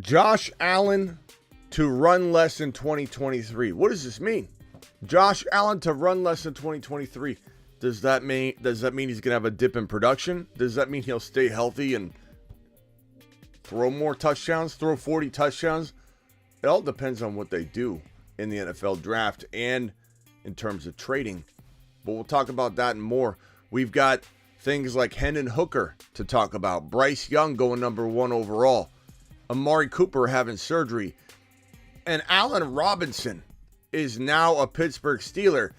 Josh Allen to run less in 2023. What does this mean? Josh Allen to run less in 2023. Does that mean he's going to have a dip in production? Does that mean he'll stay healthy and throw more touchdowns, throw 40 touchdowns? It all depends on what they do in the NFL draft and in terms of trading. But we'll talk about that and more. We've got things like Hendon Hooker to talk about. Bryce Young going number 1 overall. Amari Cooper having surgery. And Allen Robinson is now a Pittsburgh Steeler.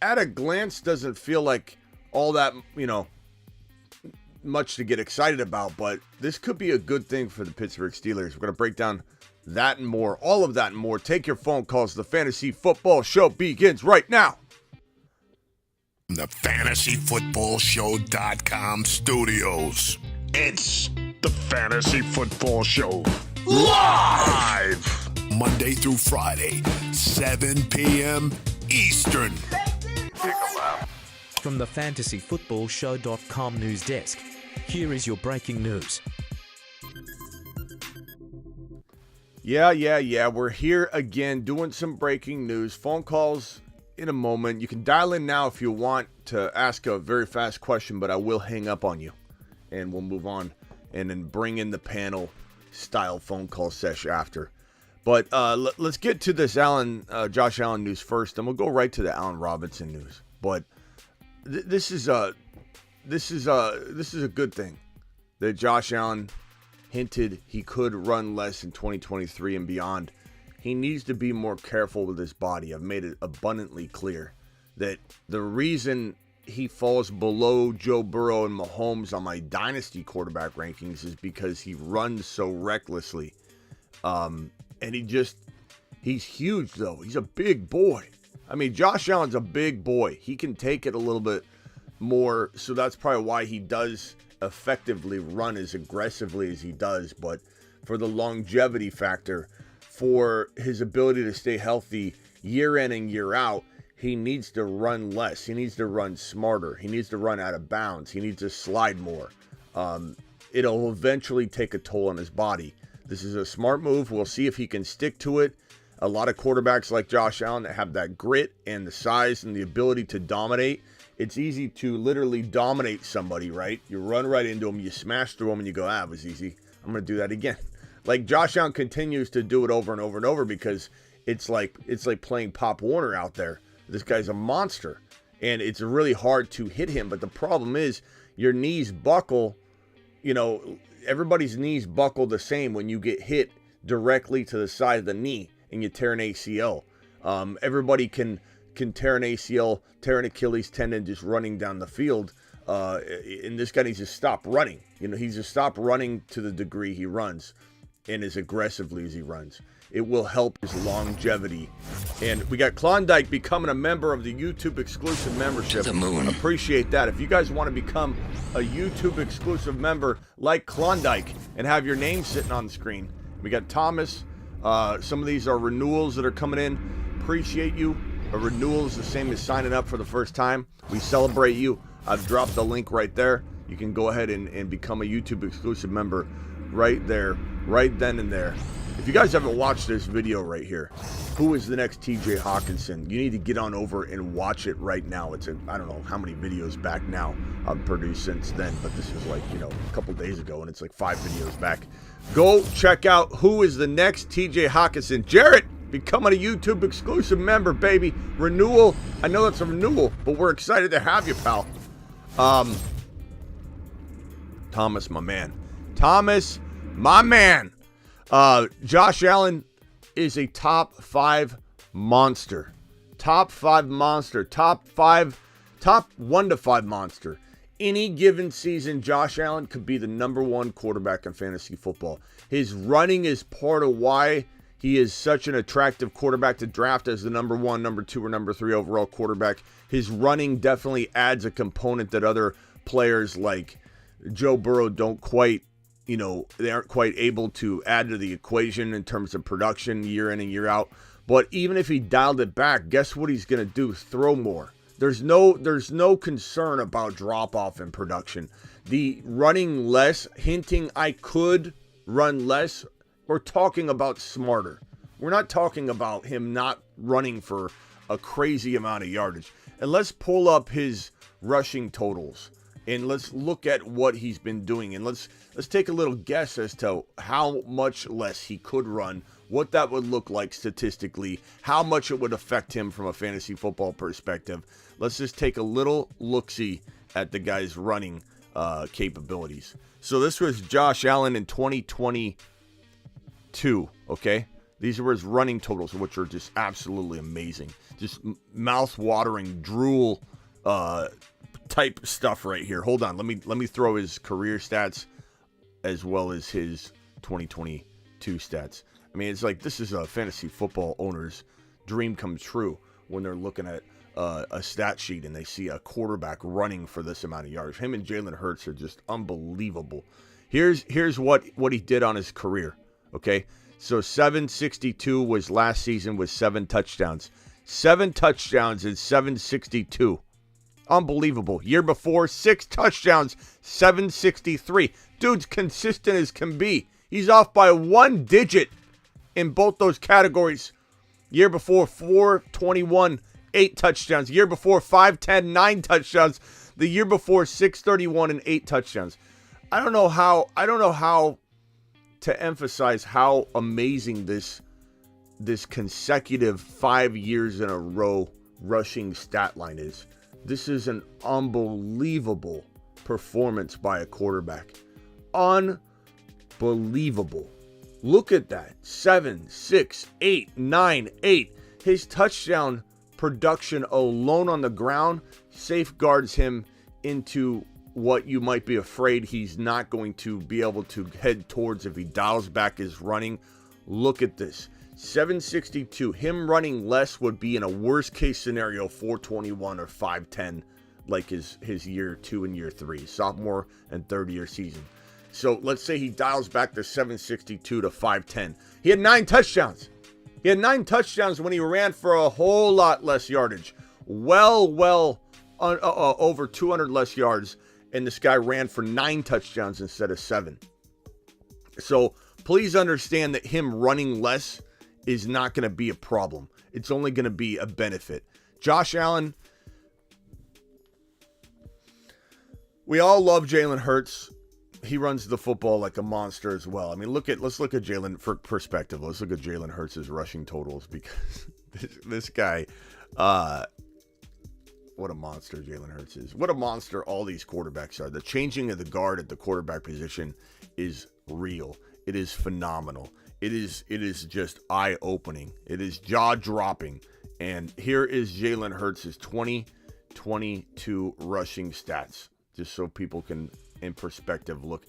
At a glance, doesn't feel like all that, much to get excited about. But this could be a good thing for the Pittsburgh Steelers. We're going to break down that and more. All of that and more. Take your phone calls. The Fantasy Football Show begins right now. The FantasyFootballShow.com studios. It's the Fantasy Football Show. Live! Monday through Friday, 7 p.m. Eastern. From the FantasyFootballShow.com news desk, here is your breaking news. Yeah. We're here again doing some breaking news. Phone calls in a moment. You can dial in now if you want to ask a very fast question, but I will hang up on you and we'll move on and then bring in the panel style phone call sesh after. But let's get to this Josh Allen news first, and we'll go right to the Allen Robinson news. But this is a good thing that Josh Allen hinted he could run less in 2023 and beyond. He needs to be more careful with his body. I've made it abundantly clear that the reason he falls below Joe Burrow and Mahomes on my Dynasty quarterback rankings is because he runs so recklessly. And he's huge, though. He's a big boy. I mean, Josh Allen's a big boy. He can take it a little bit more, so that's probably why he does effectively run as aggressively as he does. But for the longevity factor, for his ability to stay healthy year in and year out, he needs to run less. He needs to run smarter. He needs to run out of bounds. He needs to slide more. It'll eventually take a toll on his body. This is a smart move. We'll see if he can stick to it. A lot of quarterbacks like Josh Allen that have that grit and the size and the ability to dominate. It's easy to literally dominate somebody, right? You run right into them, you smash through them, and you go, it was easy. I'm going to do that again. Like Josh Allen continues to do it over and over and over because it's like playing Pop Warner out there. This guy's a monster, and it's really hard to hit him. But the problem is your knees buckle. Everybody's knees buckle the same when you get hit directly to the side of the knee and you tear an ACL. Everybody can tear an ACL, tear an Achilles tendon just running down the field. And this guy needs to stop running. He needs to stop running to the degree he runs and as aggressively as he runs. It will help his longevity. And we got Klondike becoming a member of the YouTube exclusive membership. Appreciate that. If you guys want to become a YouTube exclusive member like Klondike and have your name sitting on the screen, we got Thomas. Some of these are renewals that are coming in. Appreciate you. A renewal is the same as signing up for the first time. We celebrate you. I've dropped the link right there. You can go ahead and become a YouTube exclusive member right there, right then and there. If you guys haven't watched this video right here, who is the next TJ Hawkinson? You need to get on over and watch it right now. It's I don't know how many videos back now I've produced since then, but this was like, a couple days ago, and it's like 5 videos back. Go check out who is the next TJ Hawkinson. Jarrett, becoming a YouTube exclusive member, baby. Renewal. I know that's a renewal, but we're excited to have you, pal. Thomas, my man. Thomas, my man. Josh Allen is a top 5 monster. Top 5 monster. Top 1 to 5 monster. Any given season, Josh Allen could be the number 1 quarterback in fantasy football. His running is part of why he is such an attractive quarterback to draft as the number 1, number 2, or number 3 overall quarterback. His running definitely adds a component that other players like Joe Burrow don't quite, they aren't quite able to add to the equation in terms of production year in and year out. But even if he dialed it back, guess what he's going to do? Throw more. There's no concern about drop-off in production. The running less, hinting I could run less, We're talking about smarter. We're not talking about him not running for a crazy amount of yardage. And let's pull up his rushing totals and let's look at what he's been doing. And let's take a little guess as to how much less he could run, what that would look like statistically, how much it would affect him from a fantasy football perspective. Let's just take a little look-see at the guy's running capabilities. So this was Josh Allen in 2022, okay? These are his running totals, which are just absolutely amazing. Just mouth-watering, drool type stuff right here. Hold on, let me throw his career stats as well as his 2022 stats. I mean, it's like this is a fantasy football owner's dream come true when they're looking at a stat sheet and they see a quarterback running for this amount of yards. Him and Jalen Hurts are just unbelievable. Here's what he did on his career, okay? So 762 was last season with 7 touchdowns. 7 touchdowns in 762. Unbelievable. Year before, 6 touchdowns, 763. Dude's consistent as can be. He's off by 1 digit in both those categories. Year before, 421, 8 touchdowns. Year before, 510, 9 touchdowns. The year before, 631 and 8 touchdowns. I don't know how to emphasize how amazing this consecutive 5 years in a row rushing stat line is. This is an unbelievable performance by a quarterback. Unbelievable. Look at that. 7, 6, 8, 9, 8. His touchdown production alone on the ground safeguards him into what you might be afraid he's not going to be able to head towards if he dials back his running. Look at this. 762. Him running less would be in a worst case scenario 421 or 510 like his year 2 and year 3, sophomore and third year season. So let's say he dials back the 762 to 510. He had 9 touchdowns. He had 9 touchdowns when he ran for a whole lot less yardage. Well over 200 less yards. And this guy ran for 9 touchdowns instead of 7. So please understand that him running less is not going to be a problem. It's only going to be a benefit. Josh Allen, we all love Jalen Hurts. He runs the football like a monster as well. I mean, let's look at Jalen for perspective. Let's look at Jalen Hurts' rushing totals because this guy, what a monster Jalen Hurts is. What a monster all these quarterbacks are. The changing of the guard at the quarterback position is real. It is phenomenal. It is just eye-opening. It is jaw-dropping. And here is Jalen Hurts' 2022 rushing stats, just so people can, in perspective, look.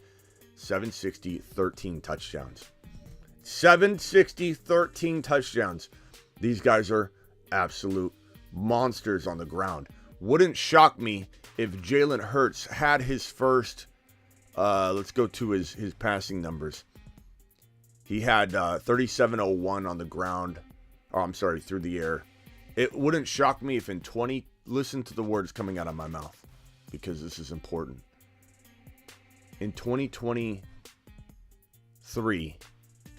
760, 13 touchdowns. 760, 13 touchdowns. These guys are absolute monsters on the ground. Wouldn't shock me if Jalen Hurts had his first, let's go to his passing numbers. He had 3701 on the ground. Oh, I'm sorry, through the air. It wouldn't shock me if in 20, listen to the words coming out of my mouth because this is important. In 2023,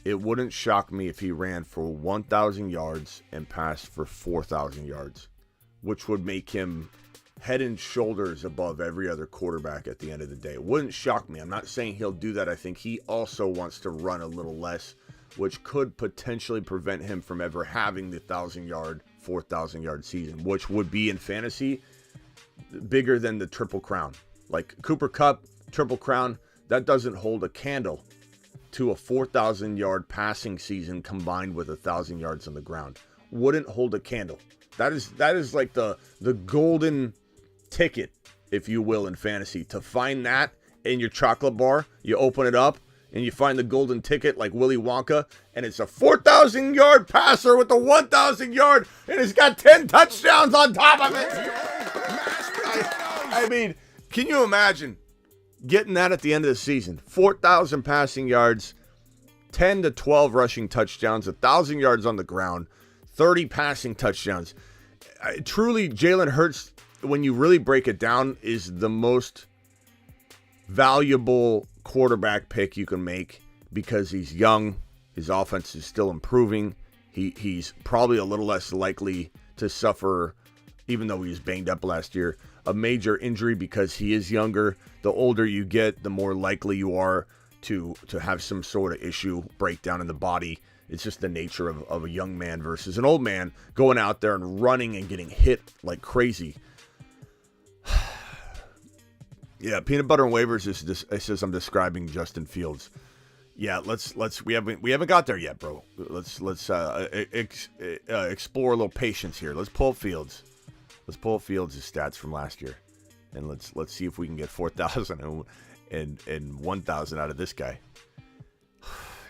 it wouldn't shock me if he ran for 1,000 yards and passed for 4,000 yards, which would make him head and shoulders above every other quarterback at the end of the day. It wouldn't shock me. I'm not saying he'll do that. I think he also wants to run a little less, which could potentially prevent him from ever having the 1,000-yard, 4,000-yard season, which would be in fantasy bigger than the Triple Crown. Like Cooper Kupp, Triple Crown, that doesn't hold a candle to a 4,000-yard passing season combined with 1,000 yards on the ground. Wouldn't hold a candle. That is like the golden ticket, if you will, in fantasy. To find that in your chocolate bar, you open it up, and you find the golden ticket like Willy Wonka, and it's a 4,000-yard passer with a 1,000-yard, and it's got 10 touchdowns on top of it. I mean, can you imagine getting that at the end of the season? 4,000 passing yards, 10 to 12 rushing touchdowns, 1,000 yards on the ground, 30 passing touchdowns. Truly, Jalen Hurts, when you really break it down, is the most valuable quarterback pick you can make because he's young, His offense is still improving. He's probably a little less likely to suffer, even though he was banged up last year, a major injury because he is younger. The older you get, the more likely you are to have some sort of issue, breakdown in the body. It's just the nature of a young man versus an old man going out there and running and getting hit like crazy. Yeah, peanut butter and waivers it says I'm describing Justin Fields. Yeah, we haven't got there yet, bro. Let's explore a little patience here. Let's pull up Fields. Let's pull up Fields' stats from last year, and let's see if we can get 4,000 and 1,000 out of this guy.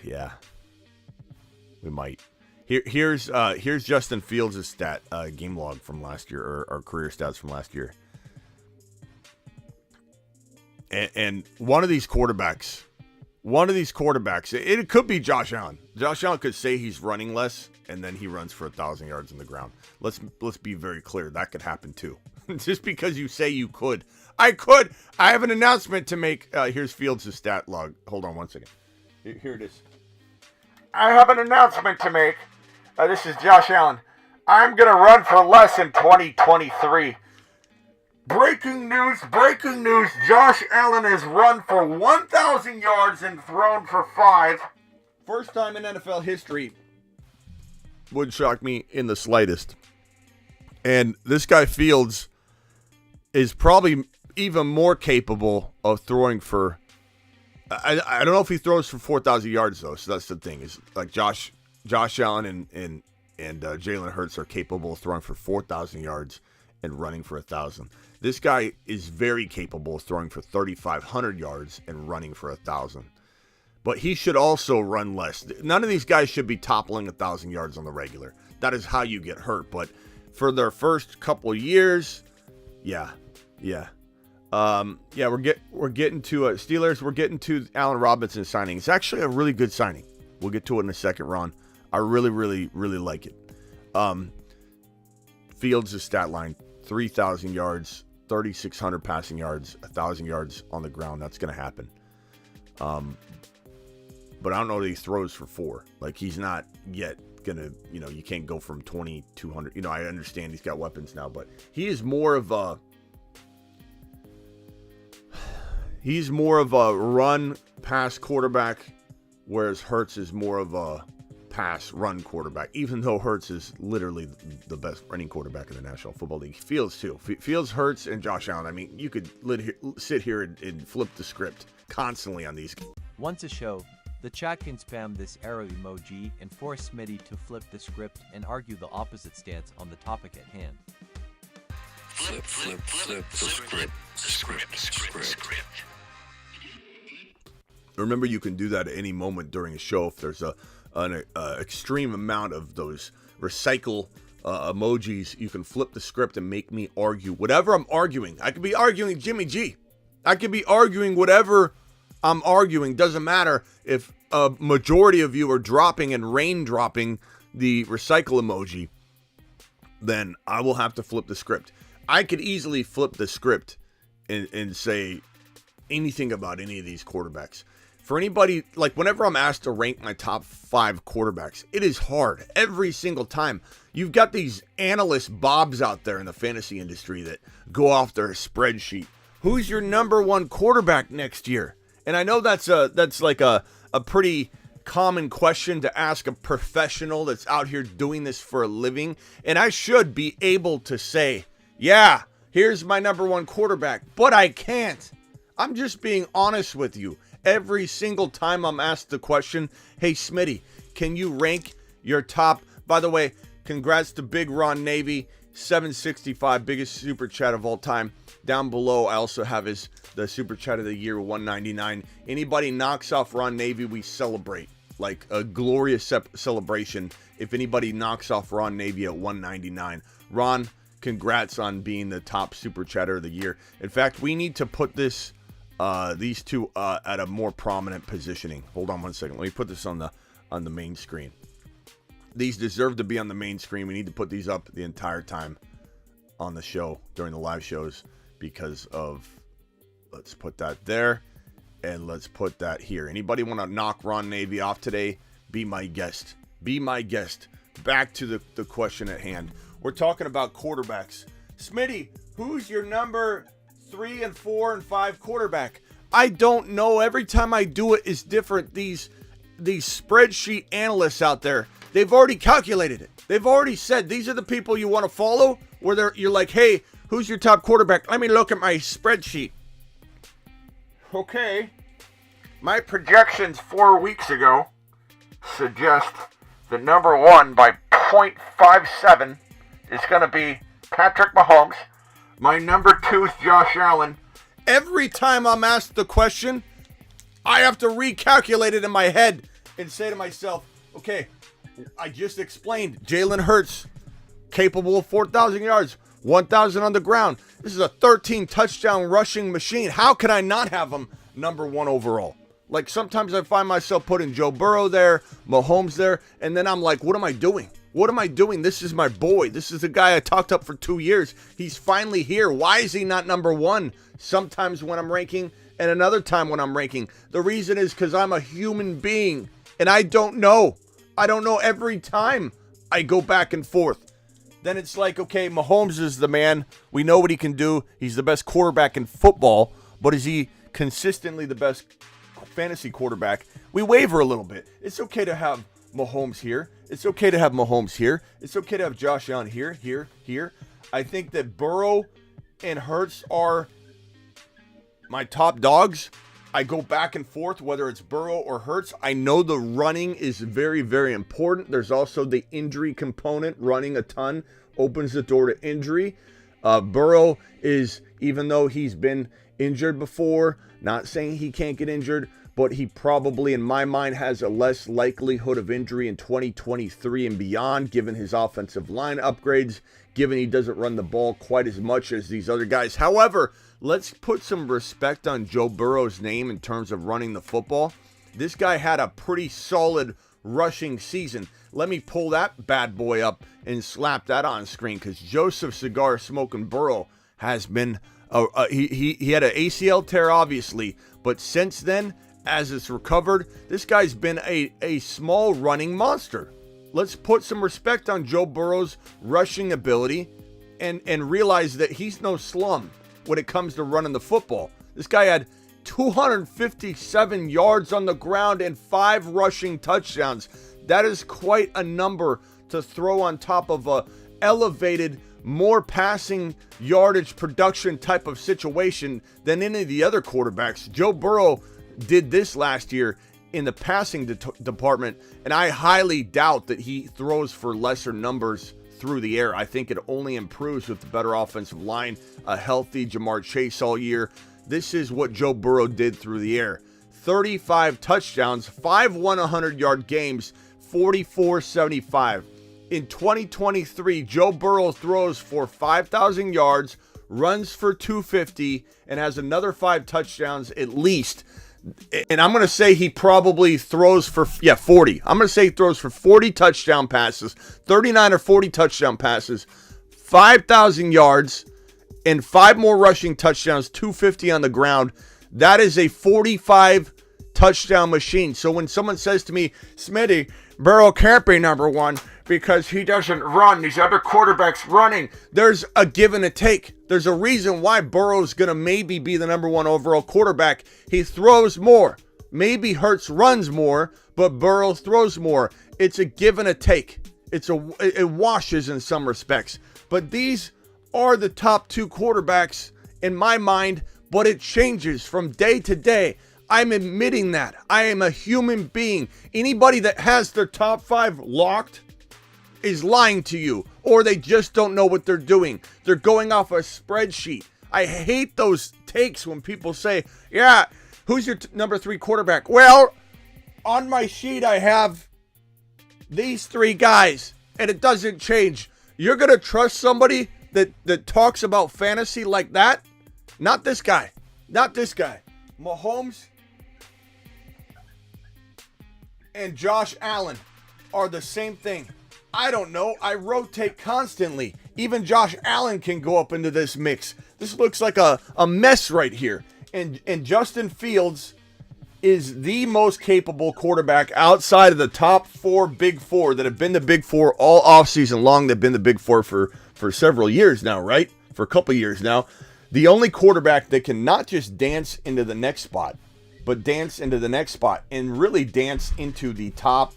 Yeah, we might. Here's Justin Fields' stat game log from last year, or career stats from last year. And one of these quarterbacks, it could be Josh Allen. Josh Allen could say he's running less, and then he runs for 1,000 yards on the ground. Let's be very clear. That could happen too. Just because you say you could. I could. I have an announcement to make. Here's Fields' stat log. Hold on one second. Here it is. I have an announcement to make. This is Josh Allen. I'm going to run for less in 2023. Breaking news. Josh Allen has run for 1,000 yards and thrown for 5. First time in NFL history. Wouldn't shock me in the slightest. And this guy Fields is probably even more capable of throwing for... I don't know if he throws for 4,000 yards, though. So that's the thing. Is like Josh Allen and Jalen Hurts are capable of throwing for 4,000 yards and running for 1,000. This guy is very capable of throwing for 3,500 yards and running for 1,000. But he should also run less. None of these guys should be toppling 1,000 yards on the regular. That is how you get hurt. But for their first couple years, yeah. We're getting to Steelers. We're getting to Allen Robinson signing. It's actually a really good signing. We'll get to it in a second, Ron. I really, really, really like it. Fields' stat line: 3,000 yards, 3,600 passing yards, 1,000 yards on the ground. That's going to happen. But I don't know that he throws for 4. Like, he's not yet going to, you can't go from 2,200. I understand he's got weapons now, but he is more of a run pass quarterback, whereas Hurts is more of a pass run quarterback, even though Hurts is literally the best running quarterback in the National Football League. Fields too. Fields, Hurts, and Josh Allen. I mean, you could sit here and flip the script constantly on these. Once a show, the chat can spam this arrow emoji and force Smitty to flip the script and argue the opposite stance on the topic at hand. Flip the script. Remember, you can do that at any moment during a show. If there's an extreme amount of those recycle emojis, you can flip the script and make me argue whatever I'm arguing. I could be arguing Jimmy G. I could be arguing whatever I'm arguing. Doesn't matter if a majority of you are dropping and raindropping the recycle emoji, then I will have to flip the script. I could easily flip the script and say anything about any of these quarterbacks. For anybody, like whenever I'm asked to rank my top 5 quarterbacks, it is hard every single time. You've got these analyst bobs out there in the fantasy industry that go off their spreadsheet. Who's your number 1 quarterback next year? And I know that's like a pretty common question to ask a professional that's out here doing this for a living. And I should be able to say, yeah, here's my number 1 quarterback, but I can't. I'm just being honest with you. Every single time I'm asked the question, hey, Smitty, can you rank your top? By the way, congrats to Big Ron Navy, 765, biggest super chat of all time. Down below, I also have the super chat of the year, 199. Anybody knocks off Ron Navy, we celebrate. Like a glorious celebration if anybody knocks off Ron Navy at 199. Ron, congrats on being the top super chatter of the year. In fact, we need to put these two at a more prominent positioning. Hold on one second. Let me put this on the main screen. These deserve to be on the main screen. We need to put these up the entire time on the show during the live shows because of, let's put that there and let's put that here. Anybody want to knock Ron Navy off today? be my guest. Be my guest. Back to the question at hand. We're talking about quarterbacks. Smitty, who's your number 3 and 4 and 5 quarterback? I don't know. Every time I do it is different. These spreadsheet analysts out there, they've already calculated it. They've already said these are the people you want to follow. Where you're like, hey, who's your top quarterback? Let me look at my spreadsheet. Okay. My projections 4 weeks ago suggest the number 1 by 0.57 is going to be Patrick Mahomes. My number 2 is Josh Allen. Every time I'm asked the question, I have to recalculate it in my head and say to myself, okay, I just explained Jalen Hurts, capable of 4,000 yards, 1,000 on the ground. This is a 13 touchdown rushing machine. How can I not have him number 1 overall? Like sometimes I find myself putting Joe Burrow there, Mahomes there, and then I'm like, what am I doing? What am I doing? This is my boy. This is the guy I talked up for 2 years. He's finally here. Why is he not number 1? Sometimes when I'm ranking and another time when I'm ranking. The reason is because I'm a human being and I don't know. I don't know every time I go back and forth. Then it's like, okay, Mahomes is the man. We know what he can do. He's the best quarterback in football, but is he consistently the best fantasy quarterback? We waver a little bit. It's okay to have Mahomes here. It's okay to have Mahomes here. It's okay to have Josh Allen here. I think that Burrow and Hurts are my top dogs. I go back and forth whether it's Burrow or Hurts. I know the running is very, very important. There's also the injury component. Running a ton opens the door to injury. Burrow is, even though he's been injured before, not saying he can't get injured, but he probably, in my mind, has a less likelihood of injury in 2023 and beyond, given his offensive line upgrades, given he doesn't run the ball quite as much as these other guys. However, let's put some respect on Joe Burrow's name in terms of running the football. This guy had a pretty solid rushing season. Let me pull that bad boy up and slap that on screen, because Joseph Cigar Smoking Burrow has been, he had an ACL tear, obviously, but since then, as it's recovered, this guy's been a small running monster. Let's put some respect on Joe Burrow's rushing ability and realize that he's no slum when it comes to running the football. This guy had 257 yards on the ground and 5 rushing touchdowns. That is quite a number to throw on top of a elevated, more passing yardage production type of situation than any of the other quarterbacks. Joe Burrow did this last year in the passing department, and I highly doubt that he throws for lesser numbers through the air. I think it only improves with the better offensive line, a healthy Jamar Chase all year. This is what Joe Burrow did through the air. 35 touchdowns, 5 100-yard games, 44-75. In 2023, Joe Burrow throws for 5,000 yards, runs for 250, and has another 5 touchdowns at least. And I'm going to say he probably throws for, 40. I'm going to say he throws for 40 touchdown passes, 39 or 40 touchdown passes, 5,000 yards, and 5 more rushing touchdowns, 250 on the ground. That is a 45 touchdown machine. So when someone says to me, Smitty, Burrow can't be number 1 because he doesn't run, these other quarterbacks running, there's a give and a take. There's a reason why Burrow's going to maybe be the number 1 overall quarterback. He throws more. Maybe Hurts runs more, but Burrow throws more. It's a give and a take. It washes in some respects. But these are the top 2 quarterbacks in my mind, but it changes from day to day. I'm admitting that. I am a human being. Anybody that has their top 5 locked is lying to you, or they just don't know what they're doing. They're going off a spreadsheet. I hate those takes when people say, yeah, who's your number 3 quarterback? Well, on my sheet I have these 3 guys, and it doesn't change. You're going to trust somebody that talks about fantasy like that? Not this guy. Not this guy. Mahomes and Josh Allen are the same thing. I don't know. I rotate constantly. Even Josh Allen can go up into this mix. This looks like a mess right here. And Justin Fields is the most capable quarterback outside of the top big four that have been the big four all offseason long. They've been the big four for several years now, right? For a couple years now. The only quarterback that can not just dance into the next spot, but dance into the next spot and really dance into the top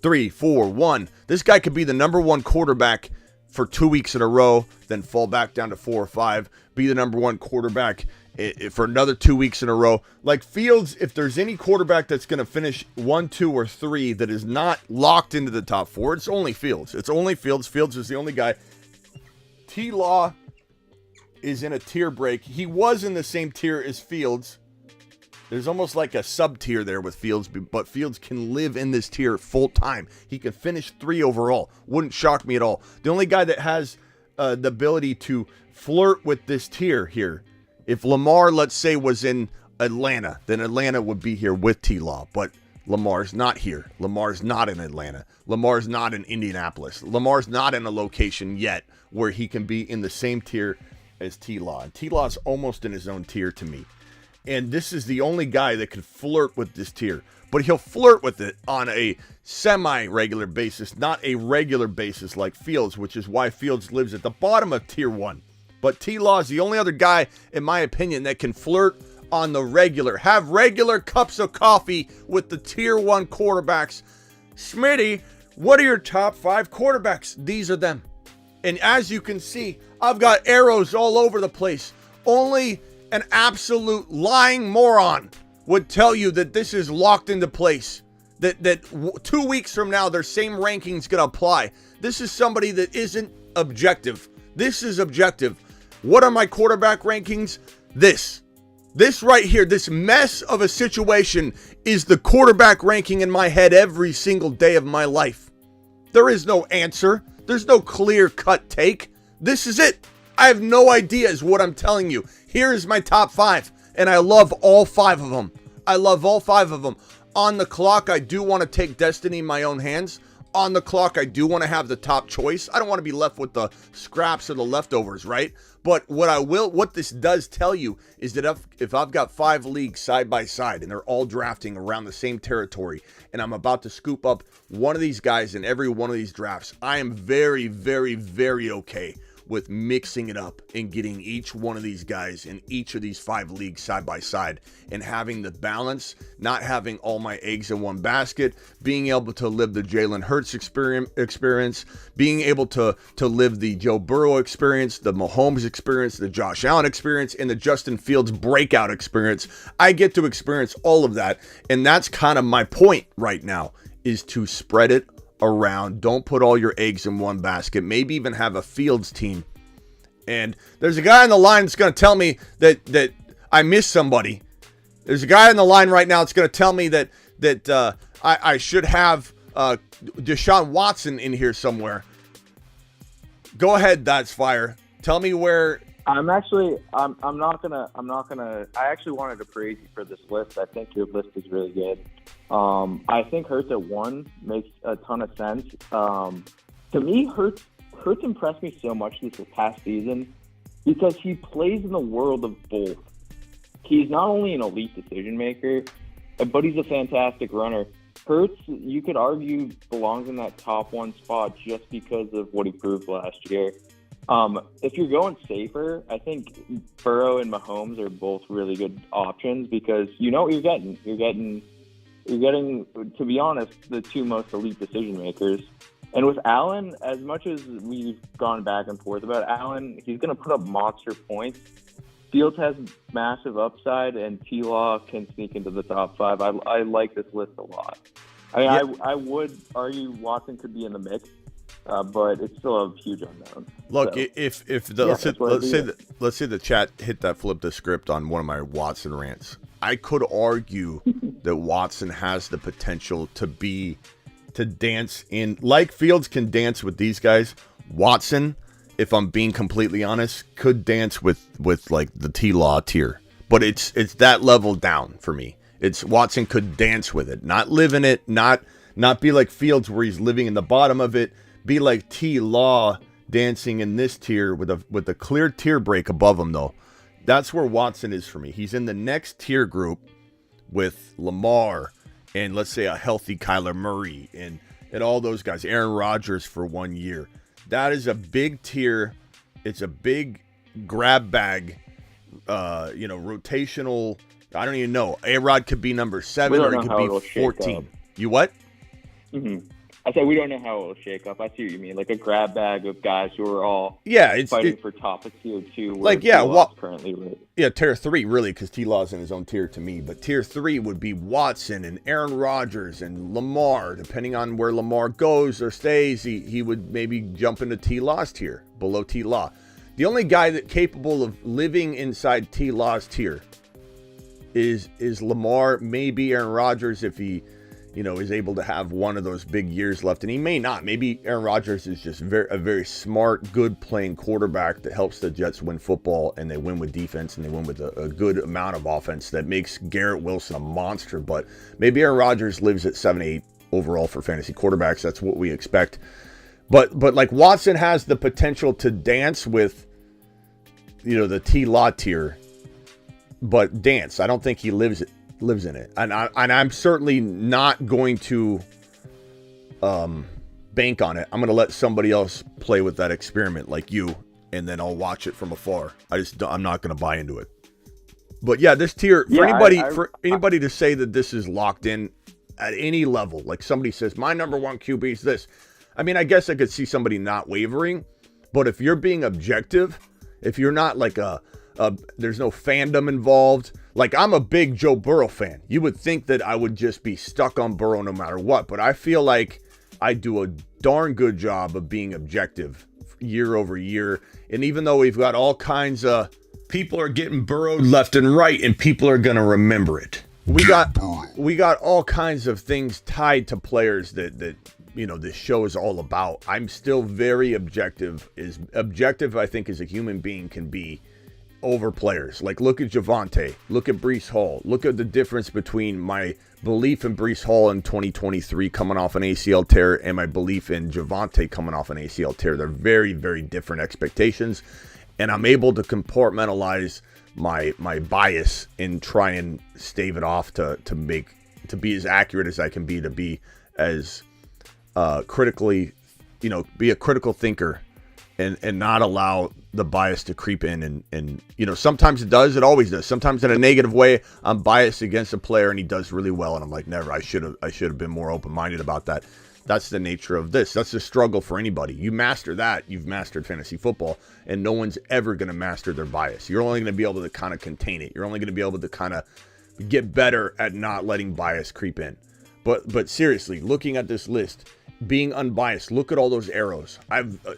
3, 4, 1. This guy could be the number one quarterback for 2 weeks in a row, then fall back down to 4 or 5, be the number one quarterback for another 2 weeks in a row. Like Fields, if there's any quarterback that's going to finish 1, 2, or 3 that is not locked into the top 4, it's only Fields. It's only Fields. Fields is the only guy. T-Law is in a tier break. He was in the same tier as Fields. There's almost like a sub-tier there with Fields, but Fields can live in this tier full time. He can finish 3 overall. Wouldn't shock me at all. The only guy that has the ability to flirt with this tier here, if Lamar, let's say, was in Atlanta, then Atlanta would be here with T-Law, but Lamar's not here. Lamar's not in Atlanta. Lamar's not in Indianapolis. Lamar's not in a location yet where he can be in the same tier as T-Law. And T-Law's almost in his own tier to me. And this is the only guy that can flirt with this tier. But he'll flirt with it on a semi-regular basis, not a regular basis like Fields, which is why Fields lives at the bottom of tier 1. But T-Law is the only other guy, in my opinion, that can flirt on the regular. Have regular cups of coffee with the tier 1 quarterbacks. Smitty, what are your top 5 quarterbacks? These are them. And as you can see, I've got arrows all over the place. Only an absolute lying moron would tell you that this is locked into place. That 2 weeks from now, their same ranking's going to apply. This is somebody that isn't objective. This is objective. What are my quarterback rankings? This right here, this mess of a situation is the quarterback ranking in my head every single day of my life. There is no answer. There's no clear-cut take. This is it. I have no idea is what I'm telling you. Here is my top 5, and I love all 5 of them. I love all 5 of them. On the clock, I do want to take destiny in my own hands. On the clock, I do want to have the top choice. I don't want to be left with the scraps or the leftovers, right? But what this does tell you is that if I've got 5 leagues side by side and they're all drafting around the same territory and I'm about to scoop up one of these guys in every one of these drafts, I am very, very, very okay with mixing it up and getting each one of these guys in each of these 5 leagues side by side and having the balance, not having all my eggs in one basket, being able to live the Jalen Hurts experience, being able to live the Joe Burrow experience, the Mahomes experience, the Josh Allen experience, and the Justin Fields breakout experience. I get to experience all of that, and that's kind of my point right now, is to spread it around. Don't put all your eggs in one basket. Maybe even have a Fields team. And there's a guy on the line that's going to tell me that I missed somebody. There's a guy on the line right now that's going to tell me that I should have Deshaun Watson in here somewhere. Go ahead, that's fire. Tell me where. I'm not gonna. I actually wanted to praise you for this list. I think your list is really good. I think Hurts at 1 makes a ton of sense. To me, Hurts impressed me so much this past season because he plays in the world of both. He's not only an elite decision maker, but he's a fantastic runner. Hurts, you could argue, belongs in that top 1 spot just because of what he proved last year. If you're going safer, I think Burrow and Mahomes are both really good options because you know what you're getting. You're getting, to be honest, the 2 most elite decision makers. And with Allen, as much as we've gone back and forth about Allen, he's going to put up monster points. Fields has massive upside, and T-Law can sneak into the top 5. I like this list a lot. I would argue Watson could be in the mix. But it's still a huge unknown. Look, so, let's say the chat hit that flip the script on one of my Watson rants. I could argue that Watson has the potential to dance in, like Fields can dance with these guys. Watson, if I'm being completely honest, could dance with like the T-Law tier, but it's that level down for me. It's Watson could dance with it, not live in it, not be like Fields where he's living in the bottom of it. Be like T-Law dancing in this tier with a clear tier break above him, though. That's where Watson is for me. He's in the next tier group with Lamar and let's say a healthy Kyler Murray and all those guys, Aaron Rodgers for 1 year. That is a big tier. It's a big grab bag, rotational. I don't even know. A-Rod could be number 7 or he could be 14. You what? Mm-hmm. I said we don't know how it will shake up. I see what you mean. Like a grab bag of guys who are all fighting for top of tier 2. Like, currently right. Yeah, tier 3 really, because T-Law's in his own tier to me. But tier 3 would be Watson and Aaron Rodgers and Lamar. Depending on where Lamar goes or stays, he would maybe jump into T-Law's tier, below T-Law. The only guy that capable of living inside T-Law's tier is Lamar, maybe Aaron Rodgers if he is able to have one of those big years left, and he may not. Maybe Aaron Rodgers is just a very smart, good playing quarterback that helps the Jets win football, and they win with defense, and they win with a good amount of offense that makes Garrett Wilson a monster. But maybe Aaron Rodgers lives at 7-8 overall for fantasy quarterbacks. That's what we expect. But like Watson has the potential to dance with, the T-Law tier, but dance. I don't think he lives in it, and I'm certainly not going to bank on it. I'm going to let somebody else play with that experiment, like you, and then I'll watch it from afar. I'm not going to buy into it. But yeah, this tier for anybody to say that this is locked in at any level, like somebody says my number 1 QB is this. I mean, I guess I could see somebody not wavering, but if you're being objective, if you're not like there's no fandom involved. Like, I'm a big Joe Burrow fan. You would think that I would just be stuck on Burrow no matter what, but I feel like I do a darn good job of being objective year over year. And even though we've got all kinds of people are getting burrowed left and right, and people are going to remember it. We got all kinds of things tied to players that this show is all about. I'm still very objective. As objective, I think, as a human being can be over players. Like, look at Javonte, look at Breece Hall, look at the difference between my belief in Breece Hall in 2023 coming off an ACL tear and my belief in Javonte coming off an ACL tear. They're very, very different expectations, and I'm able to compartmentalize my bias and try and stave it off to be as accurate as I can be, to be as critically, be a critical thinker and not allow the bias to creep in. And sometimes it does. It always does. Sometimes in a negative way, I'm biased against a player and he does really well. And I'm like, never, I should have been more open-minded about that. That's the nature of this. That's the struggle for anybody. You master that, you've mastered fantasy football, and no one's ever going to master their bias. You're only going to be able to kind of contain it. You're only going to be able to kind of get better at not letting bias creep in. But seriously, looking at this list, being unbiased, look at all those arrows.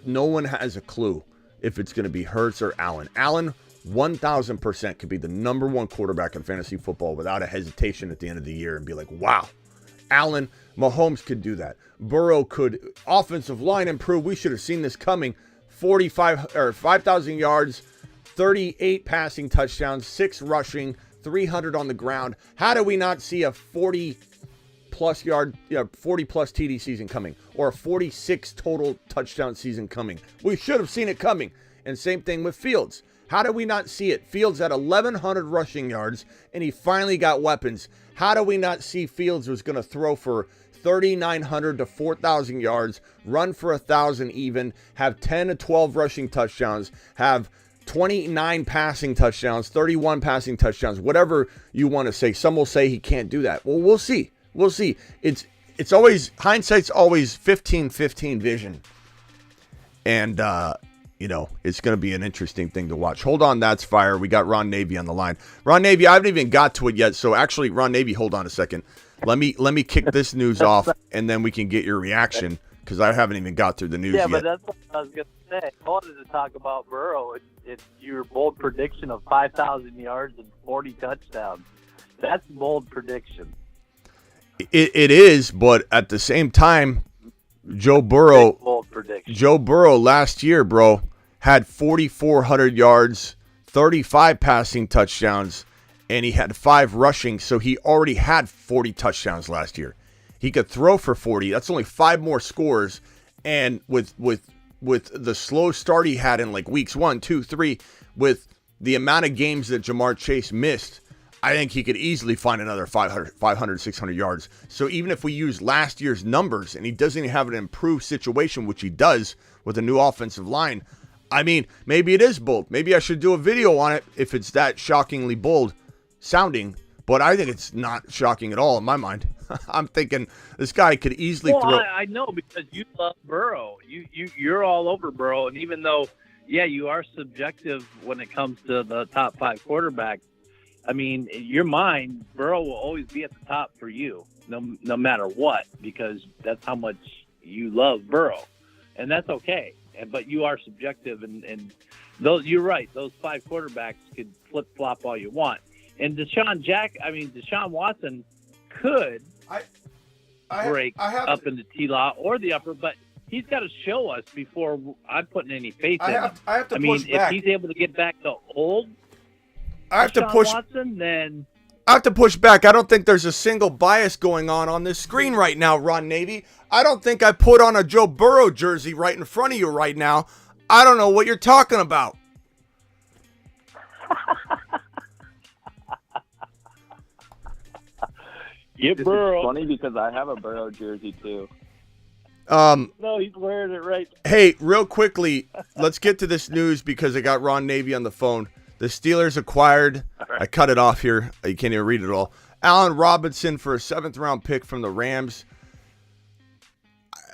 No one has a clue if it's going to be Hurts or Allen. Allen, 1,000% could be the number 1 quarterback in fantasy football without a hesitation at the end of the year and be like, wow. Allen, Mahomes could do that. Burrow could. Offensive line improve. We should have seen this coming. 5,000 yards, 38 passing touchdowns, 6 rushing, 300 on the ground. How do we not see a 40+ TD season coming, or a 46 total touchdown season coming? We should have seen it coming. And same thing with Fields. How did we not see it? Fields had 1,100 rushing yards, and he finally got weapons. How do we not see Fields was going to throw for 3,900 to 4,000 yards, run for 1,000 even, have 10 to 12 rushing touchdowns, have 29 passing touchdowns, 31 passing touchdowns, whatever you want to say. Some will say he can't do that. Well, we'll see. We'll see. It's always, hindsight's always 15-15 vision. And, it's going to be an interesting thing to watch. Hold on, that's fire. We got Ron Navy on the line. Ron Navy, I haven't even got to it yet. So actually, Ron Navy, hold on a second. Let me kick this news off, and then we can get your reaction, because I haven't even got through the news yet. Yeah, but that's what I was going to say. I wanted to talk about Burrow. It's your bold prediction of 5,000 yards and 40 touchdowns. That's bold prediction. It is, but at the same time, Joe Burrow last year, bro, had 4,400 yards, 35 passing touchdowns, and he had 5 rushing, so he already had 40 touchdowns last year. He could throw for 40. That's only 5 more scores, and with the slow start he had in like weeks 1, 2, 3, with the amount of games that Jamar Chase missed, I think he could easily find another 500, 600 yards. So even if we use last year's numbers and he doesn't have an improved situation, which he does with a new offensive line, I mean, maybe it is bold. Maybe I should do a video on it if it's that shockingly bold sounding. But I think it's not shocking at all in my mind. I'm thinking this guy could easily throw. I know, because you love Burrow. You're all over Burrow. And even though, yeah, you are subjective when it comes to the top 5 quarterbacks, I mean, in your mind, Burrow will always be at the top for you, no matter what, because that's how much you love Burrow. And that's okay. But you are subjective, and those, you're right, those 5 quarterbacks could flip-flop all you want. And Deshaun Watson could break up into T-Law or the upper, but he's got to show us before I'm putting any faith in him. I mean, if he's able to get back to old Watson, then I have to push back. I don't think there's a single bias going on this screen right now, Ron Navy. I don't think I put on a Joe Burrow jersey right in front of you right now. I don't know what you're talking about. Get Burrow. It's funny because I have a Burrow jersey too. No, he's wearing it right. Hey, real quickly, let's get to this news because I got Ron Navy on the phone. The Steelers acquired, I cut it off here, you can't even read it all, Allen Robinson for a 7th-round pick from the Rams.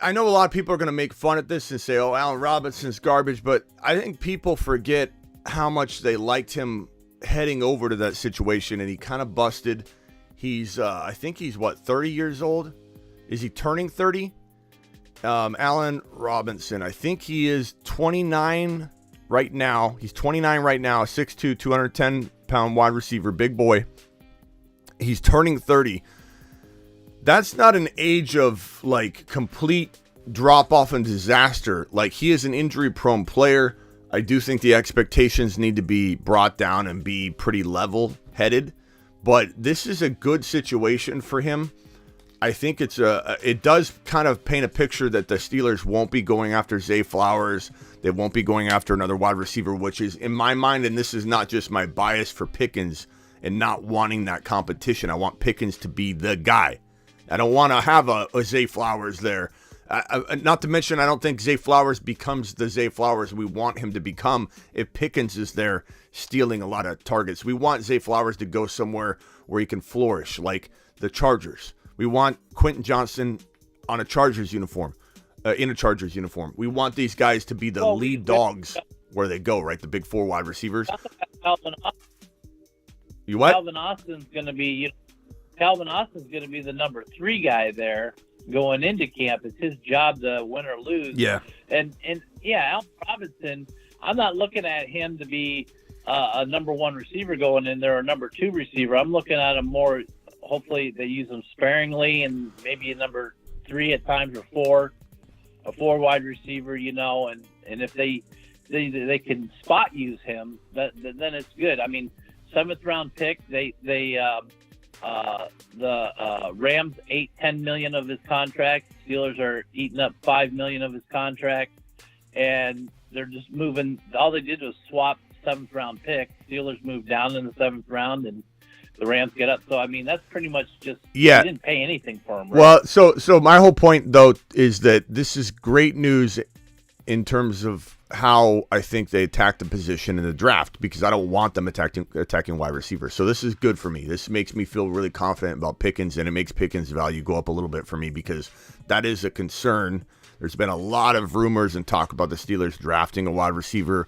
I know a lot of people are going to make fun at this and say, oh, Allen Robinson's garbage, but I think people forget how much they liked him heading over to that situation, and he kind of busted. He's, I think he's, 30 years old? Is he turning 30? Allen Robinson, I think he is 29 right now. He's 29 right now, 6'2", 210-pound wide receiver, big boy. He's turning 30. That's not an age of, complete drop-off and disaster. He is an injury-prone player. I do think the expectations need to be brought down and be pretty level-headed. But this is a good situation for him. I think it does kind of paint a picture that the Steelers won't be going after Zay Flowers. They won't be going after another wide receiver, which is, in my mind, and this is not just my bias for Pickens and not wanting that competition. I want Pickens to be the guy. I don't want to have a Zay Flowers there. Not to mention, I don't think Zay Flowers becomes the Zay Flowers we want him to become if Pickens is there stealing a lot of targets. We want Zay Flowers to go somewhere where he can flourish, like the Chargers. We want Quentin Johnson on a Chargers uniform, in a Chargers uniform. We want these guys to be the lead dogs where they go, right? The big 4 wide receivers. You what? Calvin Austin's going to be the number 3 guy there going into camp. It's his job to win or lose. Yeah. And yeah, Allen Robinson, I'm not looking at him to be a number 1 receiver going in there or number 2 receiver. I'm looking at him more. Hopefully they use him sparingly and maybe a number 3 at times or 4, a 4 wide receiver, and if they can spot use him, then it's good. I mean, 7th-round pick. The Rams ate $10 million of his contract. Steelers are eating up $5 million of his contract, and they're just moving. All they did was swap 7th-round pick. Steelers moved down in the 7th round, and the Rams get up. So, I mean, that's pretty much just, yeah. They didn't pay anything for him. Right? Well, so my whole point, though, is that this is great news in terms of how I think they attack the position in the draft, because I don't want them attacking wide receivers. So this is good for me. This makes me feel really confident about Pickens, and it makes Pickens' value go up a little bit for me, because that is a concern. There's been a lot of rumors and talk about the Steelers drafting a wide receiver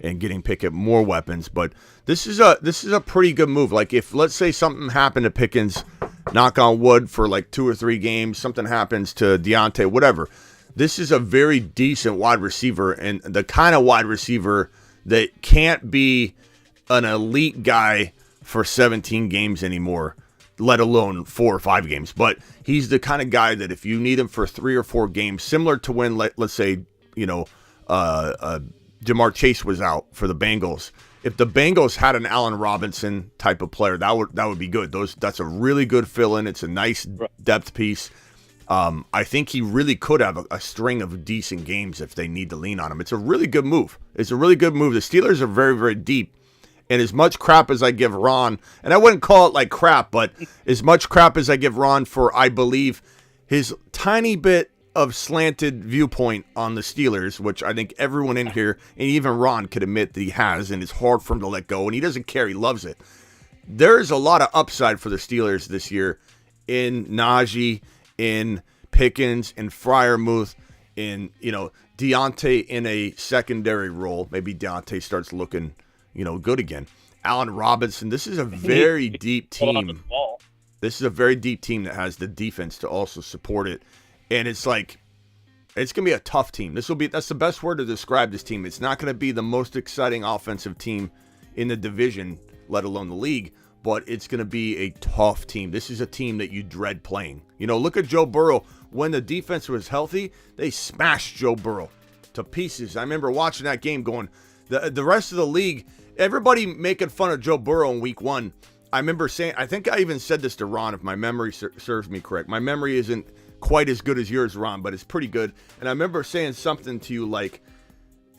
and getting Pickett more weapons, but this is a pretty good move. If, let's say, something happened to Pickens, knock on wood, for 2 or 3 games, something happens to Deontay, whatever, this is a very decent wide receiver, and the kind of wide receiver that can't be an elite guy for 17 games anymore, let alone 4 or 5 games. But he's the kind of guy that if you need him for 3 or 4 games, similar to when, let's say, Jamar Chase was out for the Bengals. If the Bengals had an Allen Robinson type of player, that would be good. That's a really good fill-in. It's a nice depth piece. I think he really could have a string of decent games if they need to lean on him. It's a really good move. The Steelers are very, very deep, And as much crap as I give Ron, and I wouldn't call it like crap, but as much crap as I give Ron for, I believe, his tiny bit of slanted viewpoint on the Steelers, which I think everyone in here, and even Ron, could admit that he has, and it's hard for him to let go, and he doesn't care. He loves it. There's a lot of upside for the Steelers this year in Naji, in Pickens, in Freiermuth, in, Deontay in a secondary role. Maybe Deontay starts looking, good again. Allen Robinson. This is a very deep team. This is a very deep team that has the defense to also support it. And it's going to be a tough team. That's the best word to describe this team. It's not going to be the most exciting offensive team in the division, let alone the league, but it's going to be a tough team. This is a team that you dread playing. Look at Joe Burrow. When the defense was healthy, they smashed Joe Burrow to pieces. I remember watching that game going, the rest of the league, everybody making fun of Joe Burrow in week 1. I remember saying, I think I even said this to Ron, if my memory serves me correct. My memory isn't quite as good as yours, Ron, but it's pretty good. And I remember saying something to you like,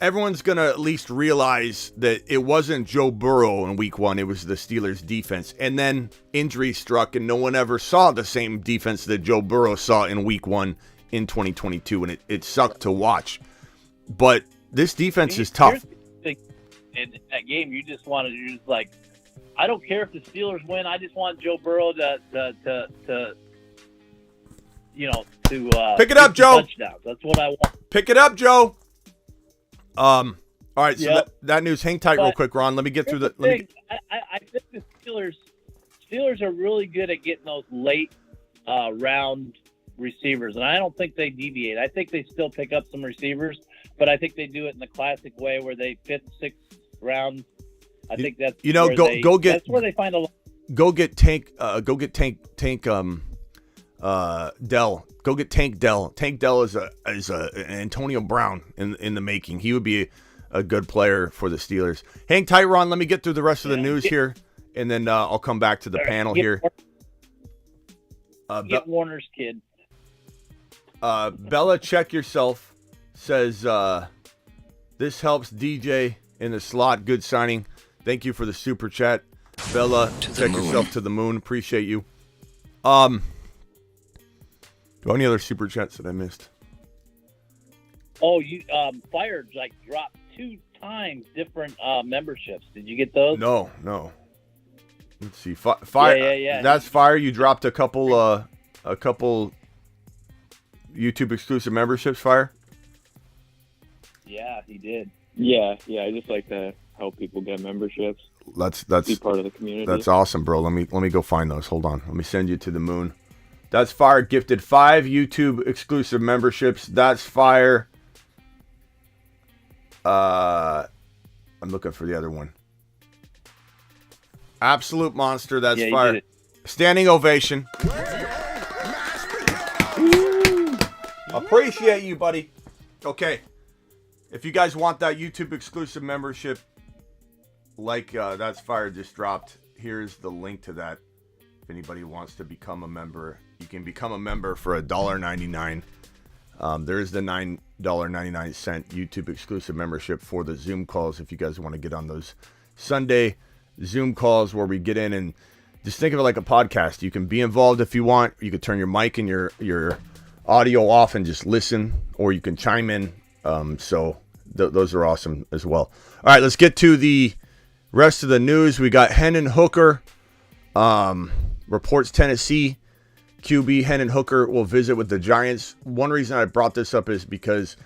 everyone's going to at least realize that it wasn't Joe Burrow in week 1. It was the Steelers defense. And then injury struck and no one ever saw the same defense that Joe Burrow saw in week 1 in 2022. And it sucked to watch. But this defense is tough. In that game, you just wanted to just like, I don't care if the Steelers win. I just want Joe Burrow to pick it up, Joe. Touchdowns. That's what I want. Pick it up, Joe. All right, so that news. Hang tight real quick, Ron. Let me get through the thing. I think the Steelers are really good at getting those late round receivers, and I don't think they deviate. I think they still pick up some receivers, but I think they do it in the classic way where they 5th, 6th round. I think that's that's where they find a lot. Go get Tank Dell. Go get Tank Dell. Tank Dell is an Antonio Brown in the making. He would be a good player for the Steelers. Hang tight, Ron. Let me get through the rest of the news here, and then I'll come back to the panel here. Get Warner's kid. Bella, check yourself. Says this helps DJ in the slot. Good signing. Thank you for the super chat, Bella. Check yourself to the moon. Appreciate you. Do I have any other super chats that I missed? Oh, you Fire dropped 2 times different memberships. Did you get those? No. Let's see. Fire. Yeah. That's Fire. You dropped a couple YouTube exclusive memberships, Fire. Yeah, he did. Yeah. I just like to help people get memberships. That's be part of the community. That's awesome, bro. Let me go find those. Hold on. Let me send you to the moon. That's Fire gifted 5 YouTube exclusive memberships. That's Fire. I'm looking for the other one. Absolute Monster. That's Fire. Standing ovation. Appreciate you, buddy. Okay. If you guys want that YouTube exclusive membership, That's Fire just dropped, here's the link to that. If anybody wants to become a member, you can become a member for $1.99. There is the $9.99 YouTube exclusive membership for the Zoom calls. If you guys want to get on those Sunday Zoom calls where we get in and just think of it like a podcast. You can be involved if you want. You can turn your mic and your audio off and just listen, or you can chime in. Those are awesome as well. All right, let's get to the rest of the news. We got Hendon Hooker. Reports Tennessee QB Hendon Hooker will visit with the Giants. One reason I brought this up is because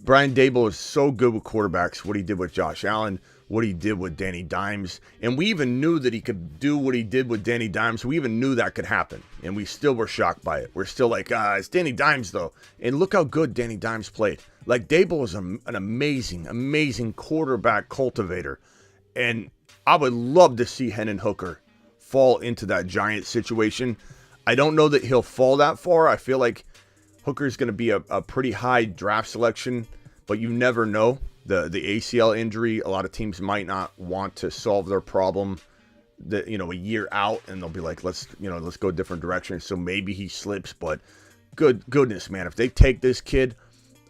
Brian Daboll is so good with quarterbacks. What he did with Josh Allen, what he did with Danny Dimes. And we even knew that he could do what he did with Danny Dimes. We even knew that could happen. And we still were shocked by it. We're still like, it's Danny Dimes, though. And look how good Danny Dimes played. Like, Daboll is an amazing, amazing quarterback cultivator. And I would love to see Hendon Hooker fall into that Giants situation. I don't know that he'll fall that far. I feel like Hooker's going to be a pretty high draft selection, but you never know. The ACL injury, a lot of teams might not want to solve their problem a year out, and they'll be like, let's go a different direction. So maybe he slips, but goodness, man, if they take this kid,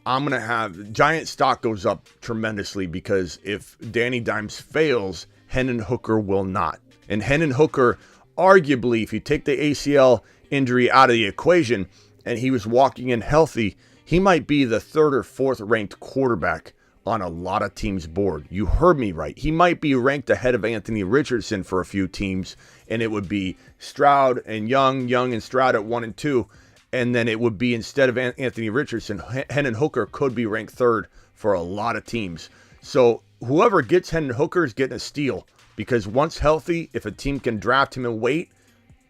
I'm going to have Giant stock goes up tremendously, because if Danny Dimes fails Hendon Hooker will not. And Hendon Hooker, arguably, if you take the ACL injury out of the equation and he was walking in healthy, he might be the 3rd or 4th ranked quarterback on a lot of teams' board. You heard me right. He might be ranked ahead of Anthony Richardson for a few teams, and it would be Stroud and Young and Stroud at 1 and 2. And then it would be, instead of Anthony Richardson, Hendon Hooker could be ranked 3rd for a lot of teams. So whoever gets Hendon Hooker is getting a steal, because once healthy, if a team can draft him and wait,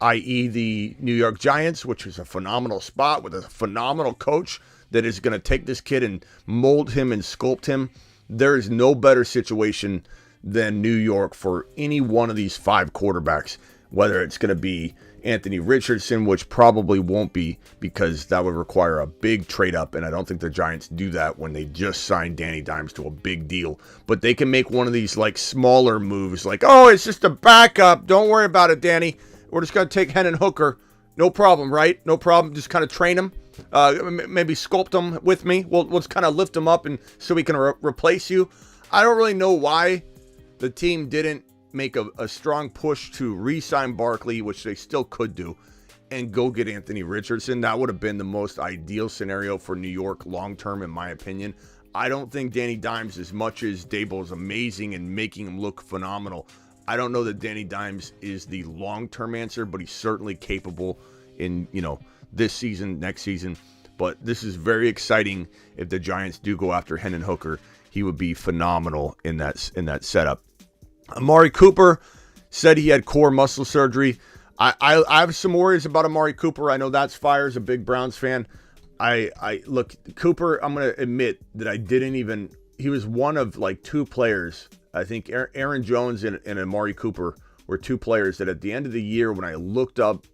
i.e. the New York Giants, which is a phenomenal spot with a phenomenal coach that is going to take this kid and mold him and sculpt him, there is no better situation than New York for any one of these 5 quarterbacks, whether it's going to be Anthony Richardson, which probably won't be, because that would require a big trade up, and I don't think the Giants do that when they just signed Danny Dimes to a big deal. But they can make one of these like smaller moves, like, oh, it's just a backup, don't worry about it, Danny, we're just going to take Hendon Hooker, no problem, right? No problem, just kind of train him, maybe sculpt him with me, we'll just kind of lift him up and so we can replace you. I don't really know why the team didn't make a strong push to re-sign Barkley, which they still could do, and go get Anthony Richardson. That would have been the most ideal scenario for New York long-term, in my opinion. I don't think Danny Dimes, as much as Dable is amazing and making him look phenomenal, I don't know that Danny Dimes is the long-term answer, but he's certainly capable in, this season, next season. But this is very exciting. If the Giants do go after Hendon Hooker, he would be phenomenal in that setup. Amari Cooper said he had core muscle surgery. I have some worries about Amari Cooper. I know that's fire as a big Browns fan. I look, Cooper, I'm going to admit that he was one of like 2 players. I think Aaron Jones and Amari Cooper were 2 players that at the end of the year, when I looked up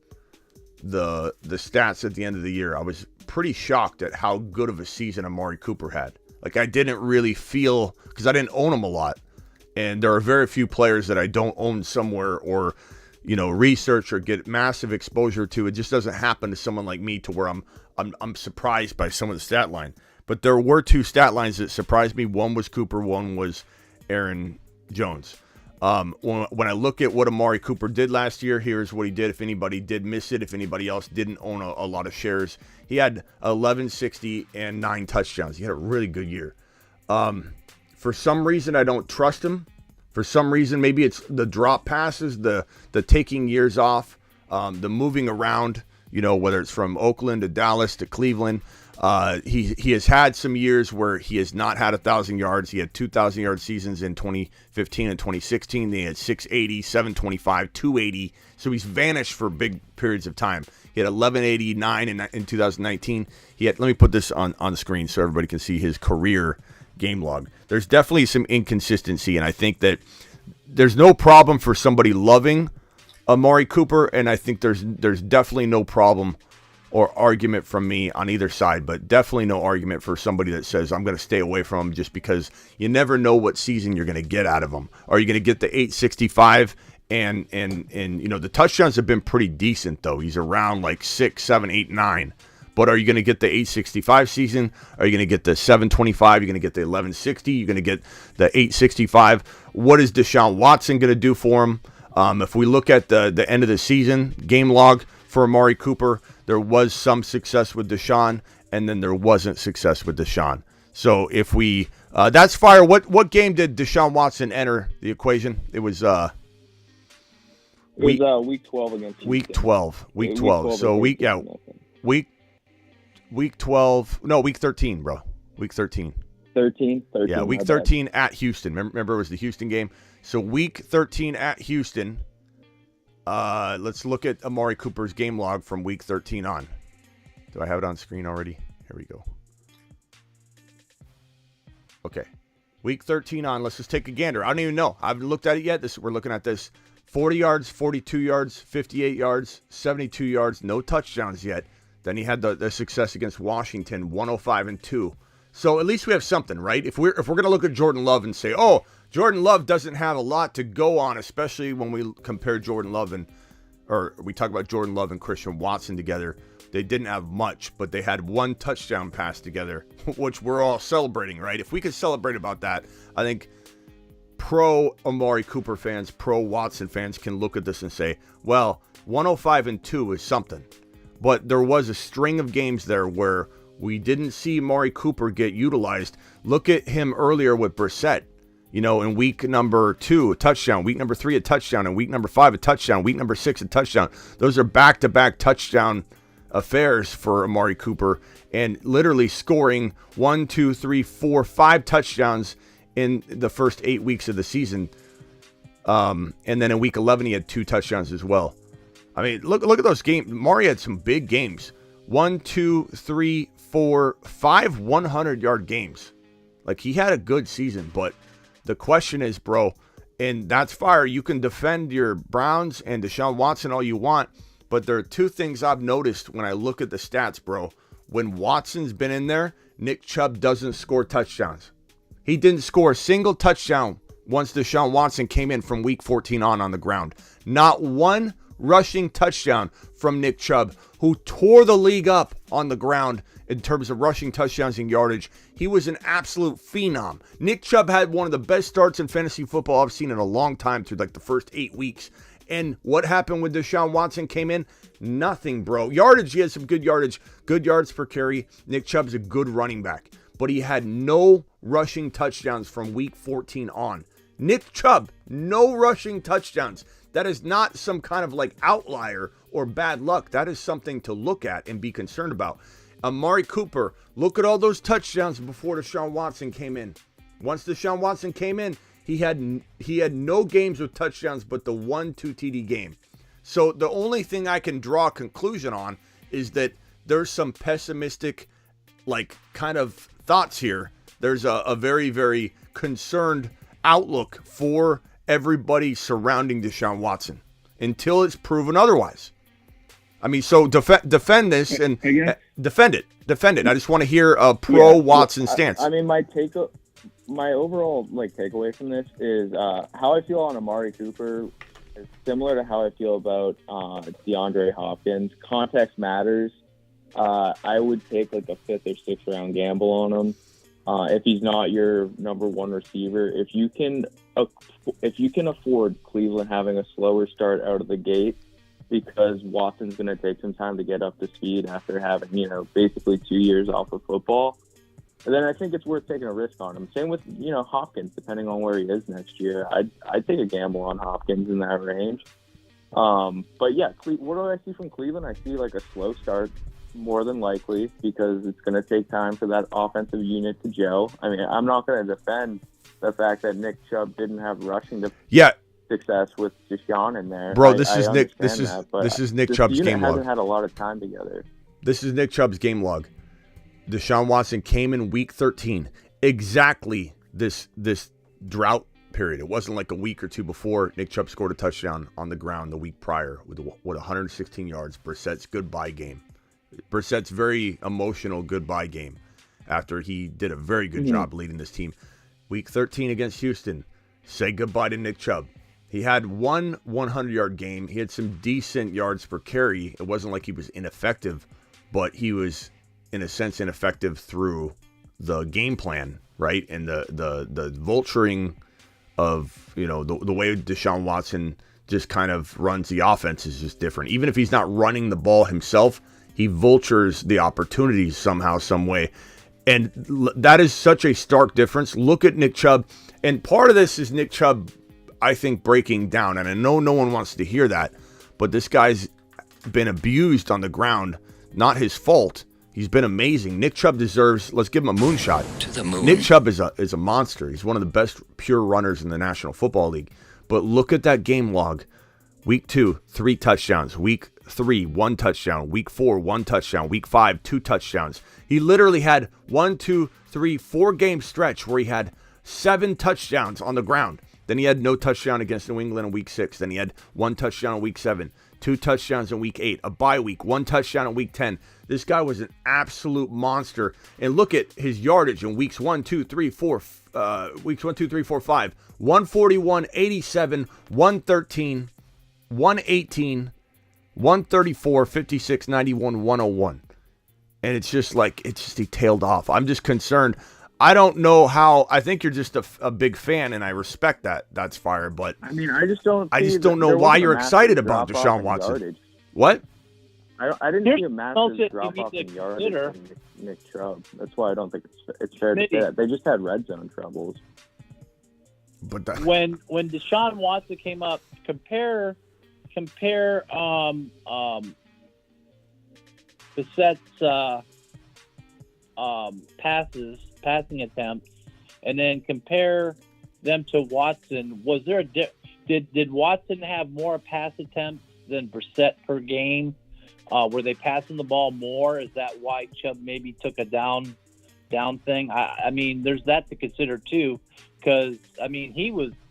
the stats at the end of the year, I was pretty shocked at how good of a season Amari Cooper had. Like, I didn't really feel, because I didn't own him a lot. And there are very few players that I don't own somewhere or, research or get massive exposure to. It just doesn't happen to someone like me to where I'm surprised by some of the stat line. But there were 2 stat lines that surprised me. One was Cooper, one was Aaron Jones. When I look at what Amari Cooper did last year, here's what he did. If anybody did miss it, if anybody else didn't own a lot of shares, he had 1160 and 9 touchdowns. He had a really good year. For some reason, I don't trust him. For some reason, maybe it's the drop passes, the taking years off, the moving around, whether it's from Oakland to Dallas to Cleveland. He has had some years where he has not had 1,000 yards. He had 2,000-yard seasons in 2015 and 2016. They had 680, 725, 280. So he's vanished for big periods of time. He had 1189 in 2019. Let me put this on the screen so everybody can see his career game log. There's definitely some inconsistency, and I think that there's no problem for somebody loving Amari Cooper, and I think there's definitely no problem or argument from me on either side, but definitely no argument for somebody that says I'm going to stay away from him just because you never know what season you're going to get out of him. Are you going to get the 865? And the touchdowns have been pretty decent though. He's around like 6, 7, 8, 9. But are you going to get the 865 season? Are you going to get the 725? You're going to get the 1160? You're going to get the 865? What is Deshaun Watson going to do for him? If we look at the end of the season game log for Amari Cooper, there was some success with Deshaun, and then there wasn't success with Deshaun. So if we, that's fire. What game did Deshaun Watson enter the equation? It was week 12 against Houston. Week 12. Week 12. So Week 12. No, week 13, bro. Week 13. 13. Yeah, week 13 at Houston. Remember, it was the Houston game. So week 13 at Houston. Let's look at Amari Cooper's game log from week 13 on. Do I have it on screen already? Here we go. Okay. Week 13 on. Let's just take a gander. I don't even know. I haven't looked at it yet. We're looking at this. 40 yards, 42 yards, 58 yards, 72 yards. No touchdowns yet. Then he had the success against Washington, 105-2. So at least we have something, right? If we're going to look at Jordan Love and say, oh, Jordan Love doesn't have a lot to go on, especially when we compare Jordan Love or we talk about Jordan Love and Christian Watson together. They didn't have much, but they had 1 touchdown pass together, which we're all celebrating, right? If we could celebrate about that, I think pro Amari Cooper fans, pro Watson fans can look at this and say, well, 105-2 is something. But there was a string of games there where we didn't see Amari Cooper get utilized. Look at him earlier with Brissett. You know, in week number 2, a touchdown. Week number 3, a touchdown. And week number 5, a touchdown. Week number 6, a touchdown. Those are back-to-back touchdown affairs for Amari Cooper. And literally scoring 1, 2, 3, 4, 5 touchdowns in the first 8 weeks of the season. And then in week 11, he had 2 touchdowns as well. I mean, look at those games. Amari had some big games. 1, 2, 3, 4, 5 100-yard games. Like, he had a good season, but the question is, bro, and that's fire. You can defend your Browns and Deshaun Watson all you want, but there are 2 things I've noticed when I look at the stats, bro. When Watson's been in there, Nick Chubb doesn't score touchdowns. He didn't score a single touchdown once Deshaun Watson came in from week 14 on the ground. Not one rushing touchdown from Nick Chubb, who tore the league up on the ground in terms of rushing touchdowns and yardage. He was an absolute phenom. Nick Chubb had one of the best starts in fantasy football I've seen in a long time through like the first 8 weeks. And what happened when Deshaun Watson came in? Nothing, bro. Yardage, he had some good yardage, good yards per carry. Nick Chubb's a good running back, but he had no rushing touchdowns from week 14 on. Nick Chubb, no rushing touchdowns. That is not some kind of like outlier or bad luck. That is something to look at and be concerned about. Amari Cooper, look at all those touchdowns before Deshaun Watson came in. Once Deshaun Watson came in, he had no games with touchdowns but the 1-2 TD game. So the only thing I can draw a conclusion on is that there's some pessimistic like kind of thoughts here. There's a very, very concerned outlook for everybody surrounding Deshaun Watson until it's proven otherwise. I mean, so defend this and defend it. I just want to hear a pro Watson stance. I mean, my overall takeaway from this is how I feel on Amari Cooper is similar to how I feel about DeAndre Hopkins. Context matters. I would take like a 5th or 6th round gamble on him. If he's not your number 1 receiver, if you can afford Cleveland having a slower start out of the gate, because Watson's going to take some time to get up to speed after having, basically 2 years off of football, and then I think it's worth taking a risk on him. Same with, Hopkins, depending on where he is next year. I'd take a gamble on Hopkins in that range. But yeah, what do I see from Cleveland? I see like a slow start, more than likely, because it's going to take time for that offensive unit to gel. I mean, I'm not going to defend the fact that Nick Chubb didn't have rushing success with Deshaun in there. Bro, this is Nick Chubb's game log. Hasn't had a lot of time together. This is Nick Chubb's game log. Deshaun Watson came in week 13. Exactly this drought period. It wasn't like a week or 2 before. Nick Chubb scored a touchdown on the ground the week prior with 116 yards. Brissett's goodbye game. Brissett's very emotional goodbye game after he did a very good job leading this team. Week 13 against Houston, say goodbye to Nick Chubb. He had one 100-yard game. He had some decent yards per carry. It wasn't like he was ineffective, but he was, in a sense, ineffective through the game plan, right? And the vulturing of, the way Deshaun Watson just kind of runs the offense is just different. Even if he's not running the ball himself, he vultures the opportunities somehow, some way. And that is such a stark difference. Look at Nick Chubb. And part of this is Nick Chubb, I think, breaking down. And I know no one wants to hear that, but this guy's been abused on the ground. Not his fault. He's been amazing. Nick Chubb deserves, let's give him a moonshot. To the moon. Nick Chubb is a monster. He's one of the best pure runners in the National Football League. But look at that game log. Week 2, 3 touchdowns. Week 3, 1 touchdown. Week 4, 1 touchdown. Week 5, 2 touchdowns. He literally had 1, 2, 3, 4 game stretch where he had 7 touchdowns on the ground. Then he had no touchdown against New England in week 6. Then he had 1 touchdown in week 7, 2 touchdowns in week 8, a bye week, 1 touchdown in week 10. This guy was an absolute monster. And look at his yardage in weeks 1, 2, 3, 4, 5. 141, 87, 113, 118, 134, 56, 91, 101. And it's just he tailed off. I'm just concerned. I don't know how. I think you're just a big fan, and I respect that. That's fire. But I mean, I just don't know why you're excited about Deshaun Watson. Yardage. What? I didn't see a massive drop off in yardage from Nick Chubb. That's why I don't think it's fair to say that. They just had red zone troubles. But when Deshaun Watson came up, compare Bissett's passing attempts, and then compare them to Watson. Was there did Watson have more pass attempts than Brissett per game? Were they passing the ball more? Is that why Chubb maybe took a down thing? I mean, there's that to consider too, because I mean,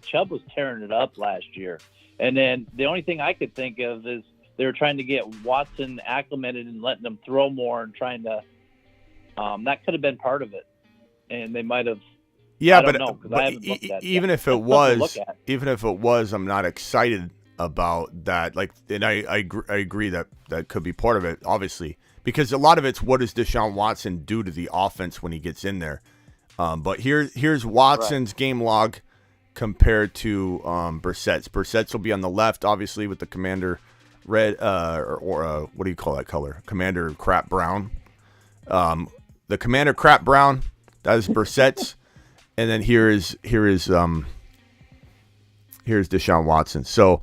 Chubb was tearing it up last year, and then the only thing I could think of is they were trying to get Watson acclimated and letting him throw more and trying to. That could have been part of it, and they might have. Yeah, but even if it was, I'm not excited about that. Like, and I agree that could be part of it, obviously, because a lot of it's what does Deshaun Watson do to the offense when he gets in there. But here's Watson's game log compared to Brissett's. Brissett's will be on the left, obviously, with the Commander red or what do you call that color? Commander crap brown. The Commander crap brown, that is Brissett's, and then here's Deshaun Watson. So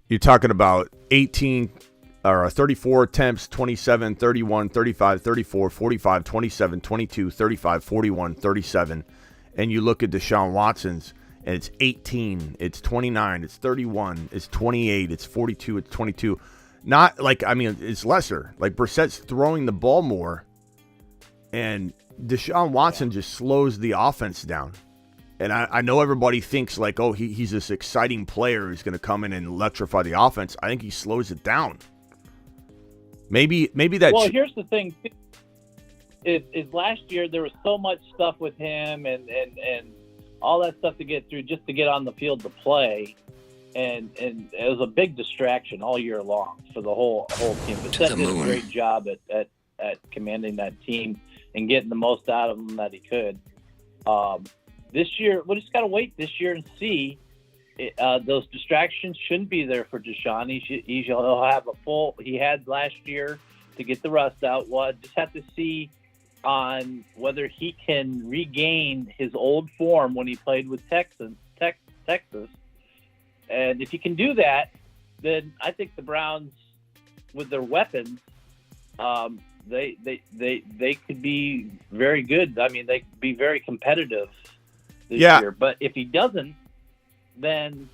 you're talking about 34 attempts, 27, 31, 35, 34, 45, 27, 22, 35, 41, 37. And you look at Deshaun Watson's, and it's 18, it's 29, it's 31, it's 28, it's 42, it's 22. Not like, I mean, it's lesser. Like Brissett's throwing the ball more, and Deshaun Watson just slows the offense down. And I know everybody thinks like, oh, he's this exciting player who's going to come in and electrify the offense. I think he slows it down. Maybe that. Well, here's the thing: is last year there was so much stuff with him and all that stuff to get through just to get on the field to play, and it was a big distraction all year long for the whole team. But Seth did a great job at commanding that team and getting the most out of them that he could. This year, we just got to wait this year and see. Those distractions shouldn't be there for Deshaun. He'll have a full. He had last year to get the rust out. Well, just have to see on whether he can regain his old form when he played with Texas. And if he can do that, then I think the Browns, with their weapons, they could be very good. I mean, they could be very competitive this year. But if he doesn't, then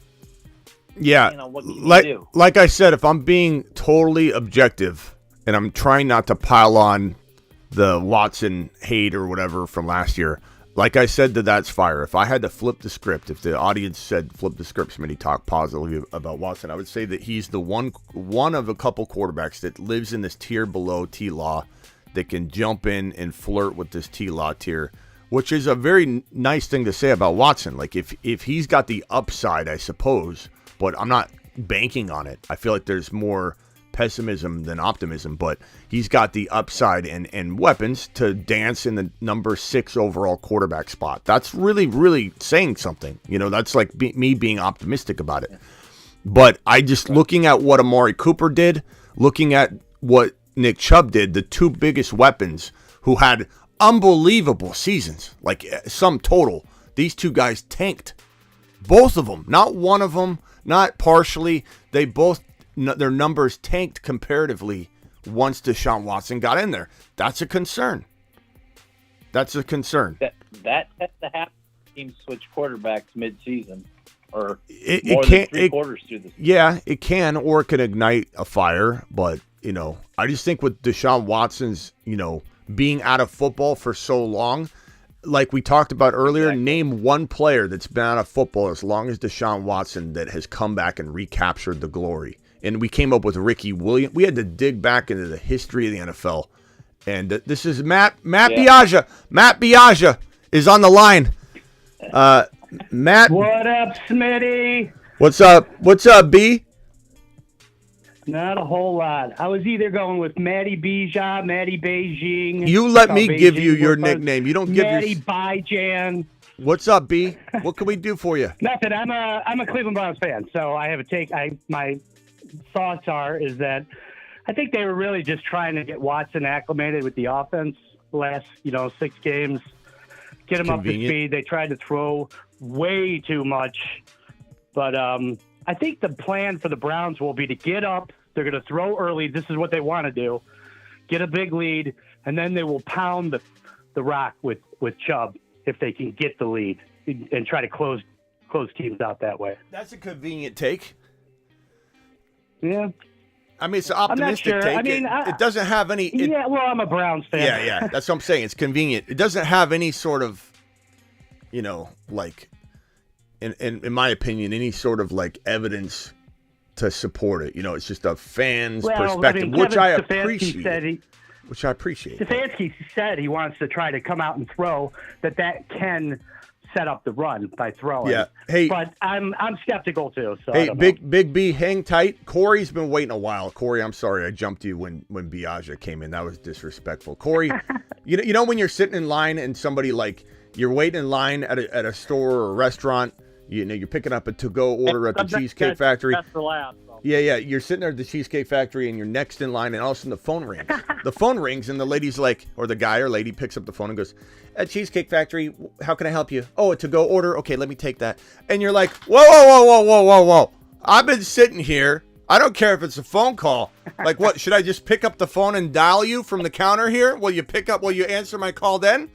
what can you do? Like I said, if I'm being totally objective and I'm trying not to pile on the Watson hate or whatever from last year, like I said, that's fire. If I had to flip the script, if the audience said flip the script, somebody talk positively about Watson, I would say that he's the one of a couple quarterbacks that lives in this tier below T-Law that can jump in and flirt with this T-Law tier, which is a very nice thing to say about Watson. Like if he's got the upside, I suppose, but I'm not banking on it. I feel like there's more pessimism than optimism, but he's got the upside and weapons to dance in the number 6 overall quarterback spot. That's really, really saying something. That's like me being optimistic about it. But I just looking at what Amari Cooper did, looking at what Nick Chubb did, the two biggest weapons who had unbelievable seasons, like sum total. These two guys tanked. Both of them. Not one of them, not partially. They both, their numbers tanked comparatively once Deshaun Watson got in there. That's a concern. That has to happen. Teams switch quarterbacks mid-season or more than 3 quarters through the season. Yeah, it can, or it can ignite a fire. But, I just think with Deshaun Watson's, being out of football for so long, like we talked about earlier, name one player that's been out of football as long as Deshaun Watson that has come back and recaptured the glory. And we came up with Ricky Williams. We had to dig back into the history of the NFL. And this is Matt Biaggia. Matt Biaggia is on the line. Matt. What up, Smitty? What's up, B? Not a whole lot. I was either going with Matty Bija, Matty Beijing. You let me give you your nickname. You don't give Matty Hi, Jan. What's up, B? What can we do for you? Nothing. I'm a Cleveland Browns fan, so I have a take. My thoughts is that I think they were really just trying to get Watson acclimated with the offense last 6 games, get him up to speed. They tried to throw way too much, but I think the plan for the Browns will be to get up. They're going to throw early. This is what they want to do. Get a big lead, and then they will pound the rock with Chubb if they can get the lead and try to close teams out that way. That's a convenient take. Yeah. I mean, it's an optimistic sure. take. I mean, it doesn't have any... I'm a Browns fan. Yeah. That's what I'm saying. It's convenient. It doesn't have any sort of, like, in my opinion, any sort of, like, evidence to support it. It's just a fan's perspective, which I appreciate. Stefanski said he wants to try to come out and throw, that can set up the run by throwing. Yeah. Hey, but I'm skeptical too. So hey, Big B, hang tight. Corey's been waiting a while. Corey, I'm sorry I jumped you when Biaggia came in. That was disrespectful. Corey, you know when you're sitting in line and somebody you're waiting in line at a store or a restaurant. You're picking up a to-go order at the Cheesecake Factory. That's the last. Yeah. You're sitting there at the Cheesecake Factory and you're next in line, and all of a sudden the phone rings. The phone rings, and the lady's or the guy or lady picks up the phone and goes, "At Cheesecake Factory, how can I help you?" "Oh, a to-go order? Okay, let me take that." And you're like, whoa. I've been sitting here. I don't care if it's a phone call. Like, what? Should I just pick up the phone and dial you from the counter here? Will you answer my call then?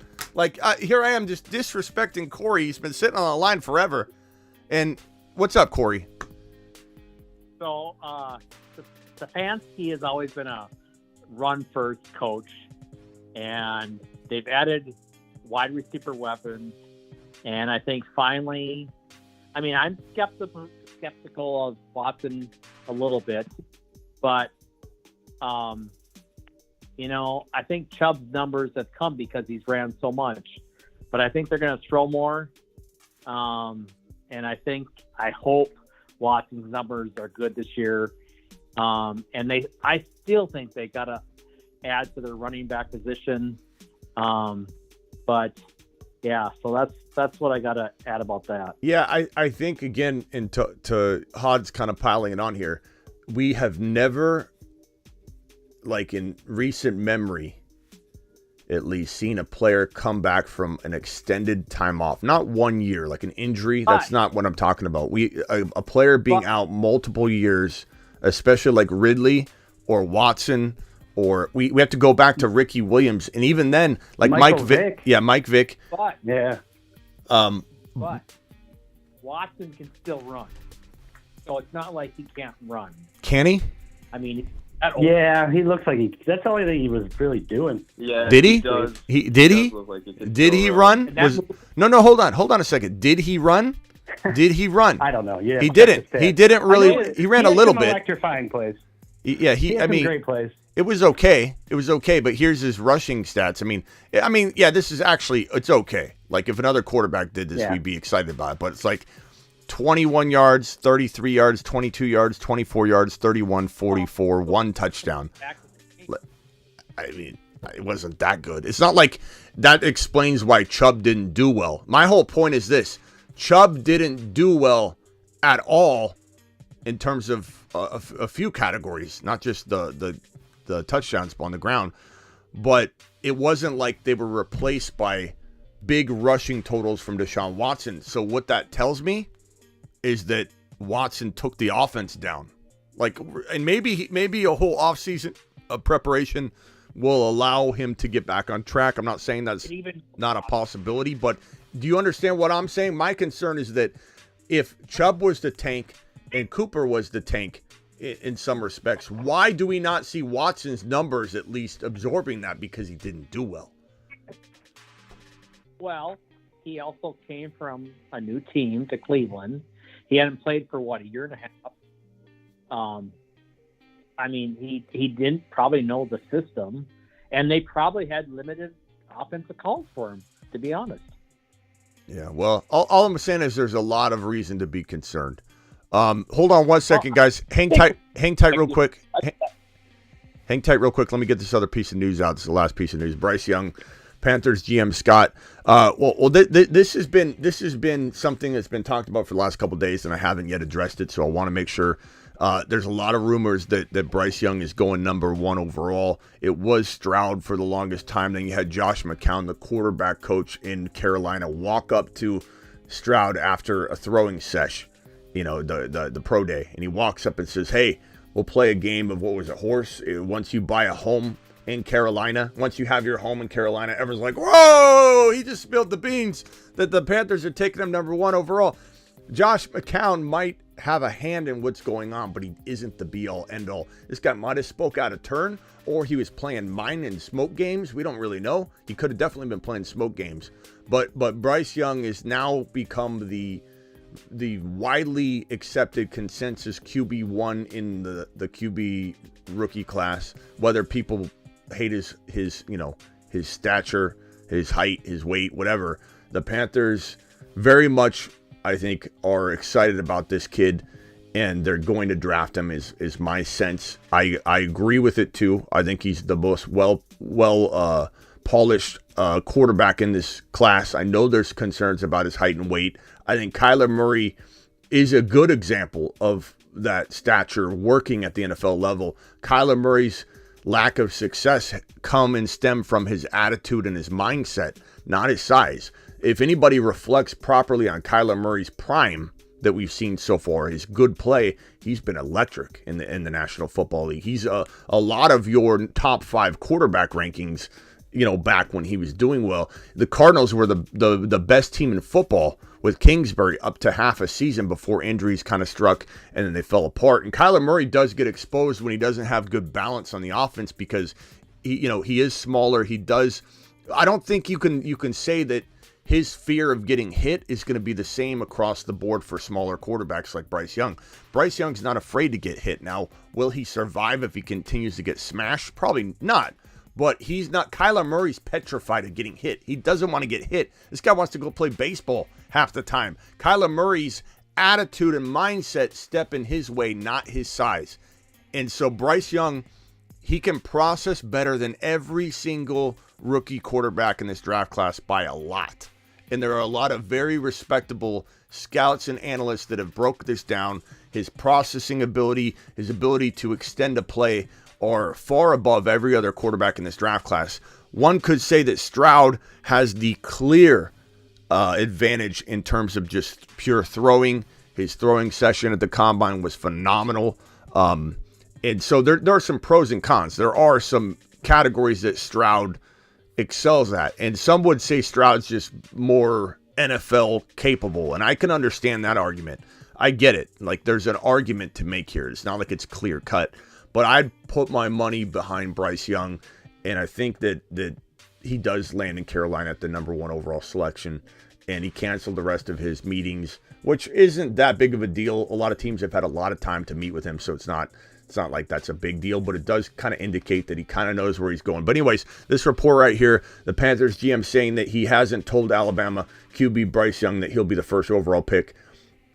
Here I am just disrespecting Corey. He's been sitting on the line forever. And what's up, Corey? So, Stefanski has always been a run-first coach, and they've added wide receiver weapons. And I think finally, I'm skeptical of Watson a little bit, but I think Chubb's numbers have come because he's ran so much. But I think they're going to throw more. And I hope Watson's numbers are good this year. I still think they got to add to their running back position. But yeah, so that's what I got to add about that. Yeah, I think, again, and to Hod's kind of piling it on here, we have never, in recent memory, at least, seen a player come back from an extended time off. Not 1 year, like an injury. That's not what I'm talking about. A player being out multiple years, especially like Ridley or Watson, or we have to go back to Ricky Williams, and even then, like Mike Vick. Yeah, Mike Vick. But Watson can still run, so it's not like he can't run. Can he? Yeah, he looks like that's the only thing he was really doing. Yeah. Did he? Does. Did he run? No, hold on a second. Did he run? I don't know. Yeah. He didn't. He didn't really. He ran a little bit. Electrifying plays. He had great plays. It was okay. But here's his rushing stats. This is actually, it's okay. Like, if another quarterback did this, we'd be excited about it. But it's like 21 yards, 33 yards, 22 yards, 24 yards, 31, 44, 1 touchdown. It wasn't that good. It's not like that explains why Chubb didn't do well. My whole point is this. Chubb didn't do well at all in terms of a few categories, not just the touchdowns on the ground, but it wasn't like they were replaced by big rushing totals from Deshaun Watson. So what that tells me is that Watson took the offense down. And maybe a whole offseason of preparation will allow him to get back on track. I'm not saying that's not a possibility, but do you understand what I'm saying? My concern is that if Chubb was the tank and Cooper was the tank in some respects, why do we not see Watson's numbers at least absorbing that because he didn't do well? Well, he also came from a new team to Cleveland. He hadn't played for, a year and a half. He didn't probably know the system, and they probably had limited offensive calls for him, to be honest. Yeah, well, all I'm saying is there's a lot of reason to be concerned. Hold on 1 second, guys. Hang tight real quick. Hang tight real quick. Let me get this other piece of news out. This is the last piece of news. Bryce Young Panthers GM Scott. This has been something that's been talked about for the last couple of days, and I haven't yet addressed it. So I want to make sure. There's a lot of rumors that Bryce Young is going number 1 overall. It was Stroud for the longest time. Then you had Josh McCown, the quarterback coach in Carolina, walk up to Stroud after a throwing sesh, the pro day, and he walks up and says, "Hey, we'll play a game of what was it, horse? Once you buy a home in Carolina, once you have your home in Carolina," everyone's like, "Whoa!" He just spilled the beans that the Panthers are taking him number 1 overall. Josh McCown might have a hand in what's going on, but he isn't the be-all, end-all. This guy might have spoke out of turn, or he was playing mine and smoke games. We don't really know. He could have definitely been playing smoke games. But Bryce Young has now become the widely accepted consensus QB1 in the QB rookie class. Whether people hate his stature, his height, his weight, whatever. The Panthers very much, I think, are excited about this kid, and they're going to draft him is my sense. I agree with it too. I think he's the most polished quarterback in this class. I know there's concerns about his height and weight. I think Kyler Murray is a good example of that stature working at the NFL level. Kyler Murray's lack of success come and stem from his attitude and his mindset, not his size. If anybody reflects properly on Kyler Murray's prime that we've seen so far, his good play, he's been electric in the National Football League. He's a lot of your top 5 quarterback rankings, back when he was doing well. The Cardinals were the best team in football with Kingsbury up to half a season before injuries kind of struck and then they fell apart. And Kyler Murray does get exposed when he doesn't have good balance on the offense because he is smaller. I don't think you can say that his fear of getting hit is going to be the same across the board for smaller quarterbacks like Bryce Young. Bryce Young's not afraid to get hit. Now, will he survive if he continues to get smashed? Probably not. But he's not. Kyler Murray's petrified of getting hit. He doesn't want to get hit. This guy wants to go play baseball half the time. Kyler Murray's attitude and mindset step in his way, not his size. And so Bryce Young, he can process better than every single rookie quarterback in this draft class by a lot. And there are a lot of very respectable scouts and analysts that have broke this down. His processing ability, his ability to extend a play are far above every other quarterback in this draft class. One could say that Stroud has the clear advantage in terms of just pure throwing. His throwing session at the combine was phenomenal. And so there are some pros and cons. There are some categories that Stroud excels at. And some would say Stroud's just more NFL capable. And I can understand that argument. I get it. Like, there's an argument to make here. It's not like it's clear cut. But I'd put my money behind Bryce Young. And I think that he does land in Carolina at the number 1 overall selection. And he canceled the rest of his meetings, which isn't that big of a deal. A lot of teams have had a lot of time to meet with him, so it's not like that's a big deal, but it does kind of indicate that he kind of knows where he's going. But anyways, this report right here, the Panthers GM saying that he hasn't told Alabama QB Bryce Young that he'll be the first overall pick.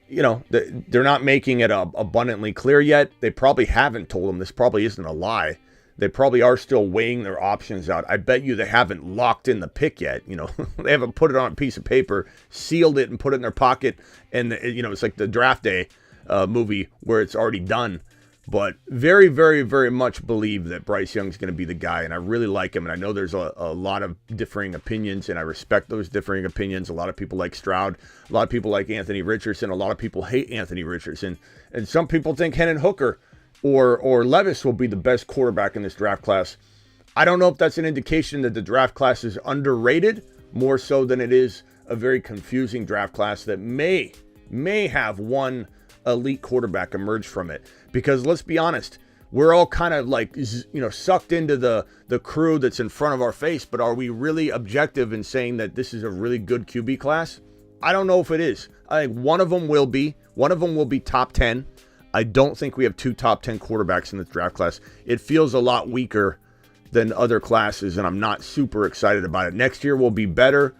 They're not making it abundantly clear yet. They probably haven't told him. This probably isn't a lie. They probably are still weighing their options out. I bet you they haven't locked in the pick yet. They haven't put it on a piece of paper, sealed it, and put it in their pocket. And, it's like the Draft Day movie where it's already done. But very, very, very much believe that Bryce Young's going to be the guy, and I really like him. And I know there's a lot of differing opinions, and I respect those differing opinions. A lot of people like Stroud. A lot of people like Anthony Richardson. A lot of people hate Anthony Richardson. And some people think Hendon Hooker or Levis will be the best quarterback in this draft class. I don't know if that's an indication that the draft class is underrated, more so than it is a very confusing draft class that may have one elite quarterback emerge from it. Because let's be honest, we're all kind of like, sucked into the crew that's in front of our face, but are we really objective in saying that this is a really good QB class? I don't know if it is. I think one of them will be top 10. I don't think we have 2 top 10 quarterbacks in this draft class. It feels a lot weaker than other classes, and I'm not super excited about it. Next year will be better.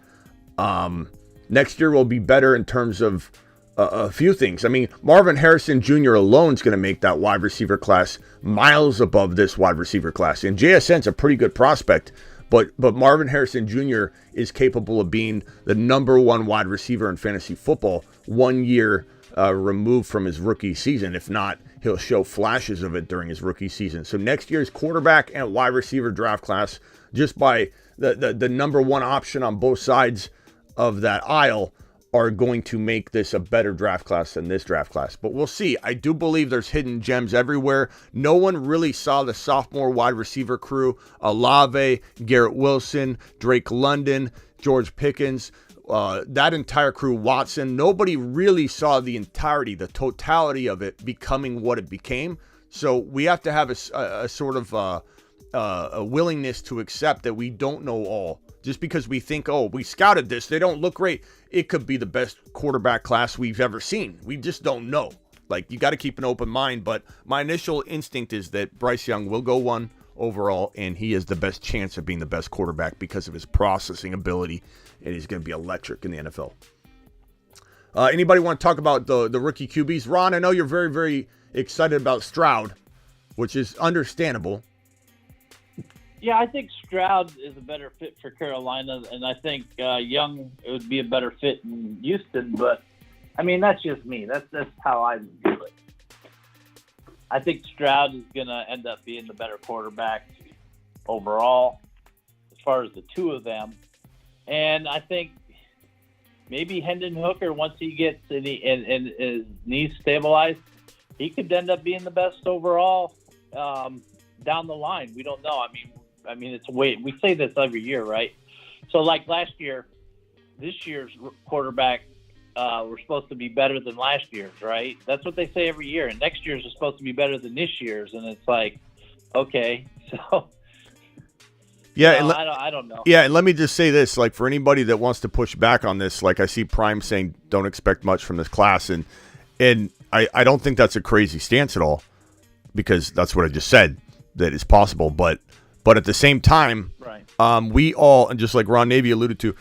Next year will be better in terms of a few things. I mean, Marvin Harrison Jr. alone is going to make that wide receiver class miles above this wide receiver class. And JSN's a pretty good prospect, But Marvin Harrison Jr. is capable of being the number one wide receiver in fantasy football 1 year removed from his rookie season. If not, he'll show flashes of it during his rookie season. So next year's quarterback and wide receiver draft class, just by the number one option on both sides of that aisle, are going to make this a better draft class than this draft class. But we'll see. I do believe there's hidden gems everywhere. No one really saw the sophomore wide receiver crew: Olave, Garrett Wilson, Drake London, George Pickens, that entire crew, Watson. Nobody really saw the entirety, the totality of it becoming what it became. So we have to have a sort of a willingness to accept that we don't know all. Just because we think, oh, we scouted this, they don't look great. It could be the best quarterback class we've ever seen. We just don't know. Like, you got to keep an open mind. But my initial instinct is that Bryce Young will go 1 overall, and he has the best chance of being the best quarterback because of his processing ability, and he's going to be electric in the NFL. Anybody want to talk about the rookie QBs? Ron, I know you're very, very excited about Stroud, which is understandable. Yeah, I think Stroud is a better fit for Carolina, and I think Young would be a better fit in Houston. But I mean, that's just me. That's how I view it. I think Stroud is going to end up being the better quarterback overall, as far as the two of them. And I think maybe Hendon Hooker, once he gets and his knees stabilized, he could end up being the best overall down the line. We don't know. I mean, it's we say this every year, right? So like last year, this year's quarterback were supposed to be better than last year's, right? That's what they say every year. And next year's is supposed to be better than this year's. And it's like, okay, so yeah, I don't know. Yeah, and let me just say this, like, for anybody that wants to push back on this, like I see Prime saying don't expect much from this class, and I don't think that's a crazy stance at all, because that's what I just said, that it's possible, but at the same time, right. We all, and just like Ron Navy alluded to,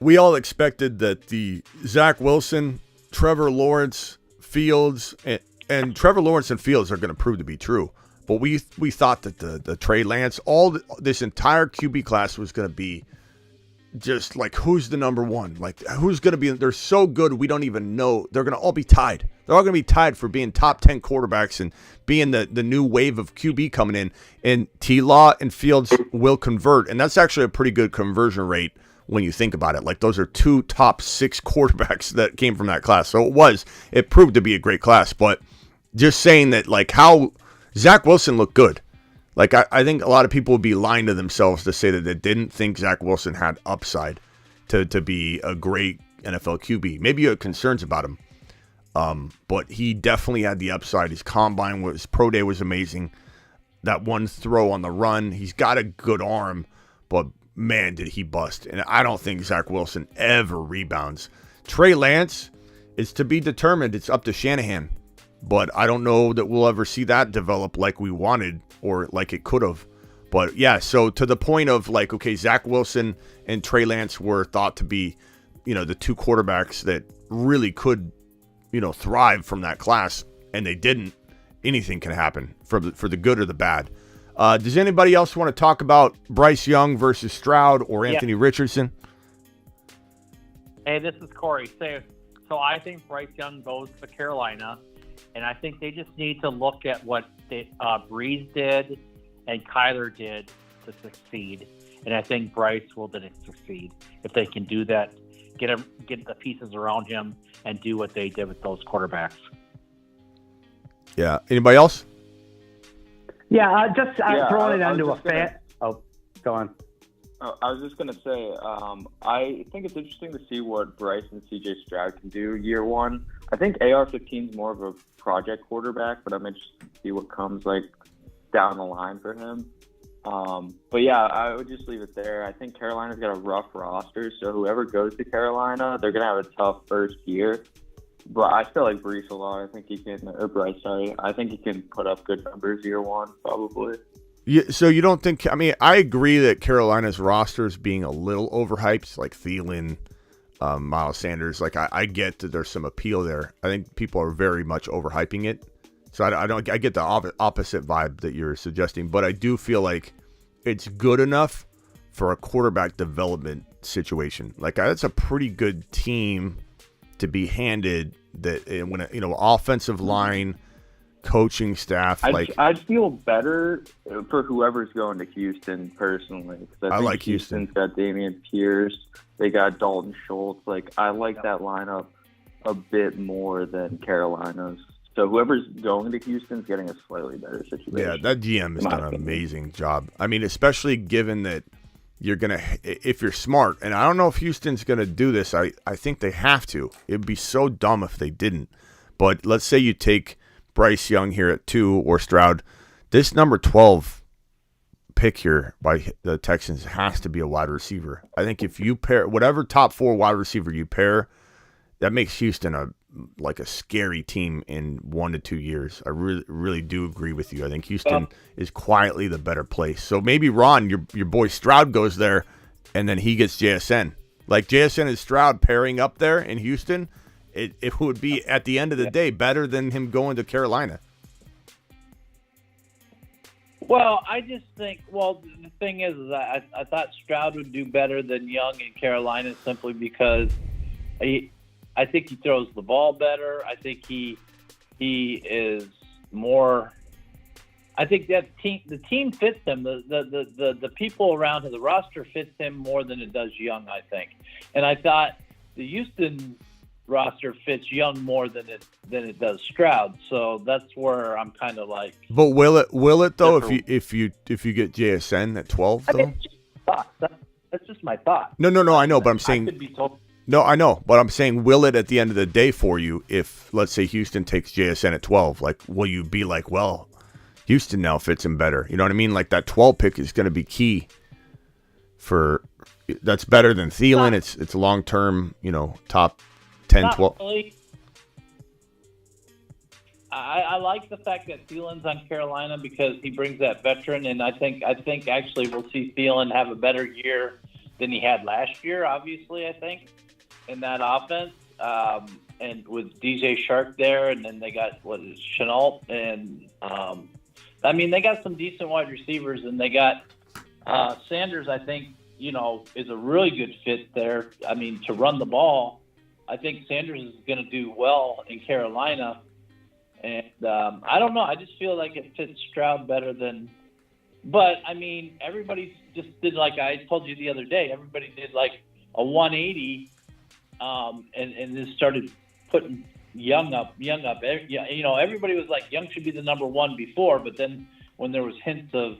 we all expected that the Zach Wilson, Trevor Lawrence, Fields, and Trevor Lawrence and Fields are going to prove to be true. But we thought that the Trey Lance, this entire QB class was going to be just like, who's the number one? Like, who's going to be? They're so good, we don't even know. They're going to all be tied. They're all going to be tied for being top 10 quarterbacks and being the new wave of QB coming in. And T-Law and Fields will convert. And that's actually a pretty good conversion rate when you think about it. Like, those are 2 top 6 quarterbacks that came from that class. So it proved to be a great class. But just saying that, like, how Zach Wilson looked good. Like, I think a lot of people would be lying to themselves to say that they didn't think Zach Wilson had upside to be a great NFL QB. Maybe you had concerns about him. But he definitely had the upside. His pro day was amazing. That one throw on the run, he's got a good arm, but man, did he bust. And I don't think Zach Wilson ever rebounds. Trey Lance is to be determined. It's up to Shanahan. But I don't know that we'll ever see that develop like we wanted or like it could have. But yeah, so to the point of, like, okay, Zach Wilson and Trey Lance were thought to be, the 2 quarterbacks that really could, thrive from that class, and they didn't. Anything can happen for the good or the bad. Does anybody else want to talk about Bryce Young versus Stroud or Anthony Richardson? Hey, this is Corey. So I think Bryce Young goes to Carolina. And I think they just need to look at what Breeze did and Kyler did to succeed. And I think Bryce will then succeed if they can do that, get the pieces around him, and do what they did with those quarterbacks. Yeah. Anybody else? Yeah, throwing it onto a fan. Oh, go on. I was just going to say, I think it's interesting to see what Bryce and CJ Stroud can do year one. I think AR-15 is more of a project quarterback, but I'm interested to see what comes down the line for him. But yeah, I would just leave it there. I think Carolina's got a rough roster, so whoever goes to Carolina, they're going to have a tough first year. But I still like Bryce a lot. I think he can put up good numbers year one, probably. Yeah, so you don't think? I mean, I agree that Carolina's roster is being a little overhyped, like Thielen, Miles Sanders. Like, I get that there's some appeal there. I think people are very much overhyping it. So I get the opposite vibe that you're suggesting, but I do feel like it's good enough for a quarterback development situation. Like, that's a pretty good team to be handed that when offensive line, coaching staff. I'd feel better for whoever's going to Houston personally, because I think like Houston's got Dameon Pierce, they got Dalton Schultz. Like, I like that lineup a bit more than Carolina's. So whoever's going to Houston's getting a slightly better situation. Yeah, that GM has done an amazing job. I mean, especially given that you're going to, if you're smart, and I don't know if Houston's going to do this. I think they have to. It'd be so dumb if they didn't. But let's say you take Bryce Young here at 2 or Stroud. This number 12 pick here by the Texans has to be a wide receiver. I think if you pair whatever top 4 wide receiver you pair, that makes Houston a scary team in 1 to 2 years. I really do agree with you. I think Houston is quietly the better place. So maybe Ron, your boy Stroud goes there, and then he gets JSN. Like JSN and Stroud pairing up there in Houston, it would be at the end of the day better than him going to Carolina. Well, I just think. Well, the thing is I thought Stroud would do better than Young in Carolina simply because I think he throws the ball better. I think he is more. I think that the team fits him. The people around him, the roster fits him more than it does Young, I think. And I thought the Houston roster fits Young more than it does Stroud. So that's where I'm kind of like. But will it though if you get JSN at 12 though? I mean, it's just thought. That's just my thought. No, I know, but I'm saying. I could be told. No, I know, but I'm saying, will it at the end of the day for you if, let's say, Houston takes JSN at 12? Like, will you be like, well, Houston now fits him better? You know what I mean? Like, that 12 pick is going to be key for – that's better than Thielen. It's long-term, top 10, 12. Really. I like the fact that Thielen's on Carolina because he brings that veteran, and I think actually we'll see Thielen have a better year than he had last year, obviously, I think. In that offense, and with DJ Shark there, and then they got Chenault, and they got some decent wide receivers, and they got Sanders. I think is a really good fit there. I mean, to run the ball, I think Sanders is going to do well in Carolina, and I don't know. I just feel like it fits Stroud better than. But I mean, everybody just did like I told you the other day. Everybody did like a 180. And just started putting Young up. Everybody was like Young should be the number 1 before, but then when there was hints of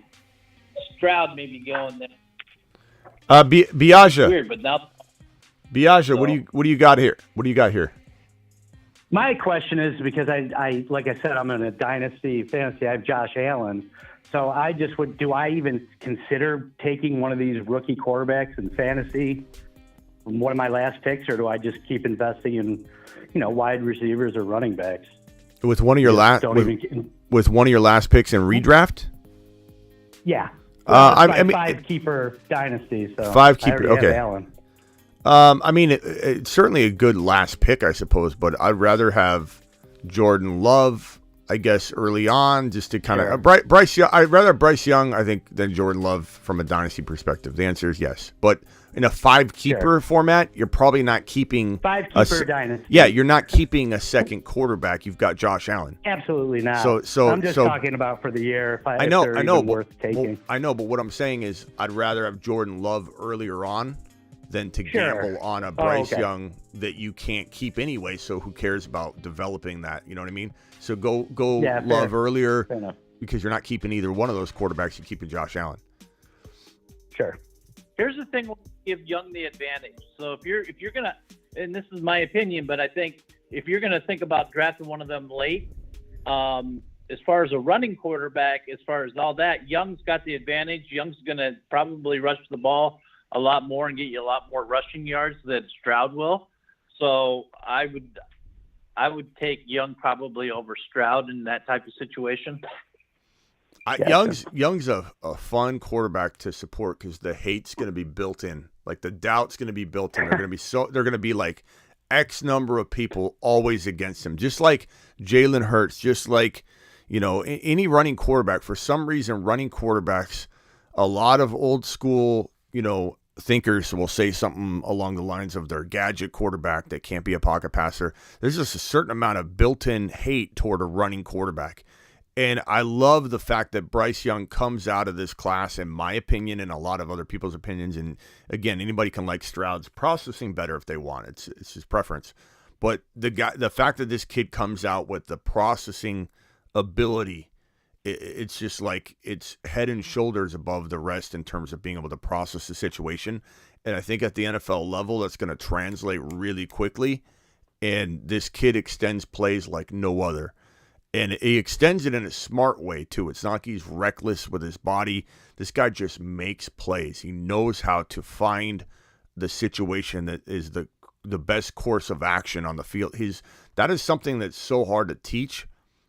Stroud maybe going there, Biaggia. Weird, but now Biaggia, so, what do you got here? What do you got here? My question is because I like I said, I'm in a dynasty fantasy. I have Josh Allen, so I just do I even consider taking one of these rookie quarterbacks in fantasy? One of my last picks, or do I just keep investing in, wide receivers or running backs? With one of your last, with one of your last picks in redraft? Yeah, I mean, 5-keeper dynasty. So 5-keeper, okay. Allen. I mean, it's certainly a good last pick, I suppose, but I'd rather have Jordan Love, I guess, early on, just to kind of Bryce Young. I'd rather Bryce Young, I think, than Jordan Love from a dynasty perspective. The answer is yes, but in a 5-keeper format, you're probably not keeping 5-keeper dynasty. Yeah, you're not keeping a second quarterback. You've got Josh Allen. Absolutely not. So I'm just talking about for the year. I know, worth taking. I know, but what I'm saying is, I'd rather have Jordan Love earlier on than to gamble on a Bryce Young that you can't keep anyway. So who cares about developing that? You know what I mean? So go Love earlier because you're not keeping either one of those quarterbacks. You're keeping Josh Allen. Sure. Here's the thing: we'll give Young the advantage. So if you're gonna, and this is my opinion, but I think if you're gonna think about drafting one of them late, as far as a running quarterback, as far as all that, Young's got the advantage. Young's gonna probably rush the ball a lot more and get you a lot more rushing yards than Stroud will. So I would take Young probably over Stroud in that type of situation. Young's a fun quarterback to support because the hate's going to be built in, like the doubt's going to be built in. They're going to be like X number of people always against him, just like Jalen Hurts, just like any running quarterback. For some reason, running quarterbacks A lot of old school, thinkers will say something along the lines of their gadget quarterback that can't be a pocket passer. There's just a certain amount of built-in hate toward a running quarterback. And I love the fact that Bryce Young comes out of this class, in my opinion, and a lot of other people's opinions. And again, anybody can like Stroud's processing better if they want. It's his preference. But the fact that this kid comes out with the processing ability, it's just like it's head and shoulders above the rest in terms of being able to process the situation. And I think at the NFL level, that's going to translate really quickly. And this kid extends plays like no other. And he extends it in a smart way, too. It's not like he's reckless with his body. This guy just makes plays. He knows how to find the situation that is the best course of action on the field. That is something that's so hard to teach.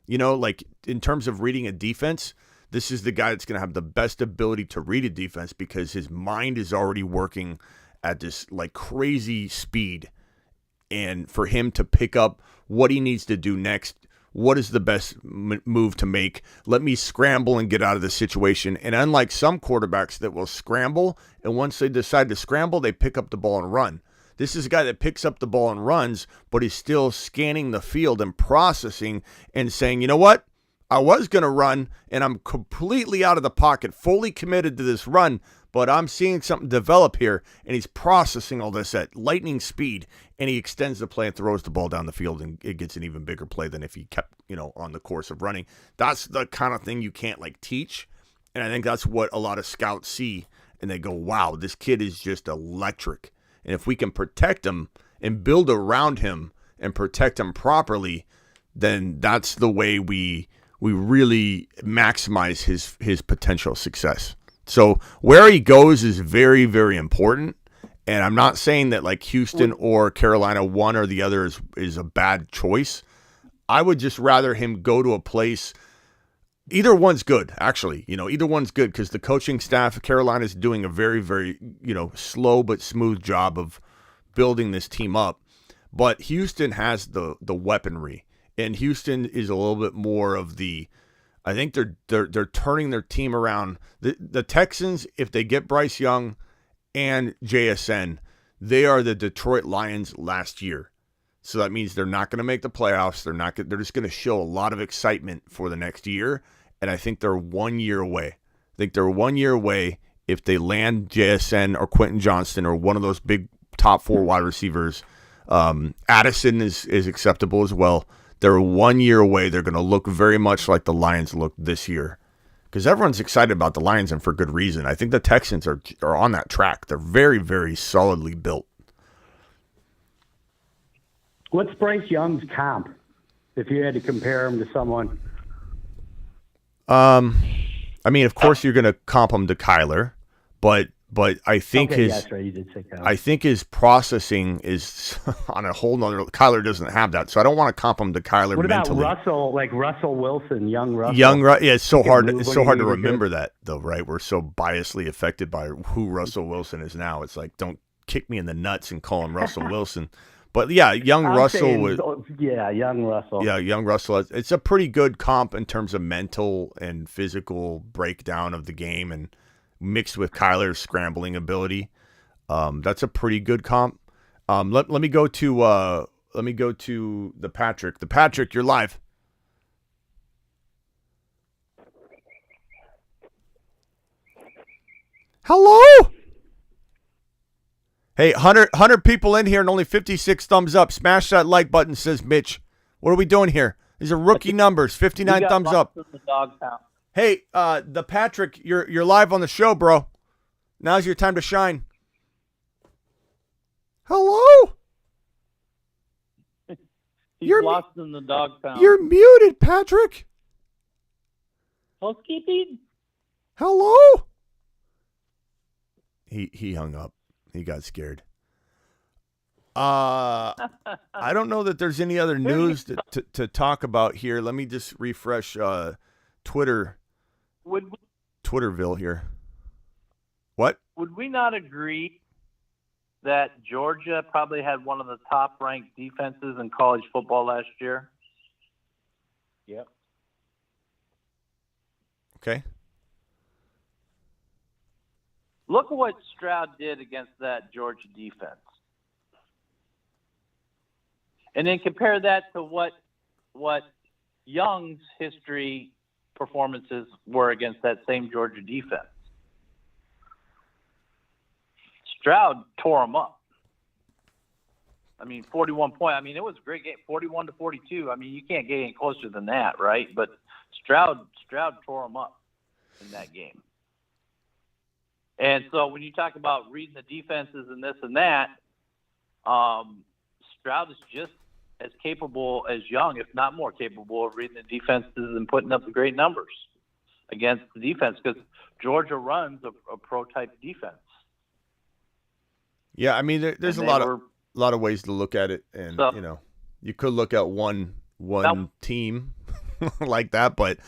Like in terms of reading a defense, this is the guy that's going to have the best ability to read a defense because his mind is already working at this like crazy speed. And for him to pick up what he needs to do next, what is the best move to make? Let me scramble and get out of the situation. And unlike some quarterbacks that will scramble, and once they decide to scramble, they pick up the ball and run. This is a guy that picks up the ball and runs, but he's still scanning the field and processing and saying, you know what? I was going to run, and I'm completely out of the pocket, fully committed to this run, but I'm seeing something develop here, and he's processing all this at lightning speed, and he extends the play and throws the ball down the field, and it gets an even bigger play than if he kept, on the course of running. That's the kind of thing you can't, teach, and I think that's what a lot of scouts see, and they go, wow, this kid is just electric. And if we can protect him and build around him and protect him properly, then that's the way we really maximize his potential success. So where he goes is very, very important. And I'm not saying that Houston or Carolina, one or the other is a bad choice. I would just rather him go to a place. Either one's good, actually. Either one's good because the coaching staff of Carolina is doing a very, very, slow but smooth job of building this team up. But Houston has the weaponry. And Houston is a little bit more of I think they're turning their team around. The Texans, if they get Bryce Young and JSN, they are the Detroit Lions last year. So that means they're not going to make the playoffs. They're just going to show a lot of excitement for the next year. And I think they're 1 year away. If they land JSN or Quentin Johnston or one of those big top 4 wide receivers. Addison is acceptable as well. They're 1 year away. They're going to look very much like the Lions looked this year. Because everyone's excited about the Lions, and for good reason. I think the Texans are on that track. They're very, very solidly built. What's Bryce Young's comp, if you had to compare him to someone? Of course you're going to comp him to Kyler, but I think that's right. You did say Kyler. I think his processing is on a whole nother. Kyler doesn't have that, so I don't want to comp him to Kyler. What about mentally. Russell? Like Russell Wilson, young Russell. Yeah, it's so hard. It's so hard to remember that, though, right? We're so biasly affected by who Russell Wilson is now. It's like, don't kick me in the nuts and call him Russell Wilson. But yeah, young Russell was. Yeah, young Russell. Yeah, young Russell. It's a pretty good comp in terms of mental and physical breakdown of the game, and mixed with Kyler's scrambling ability. That's a pretty good comp. Let me go to the Patrick. The Patrick, you're live. Hello. Hey, 100 people in here and only 56 thumbs up. Smash that like button, says Mitch. What are we doing here? These are rookie numbers. 59 thumbs up. Hey, the Patrick, you're live on the show, bro. Now's your time to shine. Hello? You're lost in the dog pound. You're muted, Patrick. Housekeeping? Hello? He hung up. He got scared. I don't know that there's any other news to talk about here. Let me just refresh Twitterville here. What? Would we not agree that Georgia probably had one of the top-ranked defenses in college football last year? Yep. Okay. Look at what Stroud did against that Georgia defense. And then compare that to what Young's history performances were against that same Georgia defense. Stroud tore them up. I mean, 41 point. I mean, it was a great game, 41-42. I mean, you can't get any closer than that, right? But Stroud tore them up in that game. And so when you talk about reading the defenses and this and that, Stroud is just as capable as Young, if not more capable, of reading the defenses and putting up the great numbers against the defense, because Georgia runs a pro-type defense. Yeah, I mean, there's a lot of ways to look at it, and so, you could look at one team like that, but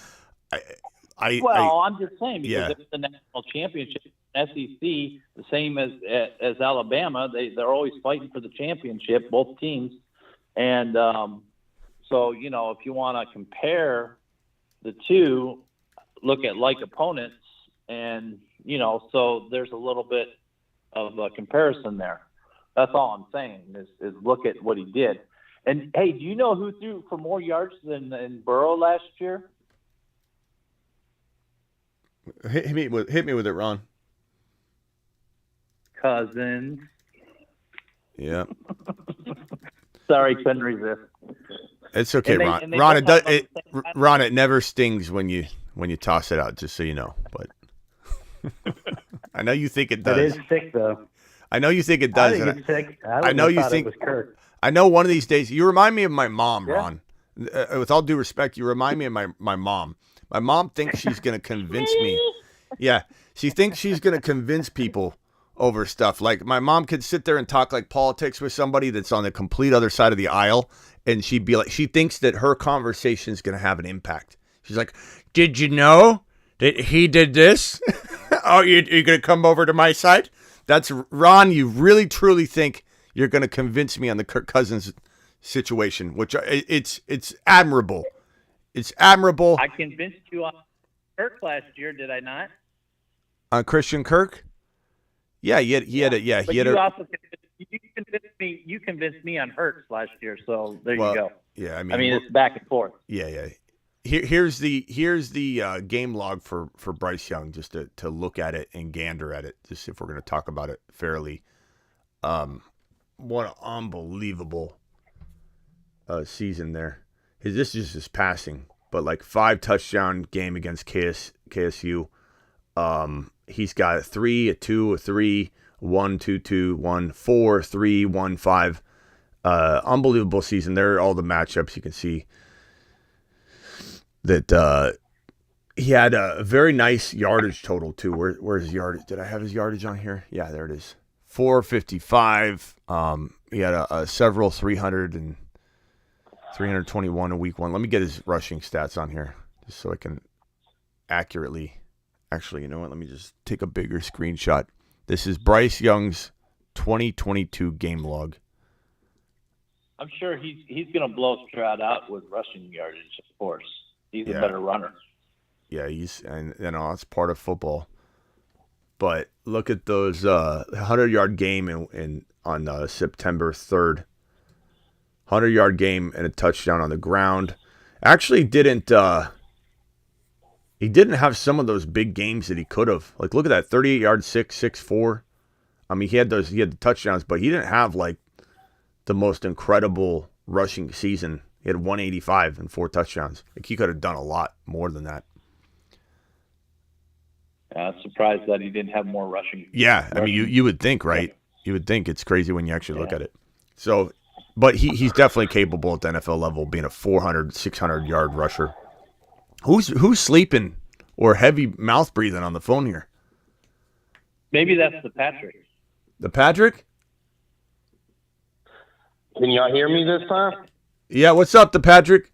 I'm just saying, because it's the national championship, SEC, the same as Alabama, they're always fighting for the championship, both teams, and so if you want to compare the two, look at like opponents, and so there's a little bit of a comparison there. That's all I'm saying is look at what he did. And hey, do you know who threw for more yards than Burrow last year? Hit me with it, Ron. Cousins. Yeah. Sorry, couldn't resist. It's okay, Ron. Ron, it never stings when you toss it out, just so you know. But I know you think it does. It is sick, though. I know you think it does. I think it's sick. I know you think. I know one of these days. You remind me of my mom, Ron. With all due respect, you remind me of my mom. My mom thinks she's going to convince me. Yeah, she thinks she's going to convince people over stuff. Like, my mom could sit there and talk like politics with somebody that's on the complete other side of the aisle, and she'd be like, she thinks that her conversation is going to have an impact. She's like, "Did you know that he did this? Oh, you're going to come over to my side?" That's Ron. You really truly think you're going to convince me on the Kirk Cousins situation, which it's admirable. It's admirable. I convinced you on Kirk last year, did I not? On Christian Kirk? Yeah, he had a. You convinced me on Hurts last year, so there you go. Yeah, I mean it's back and forth. Yeah. Here's the game log for Bryce Young, just to look at it and gander at it, just if we're going to talk about it fairly. What an unbelievable season there. This is his passing, but like 5 touchdown game against KSU. He's got a 3, a 2, a 3, 1, 2, 2, 1, 4, 3, 1, 5. Unbelievable season. There are all the matchups you can see. That he had a very nice yardage total too. Where's his yardage? Did I have his yardage on here? Yeah, there it is. 455. He had several 300 and 321 in week 1. Let me get his rushing stats on here just so I can accurately. Actually, you know what? Let me just take a bigger screenshot. This is Bryce Young's 2022 game log. I'm sure he's going to blow Stroud out with rushing yardage, of course. He's a better runner. Yeah, and it's part of football. But look at those 100-yard game on September 3rd. 100-yard game and a touchdown on the ground. Actually, he didn't have some of those big games that he could have. Like, look at that 38-yard 6.64. I mean, he had the touchdowns, but he didn't have like the most incredible rushing season. He had 185 and 4 touchdowns. Like, he could have done a lot more than that. I'm surprised that he didn't have more rushing. Yeah, I mean, you would think, right? You would think. It's crazy when you actually look at it. So, but he's definitely capable at the NFL level, being a 400, 600-yard rusher. Who's sleeping or heavy mouth breathing on the phone here? Maybe that's the Patrick. The Patrick? Can y'all hear me this time? Yeah, what's up, the Patrick?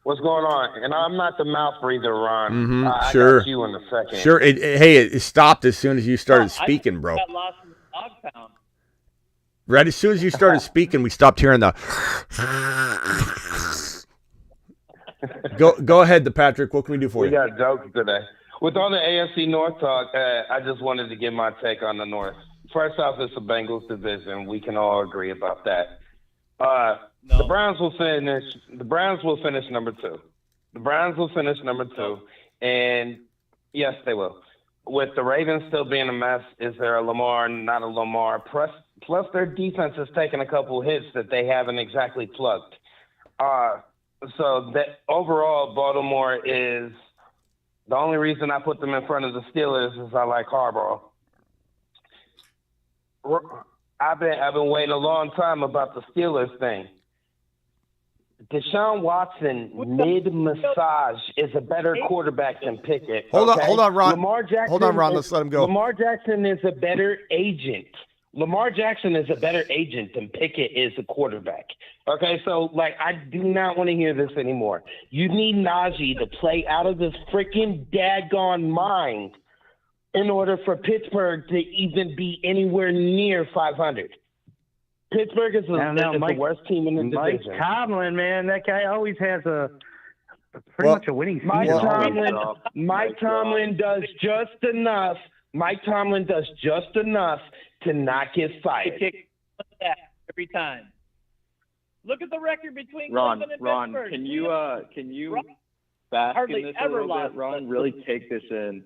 What's going on? And I'm not the mouth breather, Ron. Mm-hmm, I sure. got you in a second. Sure. It stopped as soon as you started speaking, bro. I got lost in the dog pound. Right as soon as you started speaking, we stopped hearing the. Go ahead, the Patrick. What can we do for you? We got jokes today. With all the AFC North talk, I just wanted to give my take on the North. First off, it's the Bengals division. We can all agree about that. The Browns will finish. The Browns will finish number 2. The Browns will finish number 2, and yes, they will. With the Ravens still being a mess, is there a Lamar? Not a Lamar. Plus their defense has taken a couple hits that they haven't exactly plugged. So that overall, Baltimore is the only reason I put them in front of the Steelers is I like Harbaugh. I've been waiting a long time about the Steelers thing. Deshaun Watson mid-massage is a better quarterback than Pickett. Hold on, Ron. Lamar Jackson. Hold on, Ron. Let's let him go. Lamar Jackson is a better agent. Lamar Jackson is a better agent than Pickett is a quarterback. Okay, so, I do not want to hear this anymore. You need Naji to play out of his freaking daggone mind in order for Pittsburgh to even be anywhere near 500. Pittsburgh is the worst team in the division. Mike Tomlin, man, that guy always has pretty much a winning season. Mike Tomlin does just enough. Mike Tomlin does just enough to not get fired. Every time. Look at the record between Ron, Cleveland and Ron, Pittsburgh. can you bask in this a little bit, Ron? Really take this in.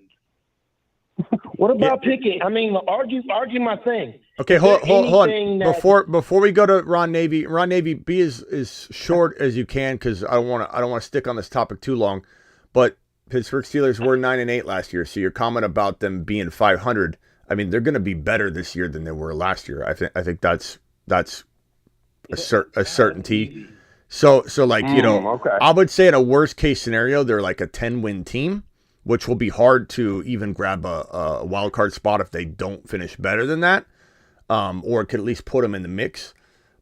What about Pickett? I mean, argue my thing. Okay, hold on. Before we go to Ron Navy, be as short as you can because I don't want to stick on this topic too long. But Pittsburgh Steelers were 9-8 last year, so your comment about them being 500, I mean, they're going to be better this year than they were last year. I think that's a certainty. So okay. I would say in a worst case scenario, they're like a 10-win team, which will be hard to even grab a wild card spot if they don't finish better than that, or could at least put them in the mix.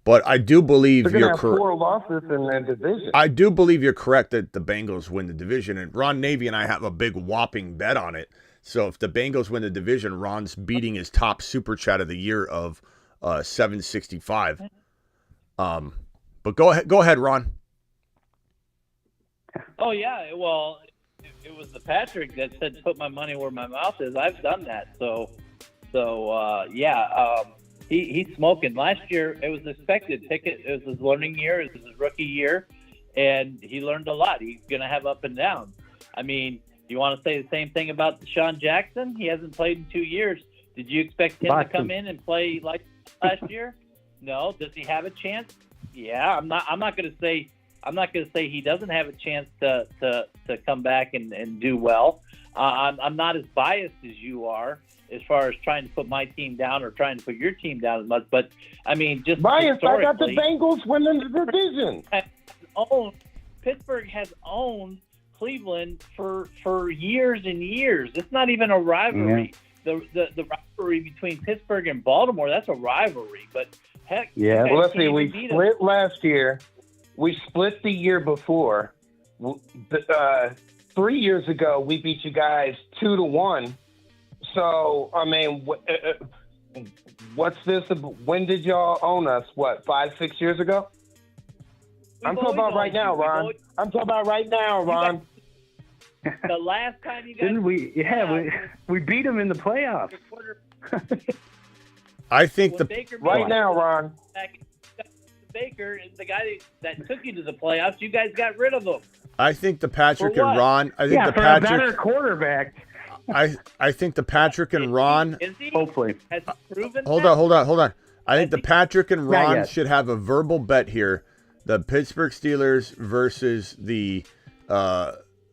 But I do believe you're correct. 4 losses in that division. I do believe you're correct that the Bengals win the division, and Ron Navy and I have a big whopping bet on it. So if the Bengals win the division, Ron's beating his top super chat of the year of 765. But go ahead, Ron. Oh yeah, well, it was the Patrick that said put my money where my mouth is. I've done that. He's smoking. Last year it was expected. Pickett, it was his learning year. It was his rookie year, and he learned a lot. He's going to have up and downs. I mean, you want to say the same thing about Deshaun Jackson? He hasn't played in 2 years. Did you expect him to come in and play like last year? No. Does he have a chance? Yeah. I'm not going to say he doesn't have a chance to come back and do well. I'm not as biased as you are as far as trying to put my team down or trying to put your team down as much. But I mean, just biased. I got the Bengals winning the division. Pittsburgh has owned Cleveland for years and years. It's not even a rivalry. Yeah. The rivalry between Pittsburgh and Baltimore, that's a rivalry. But heck, yeah. Well, let's see. We split last year. We split the year before. 3 years ago, we beat you guys 2-1. So, I mean, what's this? When did y'all own us? 5-6 years ago? I'm talking about right now, Ron. The last time you guys didn't we? Yeah, we beat them in the playoffs. I think right now, Ron. Baker is the guy that took you to the playoffs. You guys got rid of him. I think the Patrick and Ron. I think for a better quarterback. I think the Patrick and Ron. Is he? Hopefully. Has he proven Hold on. I think the Patrick and Ron should have a verbal bet here. The Pittsburgh Steelers versus the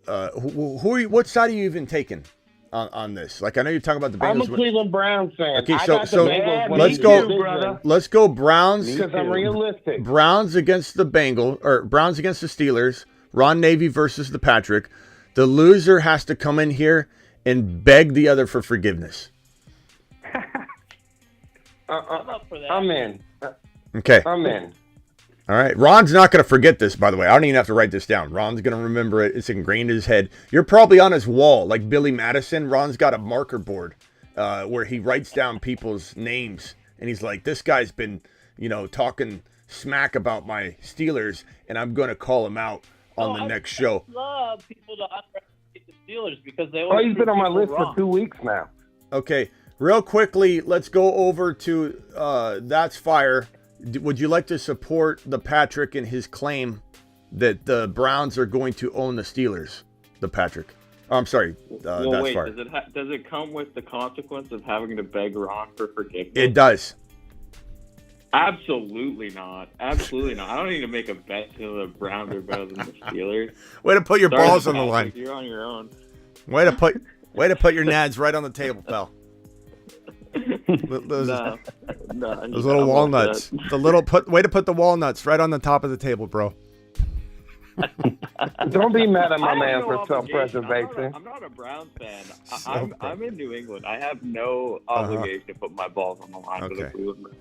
what side are you even taking on this? Like, I know you're talking about the Bengals. I'm a Cleveland Browns fan. Okay, let's go Browns. Because I'm realistic. Browns against the Bengals, or Browns against the Steelers. Ron Navy versus the Patrick. The loser has to come in here and beg the other for forgiveness. I'm up for that. I'm in. Okay. I'm in. All right. Ron's not going to forget this, by the way. I don't even have to write this down. Ron's going to remember it. It's ingrained in his head. You're probably on his wall, like Billy Madison. Ron's got a marker board where he writes down people's names. And he's like, this guy's been, talking smack about my Steelers, and I'm going to call him out on the next show. I love people to underestimate the Steelers because they Oh, always he's been on my prove list people wrong. for 2 weeks now. Okay, real quickly, let's go over to That's Fire. Would you like to support the Patrick and his claim that the Browns are going to own the Steelers? The Patrick. Oh, I'm sorry. Well, That's wait, Fire. does it come with the consequence of having to beg Ron for forgiveness? It does. Absolutely not. Absolutely not. I don't need to make a bet to the Browns are better than the Steelers. Way to put your Sorry, balls on the Patrick, line. You're on your own. Way to put your nads right on the table, pal. Those little walnuts. Way to put the walnuts right on the top of the table, bro. Don't be mad at my I have man no for obligation. self-preservation. I'm not a Browns fan. I'm in New England. I have no obligation to put my balls on the line for the Okay. Cleveland Browns.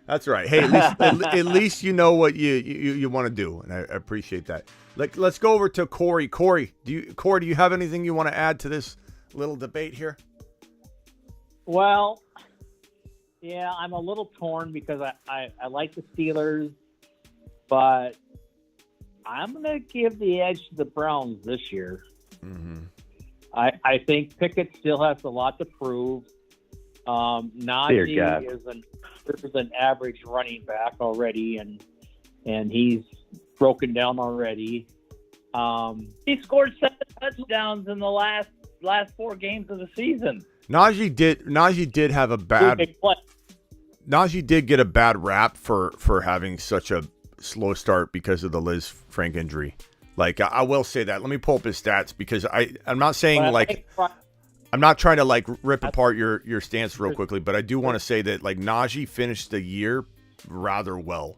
That's right. Hey, at least you know what you want to do, and I appreciate that. Let's go over to Corey. Corey, do you have anything you want to add to this little debate here? Well, yeah, I'm a little torn because I like the Steelers, but I'm going to give the edge to the Browns this year. Mm-hmm. I think Pickett still has a lot to prove. Naji is an average running back already, and he's broken down already. He scored 7 touchdowns in the last 4 games of the season. Naji did have a bad. Naji did get a bad rap for having such a slow start because of the Liz Frank injury. Like, I will say that. Let me pull up his stats because I'm not saying I'm not trying to like rip apart your stance real quickly, but I do want to say that like Naji finished the year rather well.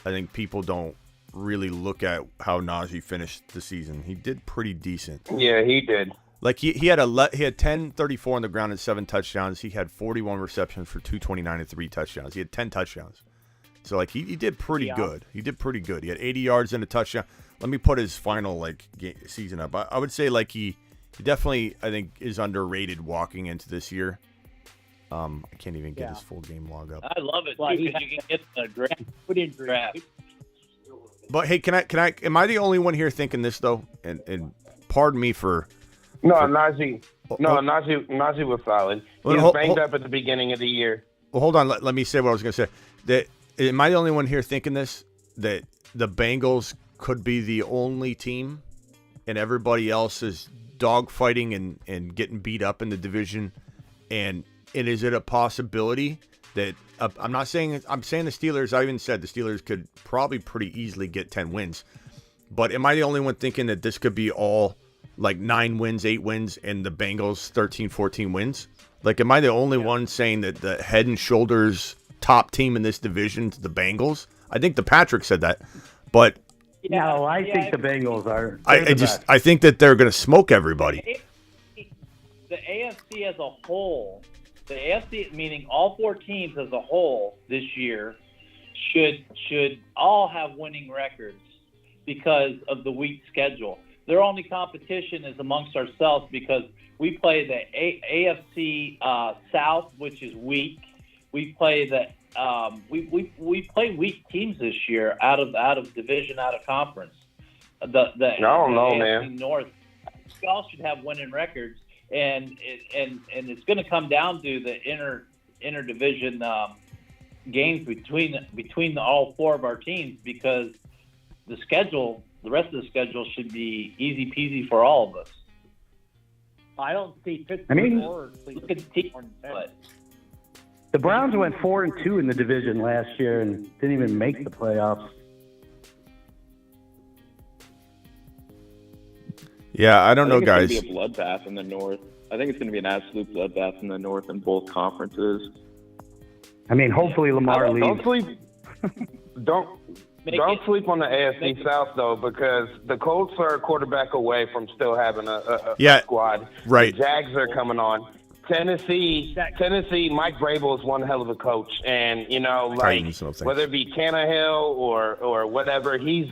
I think people don't really look at how Naji finished the season. He did pretty decent. Yeah, he did. Like he had 10-34 on the ground and 7 touchdowns. He had 41 receptions for 229 and 3 touchdowns. He had 10 touchdowns. So like he did pretty good. He did pretty good. He had 80 yards and a touchdown. Let me put his final season up. I would say like he definitely I think is underrated walking into this year. I can't even get his full game log up. I love it too because you can get the draft. But hey, can I? Am I the only one here thinking this though? And pardon me for. Naji was solid. He was banged up at the beginning of the year. Well, hold on. Let me say what I was going to say. Am I the only one here thinking this? That the Bengals could be the only team, and everybody else is dogfighting and getting beat up in the division. And is it a possibility that I'm saying the Steelers? I even said the Steelers could probably pretty easily get 10 wins. But am I the only one thinking that this could be all like 9 wins, 8 wins, and the Bengals 13, 14 wins? Like, am I the only one saying that the head and shoulders top team in this division is the Bengals? I think the Patrick said that, but no, I think the Bengals are. I think that they're going to smoke everybody. The AFC as a whole, the AFC meaning all 4 teams as a whole this year should all have winning records because of the weak schedule. Their only competition is amongst ourselves because we play the AFC South, which is weak. We play we play weak teams this year out of division, out of conference. I don't know, man. North, we all should have winning records, and it's going to come down to the interdivision games between all 4 of our teams because the rest of the schedule should be easy peasy for all of us. I don't see Pittsburgh look at the team, but the Browns went 4-2 in the division last year and didn't even make the playoffs. Yeah, I don't know, guys. It's going to be a bloodbath in the North. I think it's going to be an absolute bloodbath in the North in both conferences. I mean, hopefully Lamar leaves. Don't sleep on the AFC South, though, because the Colts are a quarterback away from still having a squad. Right. The Jags are coming on. Tennessee, Mike Vrabel is one hell of a coach. And, whether it be Tannehill or whatever, he's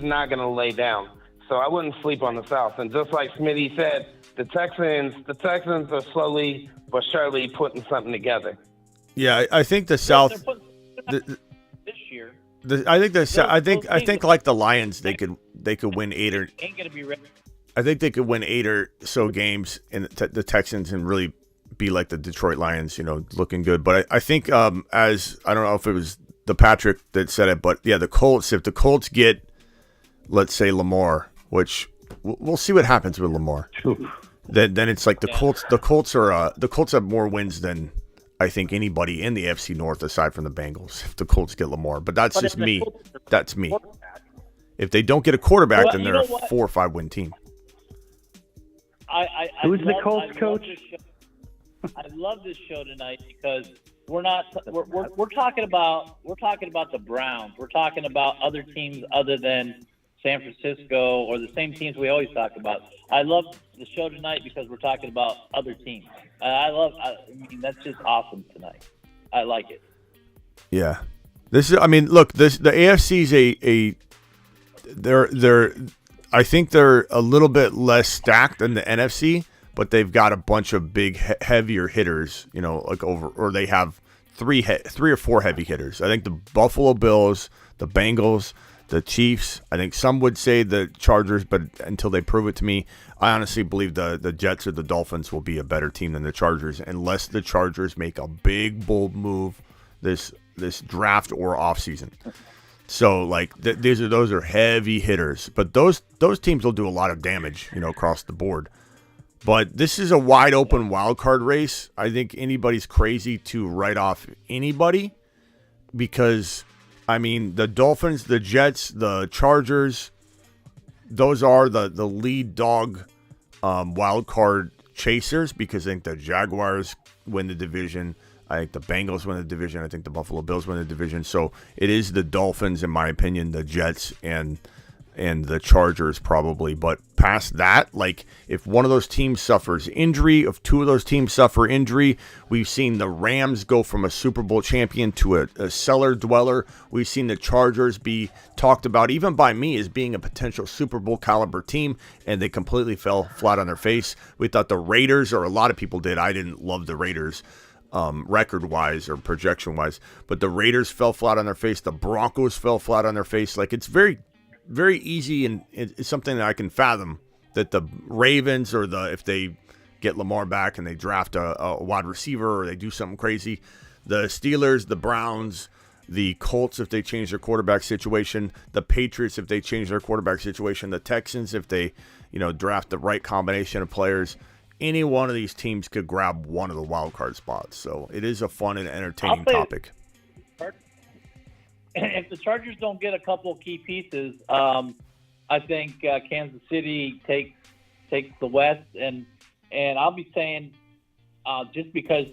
not going to lay down. So I wouldn't sleep on the South. And just like Smitty said, the Texans are slowly but surely putting something together. Yeah, I think the South. This year. I think like the Lions, they could win 8 or. Ain't gonna be ready. I think they could win 8 or so games in the Texans and really be like the Detroit Lions, looking good. But I think as I don't know if it was the Patrick that said it, but yeah, the Colts. If the Colts get, let's say, Lamar, which we'll see what happens with Lamar. Then it's like the Colts. The Colts have more wins than I think anybody in the AFC North aside from the Bengals. If the Colts get Lamar, but that's just me. That's me. If they don't get a quarterback, then they're a 4 or 5 win team. Who's the Colts coach? I love this show tonight because we're talking about the Browns. We're talking about other teams other than San Francisco or the same teams we always talk about. I love the show tonight because we're talking about other teams. I mean, that's just awesome tonight. I like it. Yeah, this is. I mean, look, the AFC is I think they're a little bit less stacked than the NFC, but they've got a bunch of big, heavier hitters. Or they have three or four heavy hitters. I think the Buffalo Bills, the Bengals, the Chiefs. I think some would say the Chargers, but until they prove it to me, I honestly believe the Jets or the Dolphins will be a better team than the Chargers, unless the Chargers make a big, bold move this draft or offseason. So, those are heavy hitters, but those teams will do a lot of damage, across the board. But this is a wide open wild card race. I think anybody's crazy to write off anybody because, I mean, the Dolphins, the Jets, the Chargers, those are the lead dog wild card chasers because I think the Jaguars win the division. I think the Bengals win the division. I think the Buffalo Bills win the division. So it is the Dolphins, in my opinion, the Jets, and the Chargers probably. But past that, if one of those teams suffers injury, if two of those teams suffer injury, we've seen the Rams go from a Super Bowl champion to a cellar dweller. We've seen the Chargers be talked about, even by me, as being a potential Super Bowl caliber team, and they completely fell flat on their face. We thought the Raiders, or a lot of people did. I didn't love the Raiders. Record-wise or projection-wise, but the Raiders fell flat on their face. The Broncos fell flat on their face. It's very, very easy, and it's something that I can fathom that the Ravens if they get Lamar back and they draft a wide receiver or they do something crazy, the Steelers, the Browns, the Colts if they change their quarterback situation, the Patriots if they change their quarterback situation, the Texans if they draft the right combination of players. Any one of these teams could grab one of the wild card spots. So it is a fun and entertaining topic. If the Chargers don't get a couple of key pieces, I think Kansas City takes the West, and I'll be saying just because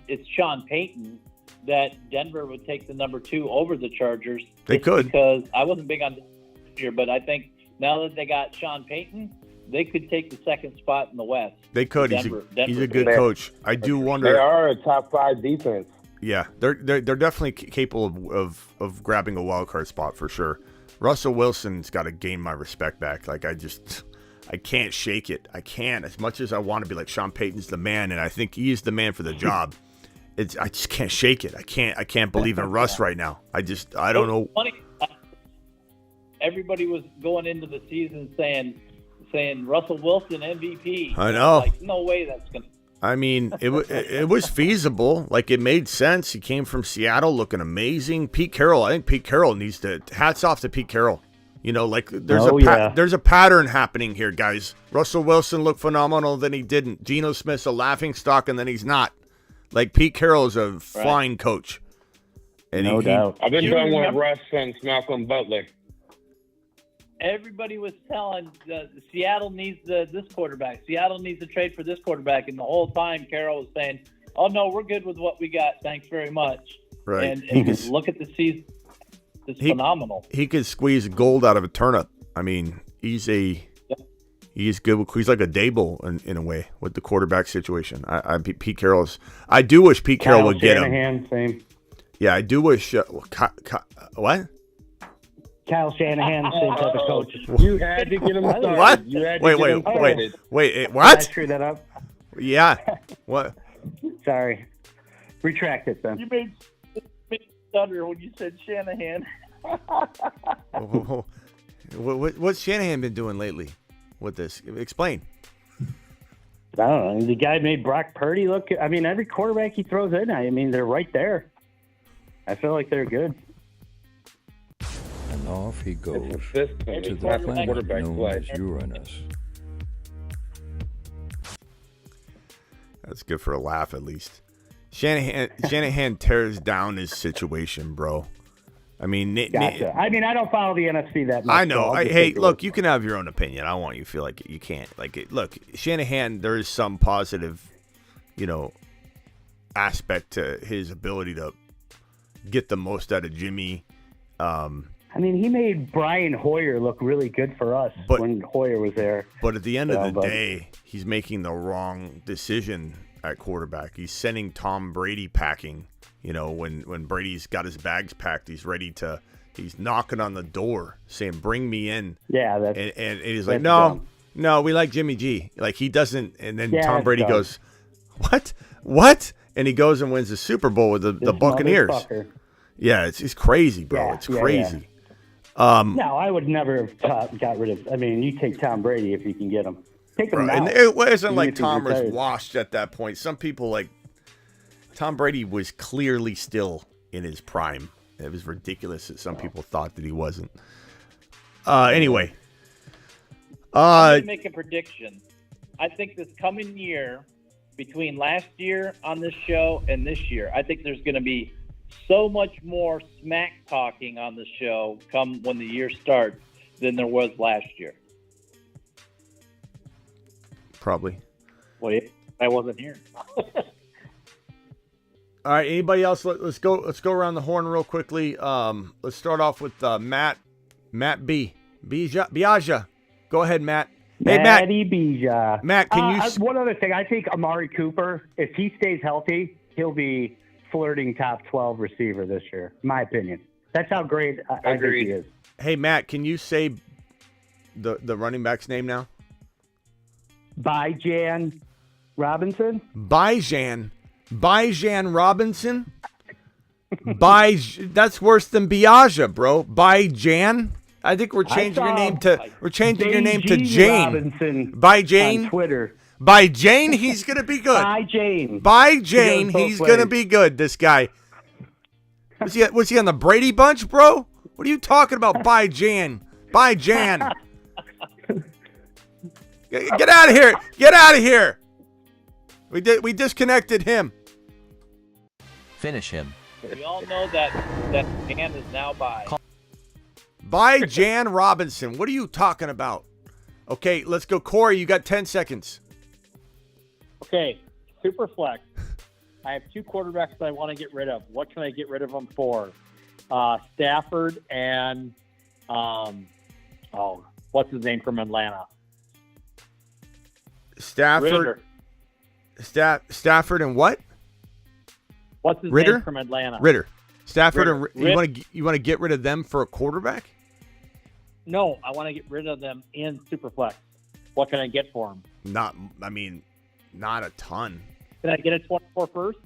it's Sean Payton that Denver would take the number 2 over the Chargers. They could, because I wasn't big on this year, but I think now that they got Sean Payton, they could take the second spot in the West. They could. Denver, he's a good coach. I do wonder. They are a top 5 defense. Yeah, they're definitely capable of grabbing a wild card spot for sure. Russell Wilson's got to gain my respect back. I can't shake it. I can't. As much as I want to be like Sean Payton's the man, and I think he is the man for the job. I just can't shake it. I can't believe in Russ right now. I don't know. Funny. Everybody was going into the season saying Russell Wilson MVP. I know. No way that's going to. I mean, it was feasible. It made sense. He came from Seattle looking amazing. Pete Carroll, I think Pete Carroll needs to, hats off to Pete Carroll. There's a pattern happening here, guys. Russell Wilson looked phenomenal, then he didn't. Geno Smith's a laughingstock, and then he's not. Pete Carroll is a flying coach. And no doubt. I've been done with Russ since Malcolm Butler. Everybody was telling Seattle needs this quarterback. Seattle needs to trade for this quarterback. And the whole time Carroll was saying, oh, no, we're good with what we got. Thanks very much. Right. And look at the season. It's phenomenal. He could squeeze gold out of a turnip. I mean, he's good. He's like a Dable in a way with the quarterback situation. Pete Carroll's. I do wish Pete Carroll would get him. Same. Yeah, I do wish. What? Kyle Shanahan, same type of coach. You had to get him started. What? You had to get him started. Wait, what? Did I screw that up? Yeah. What? Sorry. Retract it then. You made me stutter when you said Shanahan. What's Shanahan been doing lately? with this? Explain. I don't know. The guy made Brock Purdy look. I mean, every quarterback he throws in, I mean, they're right there. I feel like they're good. And off he goes to to the planet known as Uranus. That's good for a laugh, at least. Shanahan tears down his situation, bro. I mean, Gotcha. I mean, I don't follow the NFC that much. I know. So Hey, look, you can have your own opinion. I don't want you to feel like you can't. Look, Shanahan, there is some positive, aspect to his ability to get the most out of Jimmy. I mean, he made Brian Hoyer look really good for us when Hoyer was there. But at the end of the day, he's making the wrong decision at quarterback. He's sending Tom Brady packing. When Brady's got his bags packed, he's knocking on the door saying, "Bring me in." Yeah, and he's like, "No, we like Jimmy G." Like he doesn't. And then Tom Brady goes, "What?" And he goes and wins the Super Bowl with the Buccaneers. Yeah, it's crazy, bro. Yeah, it's crazy. No, I would never have got rid of. I mean, you take Tom Brady if you can get him. Take him now. And it wasn't like Tom was washed at that point. Some people Tom Brady was clearly still in his prime. It was ridiculous that some people thought that he wasn't. Anyway. I'm going to make a prediction. I think this coming year, between last year on this show and this year, I think there's going to be so much more smack talking on the show come when the year starts than there was last year. Probably. Well, I wasn't here. All right. Anybody else? Let's go around the horn real quickly. Let's start off with Matt B. Biaggia. Go ahead, Matt. Hey, Matty Biaggia. Matt, can you? One other thing. I think Amari Cooper, if he stays healthy, he'll be flirting top 12 receiver this year. My opinion. That's how great I think he is. Hey, Matt, can you say the running back's name now? Bijan Robinson. Bijan Robinson. That's worse than Biaggia, bro. Bijan. I think we're changing your name to Jane. Robinson by Jane on Twitter. By Jane, he's gonna be good. By Jane, he's gonna be good. This guy. Was he on the Brady Bunch, bro? What are you talking about? By Jan. Get out of here. Get out of here. We disconnected him. Finish him. We all know that man is now By Jan Robinson. What are you talking about? Okay, let's go. Corey, you got 10 seconds. Okay, super flex. I have two quarterbacks that I want to get rid of. What can I get rid of them for? Stafford and what's his name from Atlanta? Stafford. Stafford and what? What's his Ritter? name from Atlanta? Ritter. Stafford Ritter. and you want to get rid of them for a quarterback? No, I want to get rid of them in Superflex. What can I get for them? Not a ton. Can I get a 24 first?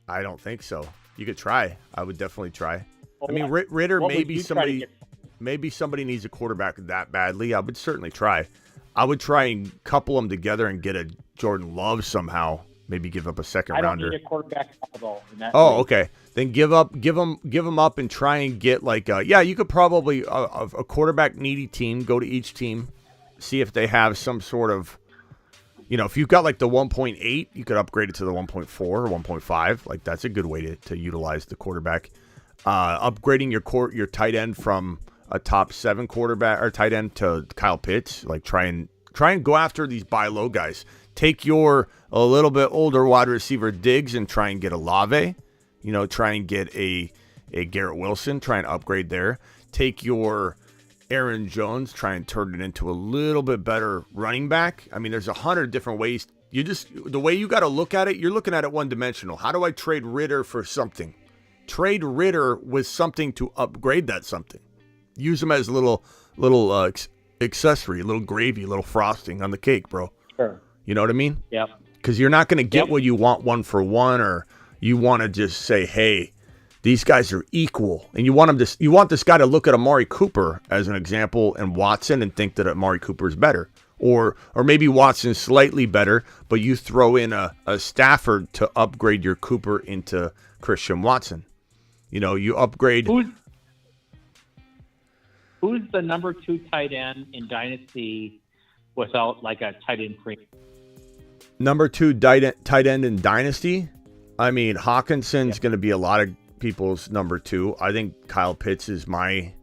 I don't think so. You could try. I would definitely try. Well, I mean, Ritter, maybe somebody needs a quarterback that badly. I would certainly try. I would try and couple them together and get a Jordan Love somehow. Maybe give up a second rounder. I don't need a quarterback though. Okay. Then give them up and try and get you could probably a quarterback needy team. Go to each team, see if they have some sort of, if you've got the 1.8, you could upgrade it to the 1.4 or 1.5. That's a good way to utilize the quarterback. Upgrading your tight end from a top 7 quarterback or tight end to Kyle Pitts. Try and go after these buy low guys. Take a little bit older wide receiver Diggs and try and get a Lave. Try and get a Garrett Wilson. Try and upgrade there. Take your Aaron Jones. Try and turn it into a little bit better running back. I mean, there's 100 different ways. The way you got to look at it, you're looking at it one-dimensional. How do I trade Ritter for something? Trade Ritter with something to upgrade that something. Use them as a little accessory, a little gravy, a little frosting on the cake, bro. Sure. You know what I mean? Yep. Because you're not going to get what you want one for one, or you want to just say, "Hey, these guys are equal," and you want this guy to look at Amari Cooper as an example and Watson and think that Amari Cooper is better. Or maybe Watson's slightly better, but you throw in a Stafford to upgrade your Cooper into Christian Watson. You upgrade. Who's the number 2 tight end in Dynasty without like a tight end premium? Number 2 tight end in Dynasty? I mean, Hawkinson's going to be a lot of people's number 2. I think Kyle Pitts is my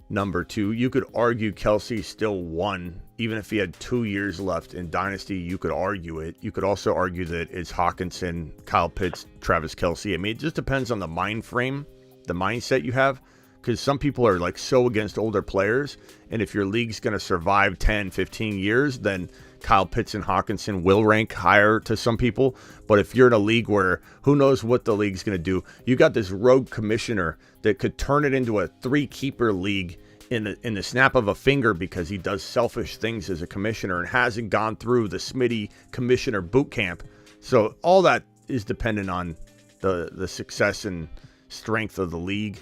number 2. You could argue Kelsey's still 1. Even if he had 2 years left in Dynasty, you could argue it. You could also argue that it's Hawkinson, Kyle Pitts, Travis Kelce. I mean, it just depends on the mind frame, the mindset you have. Because some people are like so against older players. And if your league's going to survive 10, 15 years, then Kyle Pitts and Hawkinson will rank higher to some people. But if you're in a league where who knows what the league's going to do, you got this rogue commissioner that could turn it into a 3-keeper league in the snap of a finger because he does selfish things as a commissioner and hasn't gone through the Smitty commissioner boot camp. So all that is dependent on the success and strength of the league.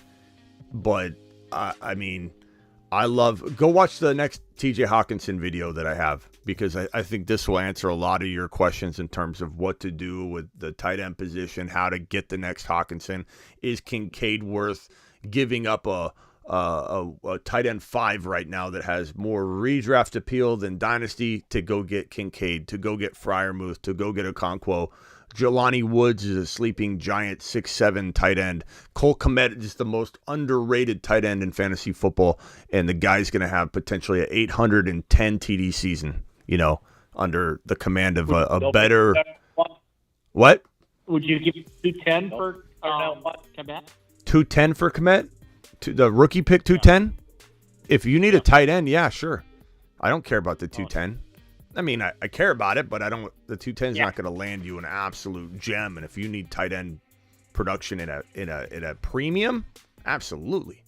But I mean, go watch the next TJ Hawkinson video that I have, because I think this will answer a lot of your questions in terms of what to do with the tight end position, how to get the next Hawkinson. Is Kincaid worth giving up a tight end 5 right now that has more redraft appeal than Dynasty to go get Kincaid, to go get Freiermuth, to go get Okonkwo? Jelani Woods is a sleeping giant 6'7" tight end. Cole Kmet is the most underrated tight end in fantasy football, and the guy's going to have potentially an 810 TD season, under the command of a better... What? Would you give 210 for Kmet? 210 for Kmet? The rookie pick 210? If you need a tight end, yeah, sure. I don't care about the 210. I mean, I care about it, but the 210 is not going to land you an absolute gem. And if you need tight end production in a premium, absolutely.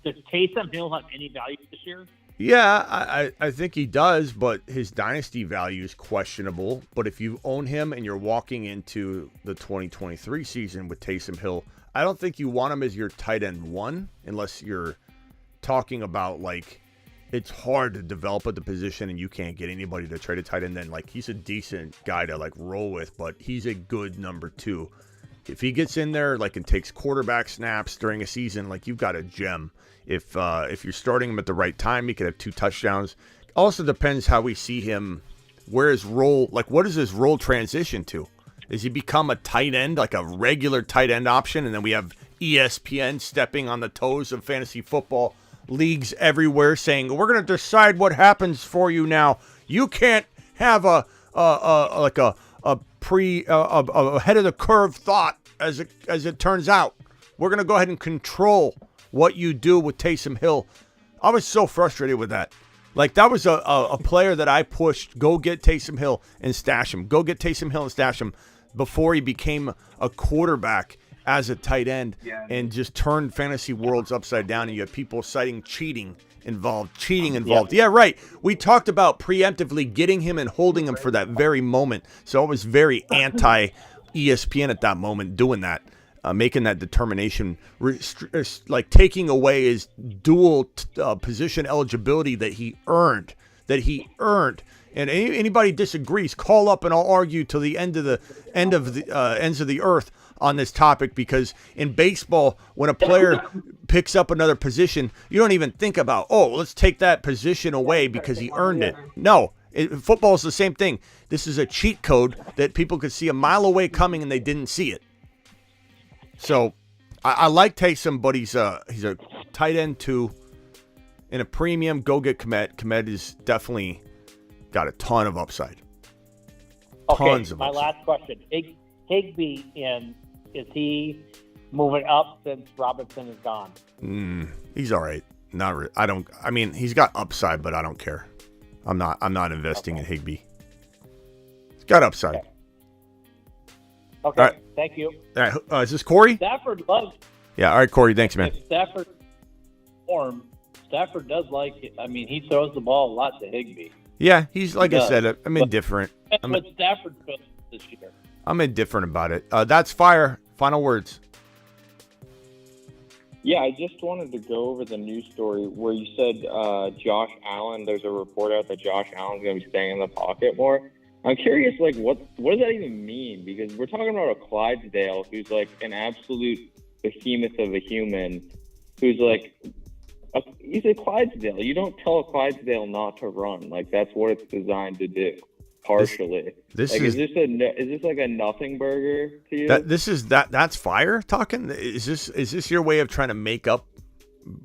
Does Taysom Hill have any value this year? Yeah, I think he does, but his dynasty value is questionable. But if you own him and you're walking into the 2023 season with Taysom Hill, I don't think you want him as your tight end 1 unless you're talking about like it's hard to develop at the position and you can't get anybody to trade a tight end. Then like he's a decent guy to like roll with, but he's a good number 2. If he gets in there like and takes quarterback snaps during a season, like you've got a gem. If you're starting him at the right time, he could have 2 touchdowns. Also depends how we see him, where his role, like what is his role transition to? Does he become a tight end, like a regular tight end option, and then we have ESPN stepping on the toes of fantasy football leagues everywhere saying, we're going to decide what happens for you now. You can't have a ahead of the curve thought as it turns out. We're going to go ahead and control what you do with Taysom Hill. I was so frustrated with that. Like that was a player that I pushed, go get Taysom Hill and stash him. Go get Taysom Hill and stash him before he became a quarterback as a tight end and just turned fantasy worlds upside down. And you have people citing cheating involved. Yeah, right. We talked about preemptively getting him and holding him for that very moment. So I was very anti-ESPN at that moment doing that, making that determination, like taking away his dual position eligibility that he earned. And anybody disagrees, call up and I'll argue till the ends of the earth on this topic, because in baseball, when a player picks up another position, you don't even think about, let's take that position away because he earned it. No, football is the same thing. This is a cheat code that people could see a mile away coming and they didn't see it. So I like Taysom, but he's a tight end 2 in a premium. Go get Kmet. Kmet is definitely got a ton of upside. Tons of upside. My last question. Higbee is he moving up since Robinson is gone? He's all right. I mean, he's got upside, but I don't care. I'm not investing in Higbee. He's got upside. Okay. All right. Thank you. All right. Is this Corey? Stafford loves. Yeah. All right, Corey. Thanks, man. If Stafford does like it. I mean, he throws the ball a lot to Higbee. Yeah, he's like I said. I'm indifferent. But Stafford could this year. I'm indifferent about it. That's fire. Final words. Yeah, I just wanted to go over the news story where you said Josh Allen. There's a report out that Josh Allen's going to be staying in the pocket more. I'm curious, like, what does that even mean? Because we're talking about a Clydesdale who's like an absolute behemoth of a human, who's like he's a Clydesdale. You don't tell a Clydesdale not to run. Like, that's what it's designed to do. Partially. Is this like a nothing burger to you? That's fire talking. Is this your way of trying to make up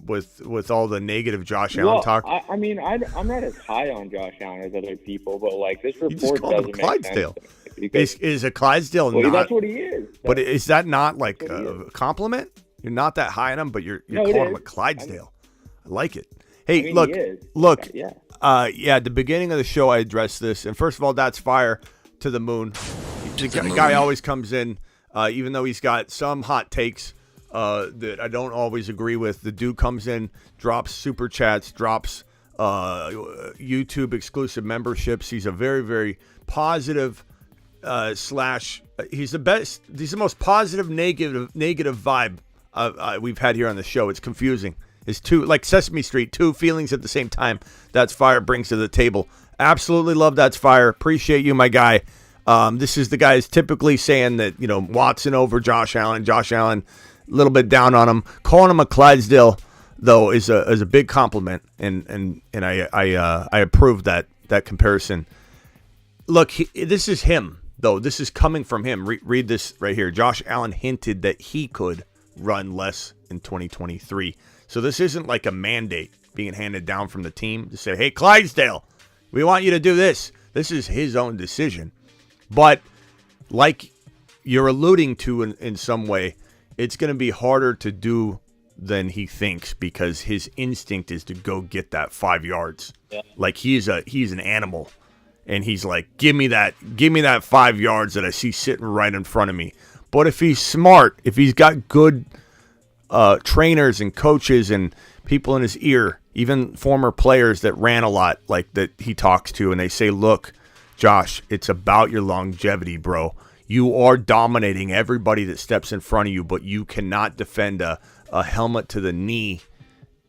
with all the negative Josh Allen talk? I mean, I'm not as high on Josh Allen as other people, but like this report you just called him doesn't Clydesdale. make sense. Because, is a Clydesdale not? That's what he is. But is that not like a compliment? You're not that high on him, but you're calling him a Clydesdale. I like it. Hey, look. Yeah. At the beginning of the show, I addressed this, and first of all, that's fire to the moon. The guy always comes in, even though he's got some hot takes that I don't always agree with. The dude comes in, drops super chats, drops YouTube exclusive memberships. He's a very, very positive he's the best. He's the most positive negative vibe we've had here on the show. It's confusing. It's two, like Sesame Street, two feelings at the same time. That's fire brings to the table. Absolutely love That's Fire. Appreciate you, my guy. This is the guy who's typically saying that, Watson over Josh Allen. Josh Allen, a little bit down on him. Calling him a Clydesdale, though, is a big compliment, and I approve that comparison. Look, this is him, though. This is coming from him. Read this right here. Josh Allen hinted that he could run less in 2023. So this isn't like a mandate being handed down from the team to say, hey, Clydesdale, we want you to do this. This is his own decision. But like you're alluding to in some way, it's going to be harder to do than he thinks because his instinct is to go get that 5 yards. Yeah. Like he's an animal. And he's like, give me that 5 yards that I see sitting right in front of me. But if he's smart, if he's got good trainers and coaches and people in his ear, even former players that ran a lot, like that he talks to, and they say, look, Josh, it's about your longevity, bro. You are dominating everybody that steps in front of you, but you cannot defend a helmet to the knee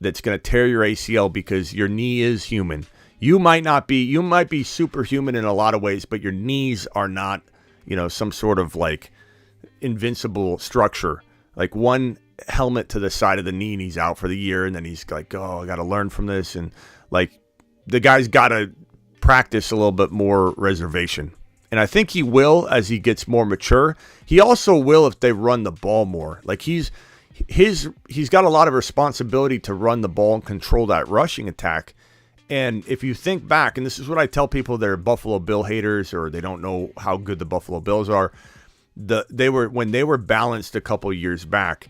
that's going to tear your ACL because your knee is human. You might be superhuman in a lot of ways, but your knees are not, some sort of like invincible structure. Like one helmet to the side of the knee and he's out for the year, and then he's like, I got to learn from this, and like the guy's got to practice a little bit more reservation, and I think he will as he gets more mature. He also will if they run the ball more. Like he's got a lot of responsibility to run the ball and control that rushing attack. And if you think back, and this is what I tell people that are Buffalo Bill haters or they don't know how good the Buffalo Bills are, when they were balanced a couple years back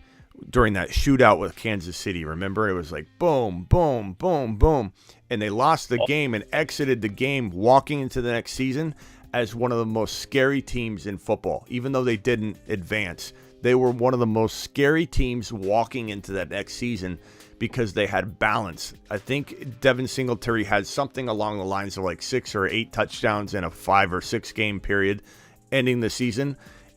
during that shootout with Kansas City. Remember, it was like boom, boom, boom, boom, and they lost the game and exited the game walking into the next season as one of the most scary teams in football. Even though they didn't advance, they were one of the most scary teams walking into that next season because they had balance. I think Devin Singletary had something along the lines of like 6 or 8 touchdowns in a 5 or 6 game period ending the season.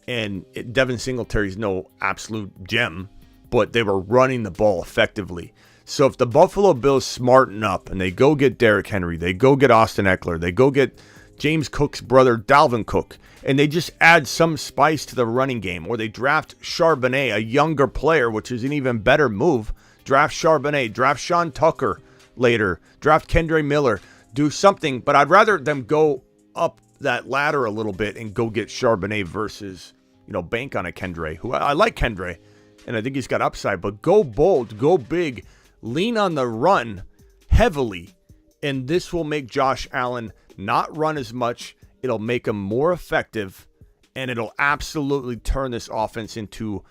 And Devin Singletary's no absolute gem, but they were running the ball effectively. So if the Buffalo Bills smarten up and they go get Derrick Henry, they go get Austin Eckler, they go get James Cook's brother Dalvin Cook, and they just add some spice to the running game, or they draft Charbonnet, a younger player, which is an even better move. Draft Charbonnet, draft Sean Tucker later, draft Kendre Miller, do something. But I'd rather them go up that ladder a little bit and go get Charbonnet versus, bank on a Kendre, who I like Kendre, and I think he's got upside, but go bold, go big, lean on the run heavily, and this will make Josh Allen not run as much. It'll make him more effective, and it'll absolutely turn this offense into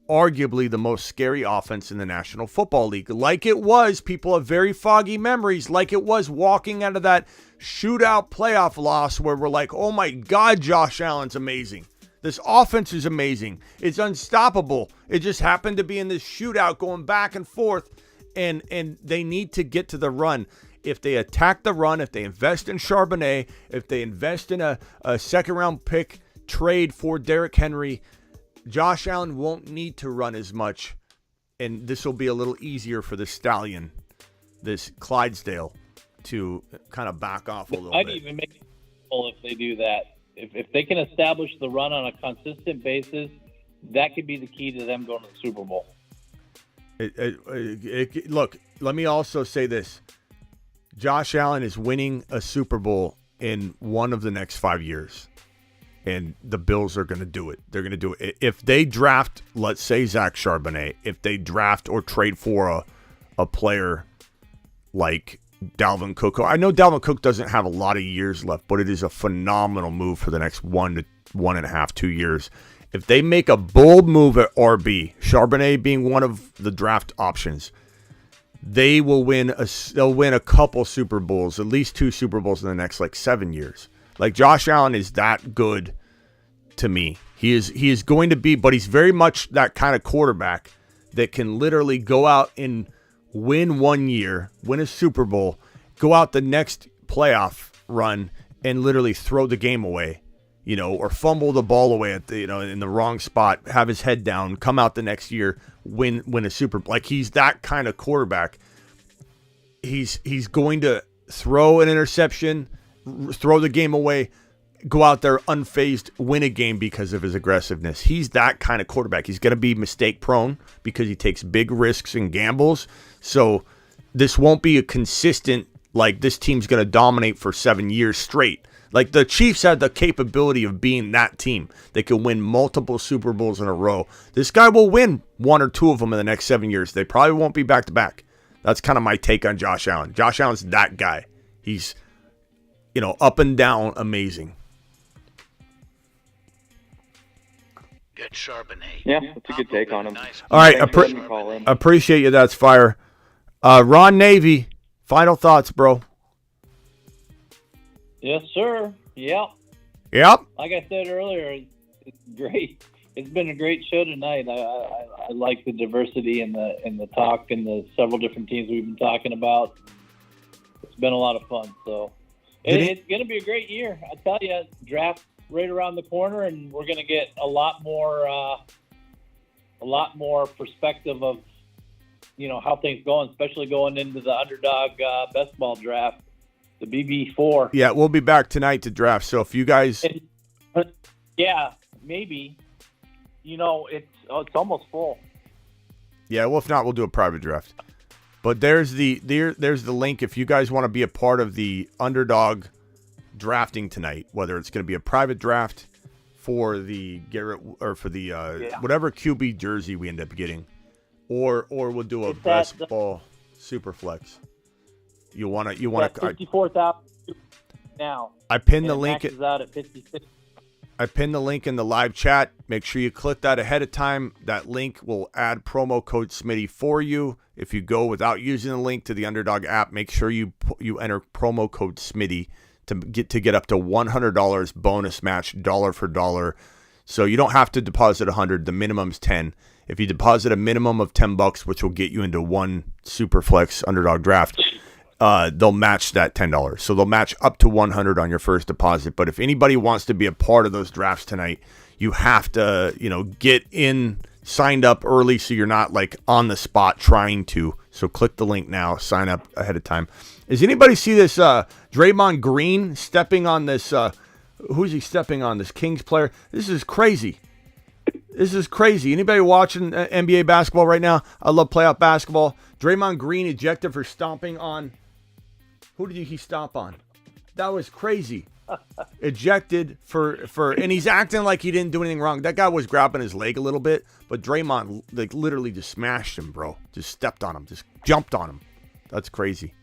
arguably the most scary offense in the National Football League. Like it was, people have very foggy memories, like it was walking out of that shootout playoff loss where we're like, oh my God, Josh Allen's amazing. This offense is amazing. It's unstoppable. It just happened to be in this shootout going back and forth, and they need to get to the run. If they attack the run, if they invest in Charbonnet, if they invest in a second-round pick trade for Derrick Henry, Josh Allen won't need to run as much and this will be a little easier for the Stallion, this Clydesdale, to kind of back off a little I'd bit. even make it if they do that. If they can establish the run on a consistent basis, that could be the key to them going to the Super Bowl. Look, let me also say this. Josh Allen is winning a Super Bowl in one of the next 5 years, and the Bills are going to do it. They're going to do it. If they draft, let's say, Zach Charbonnet, if they draft or trade for a player like Dalvin Cook. I know Dalvin Cook doesn't have a lot of years left, but it is a phenomenal move for the next 1 to 1.5, 2 years. If they make a bold move at RB, Charbonnet being one of the draft options, they will they'll win a couple Super Bowls, at least 2 Super Bowls in the next 7 years. Like, Josh Allen is that good to me. He is going to be, but he's very much that kind of quarterback that can literally go out and win 1 year, win a Super Bowl, go out the next playoff run and literally throw the game away, or fumble the ball away at the, in the wrong spot, have his head down, come out the next year, win a Super Bowl. Like, he's that kind of quarterback. He's going to throw an interception, throw the game away, go out there unfazed, win a game because of his aggressiveness. He's that kind of quarterback. He's going to be mistake prone because he takes big risks and gambles. So this won't be a consistent, this team's going to dominate for 7 years straight. Like, the Chiefs had the capability of being that team. They could win multiple Super Bowls in a row. This guy will win 1 or 2 of them in the next 7 years. They probably won't be back-to-back. That's kind of my take on Josh Allen. Josh Allen's that guy. He's, up and down amazing. Good Charbonnet. Yeah, that's a good take on him. All right, Appreciate you. That's fire. Ron Navy, final thoughts, bro. Yes, sir. Yep. Like I said earlier, it's great. It's been a great show tonight. I like the diversity in the talk and the several different teams we've been talking about. It's been a lot of fun. So it's going to be a great year. I tell you, draft right around the corner, and we're going to get a lot more perspective of how things going, especially going into the Underdog best ball draft, the BB4. Yeah, we'll be back tonight to draft. So if you guys, yeah, maybe. It's almost full. Yeah, well, if not, we'll do a private draft. But there's the link if you guys want to be a part of the Underdog drafting tonight, whether it's going to be a private draft for the Garrett or for the whatever QB jersey we end up getting, or we'll do a best ball super flex. You want to 54,000 now. I pinned the link. Maxes out at 56. I pinned the link in the live chat. Make sure you click that ahead of time. That link will add promo code Smitty for you. If you go without using the link to the Underdog app, make sure you enter promo code Smitty to get up to $100 bonus match, dollar for dollar. So you don't have to deposit $100. The minimum's $10. If you deposit a minimum of $10, which will get you into one Superflex Underdog draft, they'll match that $10. So they'll match up to $100 on your first deposit. But if anybody wants to be a part of those drafts tonight, you have to, get in, signed up early so you're not on the spot trying to. So click the link now, sign up ahead of time. Does anybody see this Draymond Green stepping on this? Who's he stepping on? This Kings player? This is crazy. Anybody watching NBA basketball right now? I love playoff basketball. Draymond Green ejected for stomping on. Who did he stomp on? That was crazy. Ejected for, and he's acting like he didn't do anything wrong. That guy was grabbing his leg a little bit, but Draymond literally just smashed him, bro. Just stepped on him, just jumped on him. That's crazy.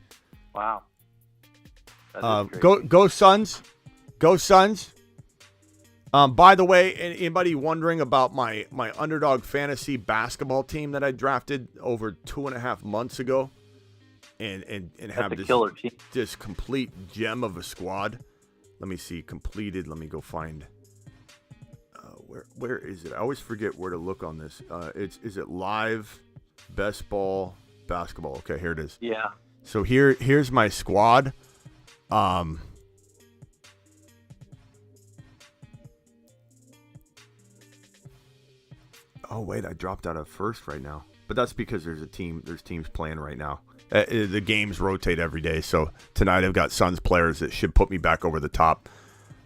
Wow. Go Suns. Go Suns. By the way, anybody wondering about my Underdog fantasy basketball team that I drafted over 2.5 months ago, and have this killer team, this complete gem of a squad. Let me see, completed. Let me go find. Where is it? I always forget where to look on this. Is it live best ball basketball? Okay, here it is. Yeah. So here's my squad. Oh wait, I dropped out of first right now. but that's because there's teams playing right now. The games rotate every day, so tonight I've got Suns players that should put me back over the top.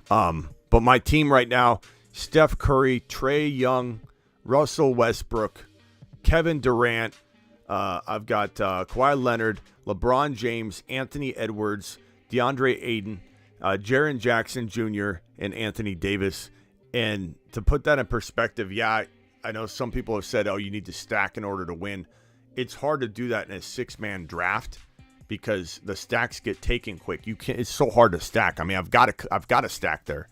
But my team right now, Steph Curry, Trae Young, Russell Westbrook, Kevin Durant. I've got Kawhi Leonard, LeBron James, Anthony Edwards, DeAndre Ayton, Jaren Jackson Jr., and Anthony Davis. And to put that in perspective, yeah, I know some people have said, oh, you need to stack in order to win. It's hard to do that in a 6-man draft because the stacks get taken quick. It's so hard to stack. I mean, I've got a stack there.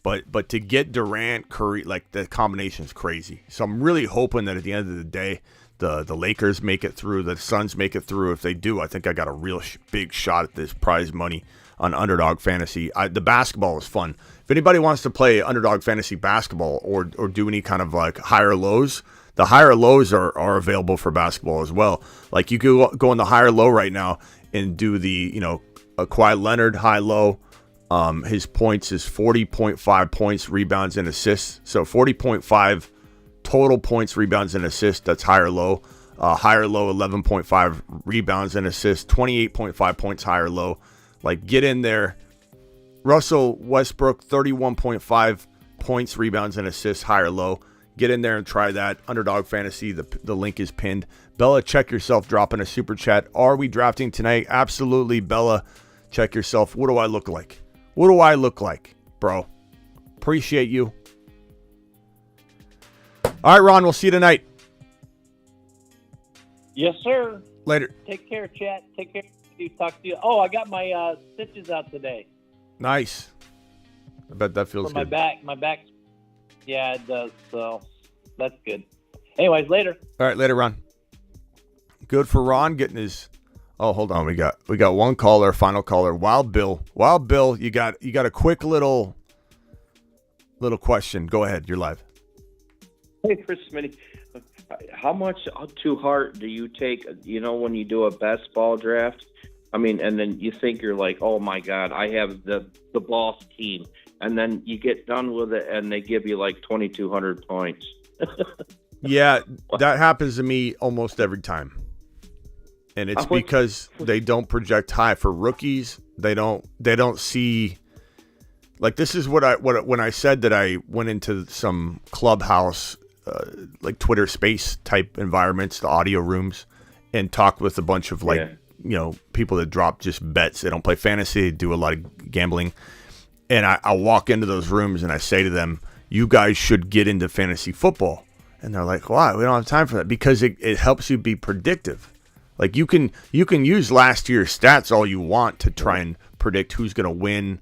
But to get Durant, Curry, like the combination is crazy. So I'm really hoping that at the end of the day, the Lakers make it through, the Suns make it through. If they do, I think I got a real big shot at this prize money on Underdog Fantasy. The basketball is fun. If anybody wants to play Underdog Fantasy basketball or do any kind of like higher lows, the higher lows are available for basketball as well. Like you could go in the higher low right now and do the, a Kawhi Leonard high low. His points is 40.5 points, rebounds, and assists. So 40.5 total points, rebounds, and assists. That's higher low. Higher low, 11.5 rebounds and assists. 28.5 points, higher low. Like, get in there. Russell Westbrook, 31.5 points, rebounds, and assists, higher low. Get in there and try that. Underdog Fantasy, the link is pinned. Bella, check yourself dropping a super chat. Are we drafting tonight? Absolutely, Bella. Check yourself. What do I look like? What do I look like, bro? Appreciate you. All right, Ron, we'll see you tonight. Yes, sir. Later. Take care, chat. Take care. Talk to you. Oh, I got my stitches out today. Nice. I bet that feels For good. my back. Yeah, it does. So that's good. Anyways, later. All right, later, Ron. Good for Ron getting his. Oh, hold on. We got one caller, final caller. Wild Bill. Wild Bill, you got a quick little question. Go ahead. You're live. Hey, Chris Smitty. How much to heart do you take, when you do a best ball draft? I mean, and then you think you're like, oh, my God, I have the boss team. And then you get done with it, and they give you like 2,200 points. Yeah, that happens to me almost every time. And it's because they don't project high for rookies. They don't see, like, this is when I said that I went into some clubhouse, like Twitter space type environments, the audio rooms, and talked with a bunch of people that drop just bets. They don't play fantasy, they do a lot of gambling. And I walk into those rooms and I say to them, you guys should get into fantasy football. And they're like, why? We don't have time for that. Because it helps you be predictive. Like you can use last year's stats all you want to try and predict who's going to win,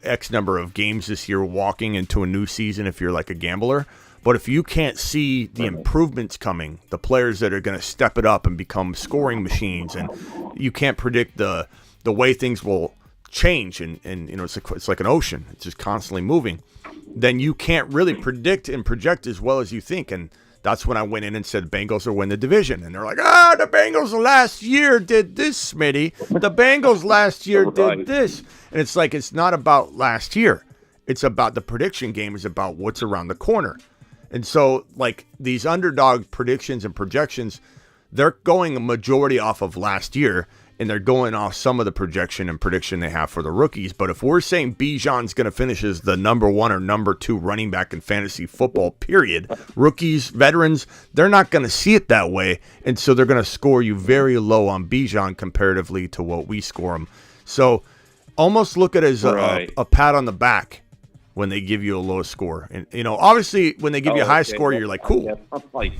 X number of games this year walking into a new season if you're like a gambler. But if you can't see the improvements coming, the players that are going to step it up and become scoring machines, and you can't predict the way things will change, and it's like an ocean. It's just constantly moving. Then you can't really predict and project as well as you think. And that's when I went in and said Bengals will win the division. And they're like, the Bengals last year did this, Smitty. The Bengals last year did this. And it's like, it's not about last year. It's about the prediction game is about what's around the corner. And so, like, these underdog predictions and projections, they're going a majority off of last year, and they're going off some of the projection and prediction they have for the rookies. But if we're saying Bijan's going to finish as the number 1 or number 2 running back in fantasy football, period, rookies, veterans, they're not going to see it that way. And so they're going to score you very low on Bijan comparatively to what we score them. So almost look at it as a pat on the back when they give you a low score. And, obviously when they give you a high score, you're like, cool. I'm like,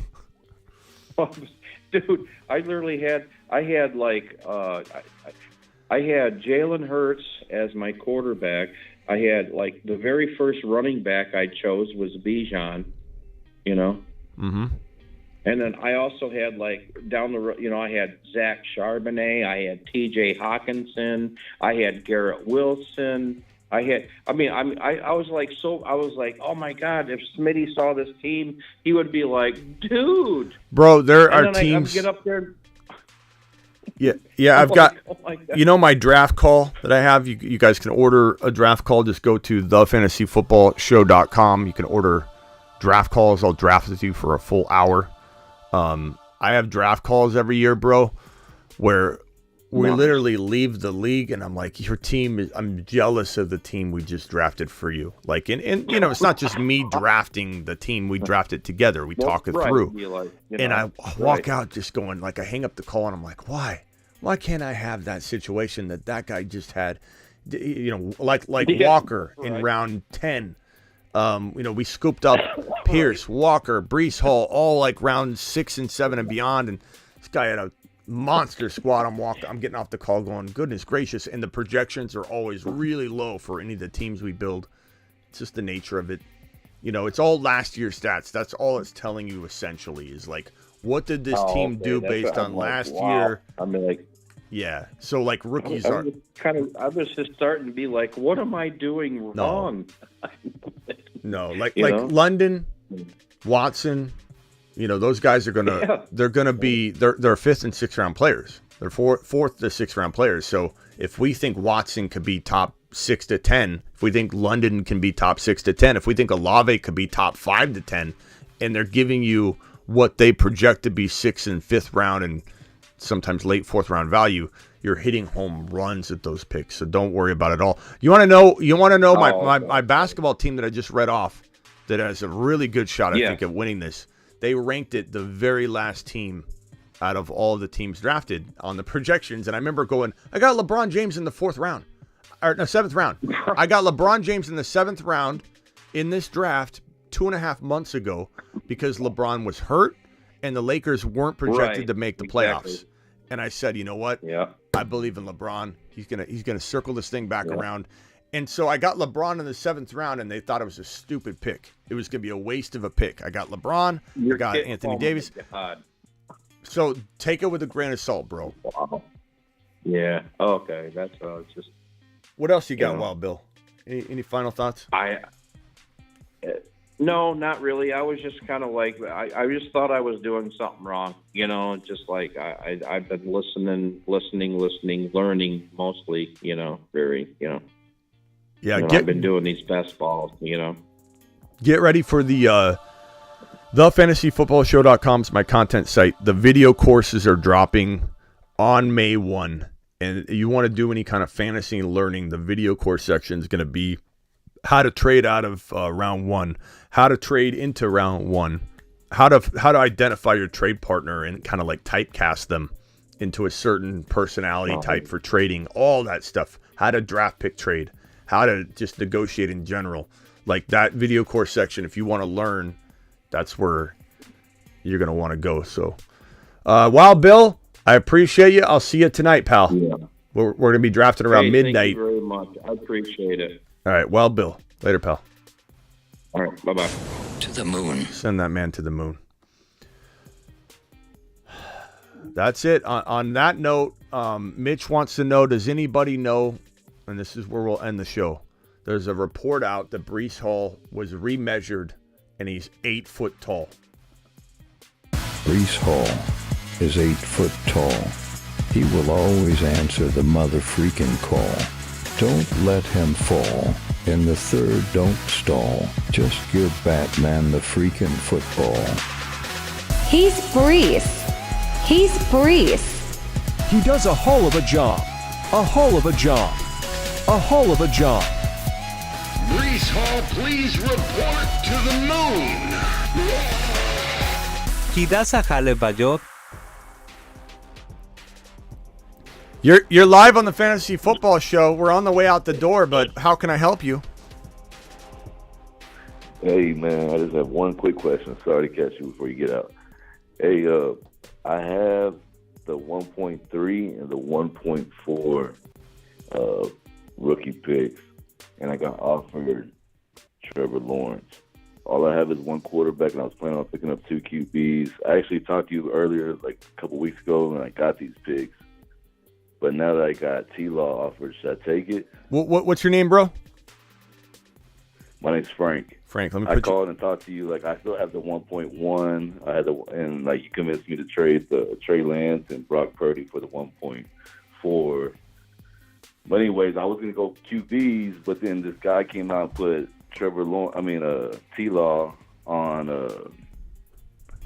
dude, I had Jalen Hurts as my quarterback. I had like the very first running back I chose was Bijan, Mm-hmm. And then I also had like down the road, I had Zach Charbonnet, I had T.J. Hawkinson, I had Garrett Wilson. I was like, oh my God, if Smitty saw this team, he would be like, dude. Bro, there are teams. I get up there. Yeah, I've got, my draft call that I have. You guys can order a draft call. Just go to thefantasyfootballshow.com. You can order draft calls. I'll draft with you for a full hour. I have draft calls every year, bro, where we literally leave the league, and I'm like, your team is. I'm jealous of the team we just drafted for you. Like, and it's not just me drafting the team. We drafted together. We talk it through. And I walk out just going, like, I hang up the call, and I'm like, why? Why can't I have that situation that guy just had? Like Walker in round 10. We scooped up Pierce, Walker, Breece Hall, all like round 6 and 7 and beyond, and this guy had a monster squad. I'm getting off the call going, goodness gracious, and the projections are always really low for any of the teams we build. It's just the nature of it. It's all last year's stats. That's all it's telling you essentially is like, what did this team do based on last year? I mean, like, yeah. So like rookies I was just starting to be like, what am I doing wrong? No, like London, Watson. Those guys are they're 5th and 6th round players. They're 4th to 6th round players. So if we think Watson could be top 6 to 10, if we think London can be top 6 to 10, if we think Olave could be top 5 to 10, and they're giving you what they project to be 6th and 5th round and sometimes late 4th round value, you're hitting home runs at those picks. So don't worry about it all. You want to know my basketball team that I just read off that has a really good shot, I think, at winning this. They ranked it the very last team out of all the teams drafted on the projections. And I remember going, I got LeBron James in the 7th round. I got LeBron James in the 7th round in this draft 2.5 months ago because LeBron was hurt and the Lakers weren't projected to make the playoffs. Exactly. And I said, you know what? Yeah. I believe in LeBron. He's gonna circle this thing back around. And so I got LeBron in the 7th round, and they thought it was a stupid pick. It was going to be a waste of a pick. I got LeBron. I got Anthony Davis. So take it with a grain of salt, bro. Wow. Yeah. Okay. That's just. What else you got, Wild Bill? Any final thoughts? No, not really. I was just kind of like, I just thought I was doing something wrong. Just like I've been listening, learning mostly. Very. Yeah, I've been doing these best balls, Get ready for the fantasyfootballshow.com is my content site. The video courses are dropping on May 1. And you want to do any kind of fantasy learning, the video course section is going to be how to trade out of round 1, how to trade into round 1, how to identify your trade partner and kind of like typecast them into a certain personality type for trading, all that stuff, how to draft pick trade, how to just negotiate in general. Like that video course section, if you want to learn, that's where you're going to want to go. So, Wild Bill, I appreciate you. I'll see you tonight, pal. Yeah. We're going to be drafting around midnight. Thank you very much. I appreciate it. All right, Wild Bill. Later, pal. All right, bye-bye. To the moon. Send that man to the moon. That's it. On that note, Mitch wants to know, does anybody know, and this is where we'll end the show, there's a report out that Breece Hall was remeasured, and he's 8 foot tall. Breece Hall is 8 foot tall. He will always answer the mother freaking call. Don't let him fall. In the third, don't stall. Just give Batman the freaking football. He's Breece. He's Breece. He does a hell of a job. A hell of a job. A hell of a job. Breece Hall, please report to the moon. He does a hell of a job. You're live on the Fantasy Football Show. We're on the way out the door, but how can I help you? Hey, man, I just have one quick question. Sorry to catch you before you get out. Hey, I have the 1.3 and the 1.4 rookie picks, and I got offered Trevor Lawrence. All I have is one quarterback, and I was planning on picking up 2 QBs. I actually talked to you earlier, like a couple weeks ago, and I got these picks. But now that I got T-Law offered, should I take it? What's your name, bro? My name's Frank. Frank, let me I called and talked to you. Like, I still have the 1.1. I had and like you convinced me to trade the Trey Lance and Brock Purdy for the 1.4. But anyways, I was gonna go QBs, but then this guy came out and put T-Law on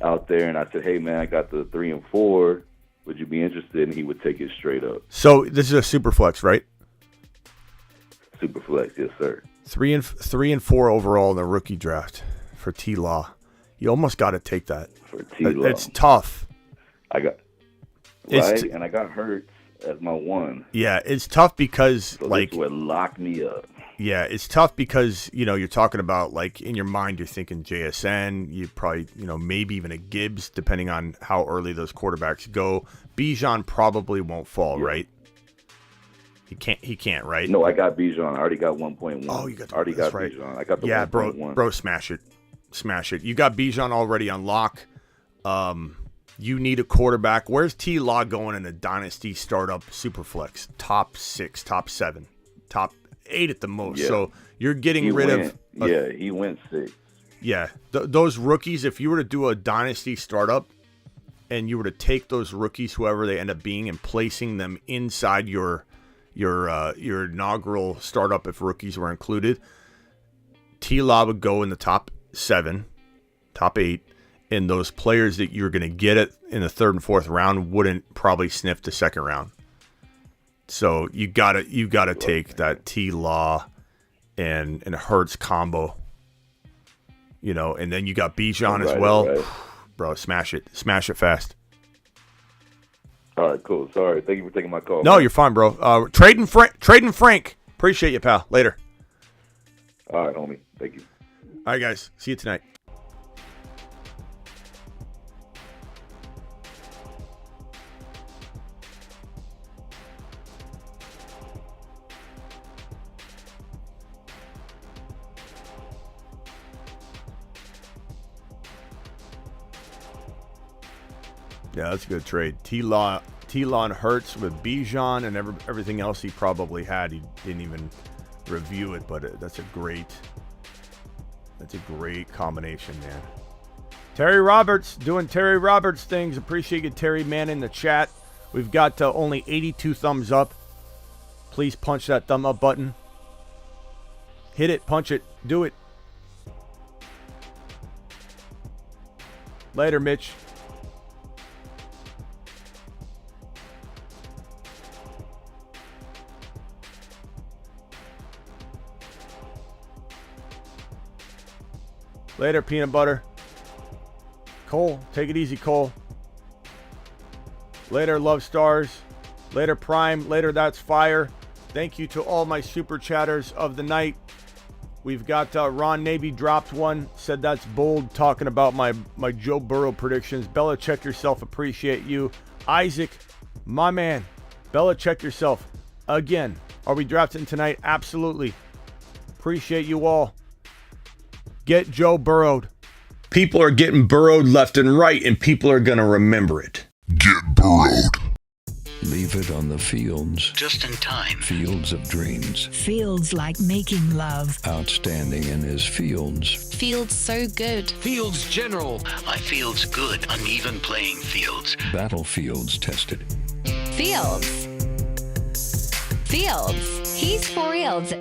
out there and I said, hey, man, I got the 3 and 4. Would you be interested? And he would take it straight up. So this is a super flex, right? Super flex, yes, sir. 3 and 4 overall in the rookie draft for T-Law. You almost got to take that. For T-Law. It's tough. I got and I got Hurts as my 1. Yeah, it's tough because so this would lock me up. Yeah, it's tough because, you're talking about, like, in your mind, you're thinking JSN, you probably, maybe even a Gibbs, depending on how early those quarterbacks go. Bijan probably won't fall, right? He can't, right? No, I got Bijan. I already got 1.1. Oh, you got I already got right. Bijan. I got the 1.1. Bro, smash it. You got Bijan already on lock. You need a quarterback. Where's T-Law going in a dynasty startup superflex? Top 6, top 7, top 8 at the most. Yeah. So you're getting rid of. He went 6. Yeah, those rookies. If you were to do a dynasty startup, and you were to take those rookies, whoever they end up being, and placing them inside your inaugural startup, if rookies were included, T-Law would go in the top 7, top 8. And those players that you're going to get it in the 3rd and 4th round wouldn't probably sniff the 2nd round. So you gotta take that T-Law and Hurts combo. And then you got Bijan as well. Right. Bro, smash it fast. All right, cool. Sorry, thank you for taking my call. No, you're fine, bro. Trading Frank. Appreciate you, pal. Later. All right, homie. Thank you. All right, guys. See you tonight. Yeah, that's a good trade. T-Law and Hurts with Bijan and everything else he probably had. He didn't even review it, but that's a great combination, man. Terry Roberts doing Terry Roberts things. Appreciate you, Terry, man, in the chat. We've got only 82 thumbs up. Please punch that thumb up button. Hit it, punch it, do it. Later, Mitch. Later, peanut butter. Cole, take it easy, Cole. Later, Love Stars. Later, Prime. Later, That's Fire. Thank you to all my super chatters of the night. We've got Ron Navy dropped one. Said that's bold, talking about my Joe Burrow predictions. Bella, check yourself. Appreciate you. Isaac, my man. Bella, check yourself. Again, are we drafting tonight? Absolutely. Appreciate you all. Get Joe burrowed. People are getting burrowed left and right, and people are going to remember it. Get burrowed. Leave it on the fields. Just in time. Fields of dreams. Fields like making love. Outstanding in his fields. Fields so good. Fields general. My fields good. Uneven playing fields. Battlefields tested. Fields. He's for reals.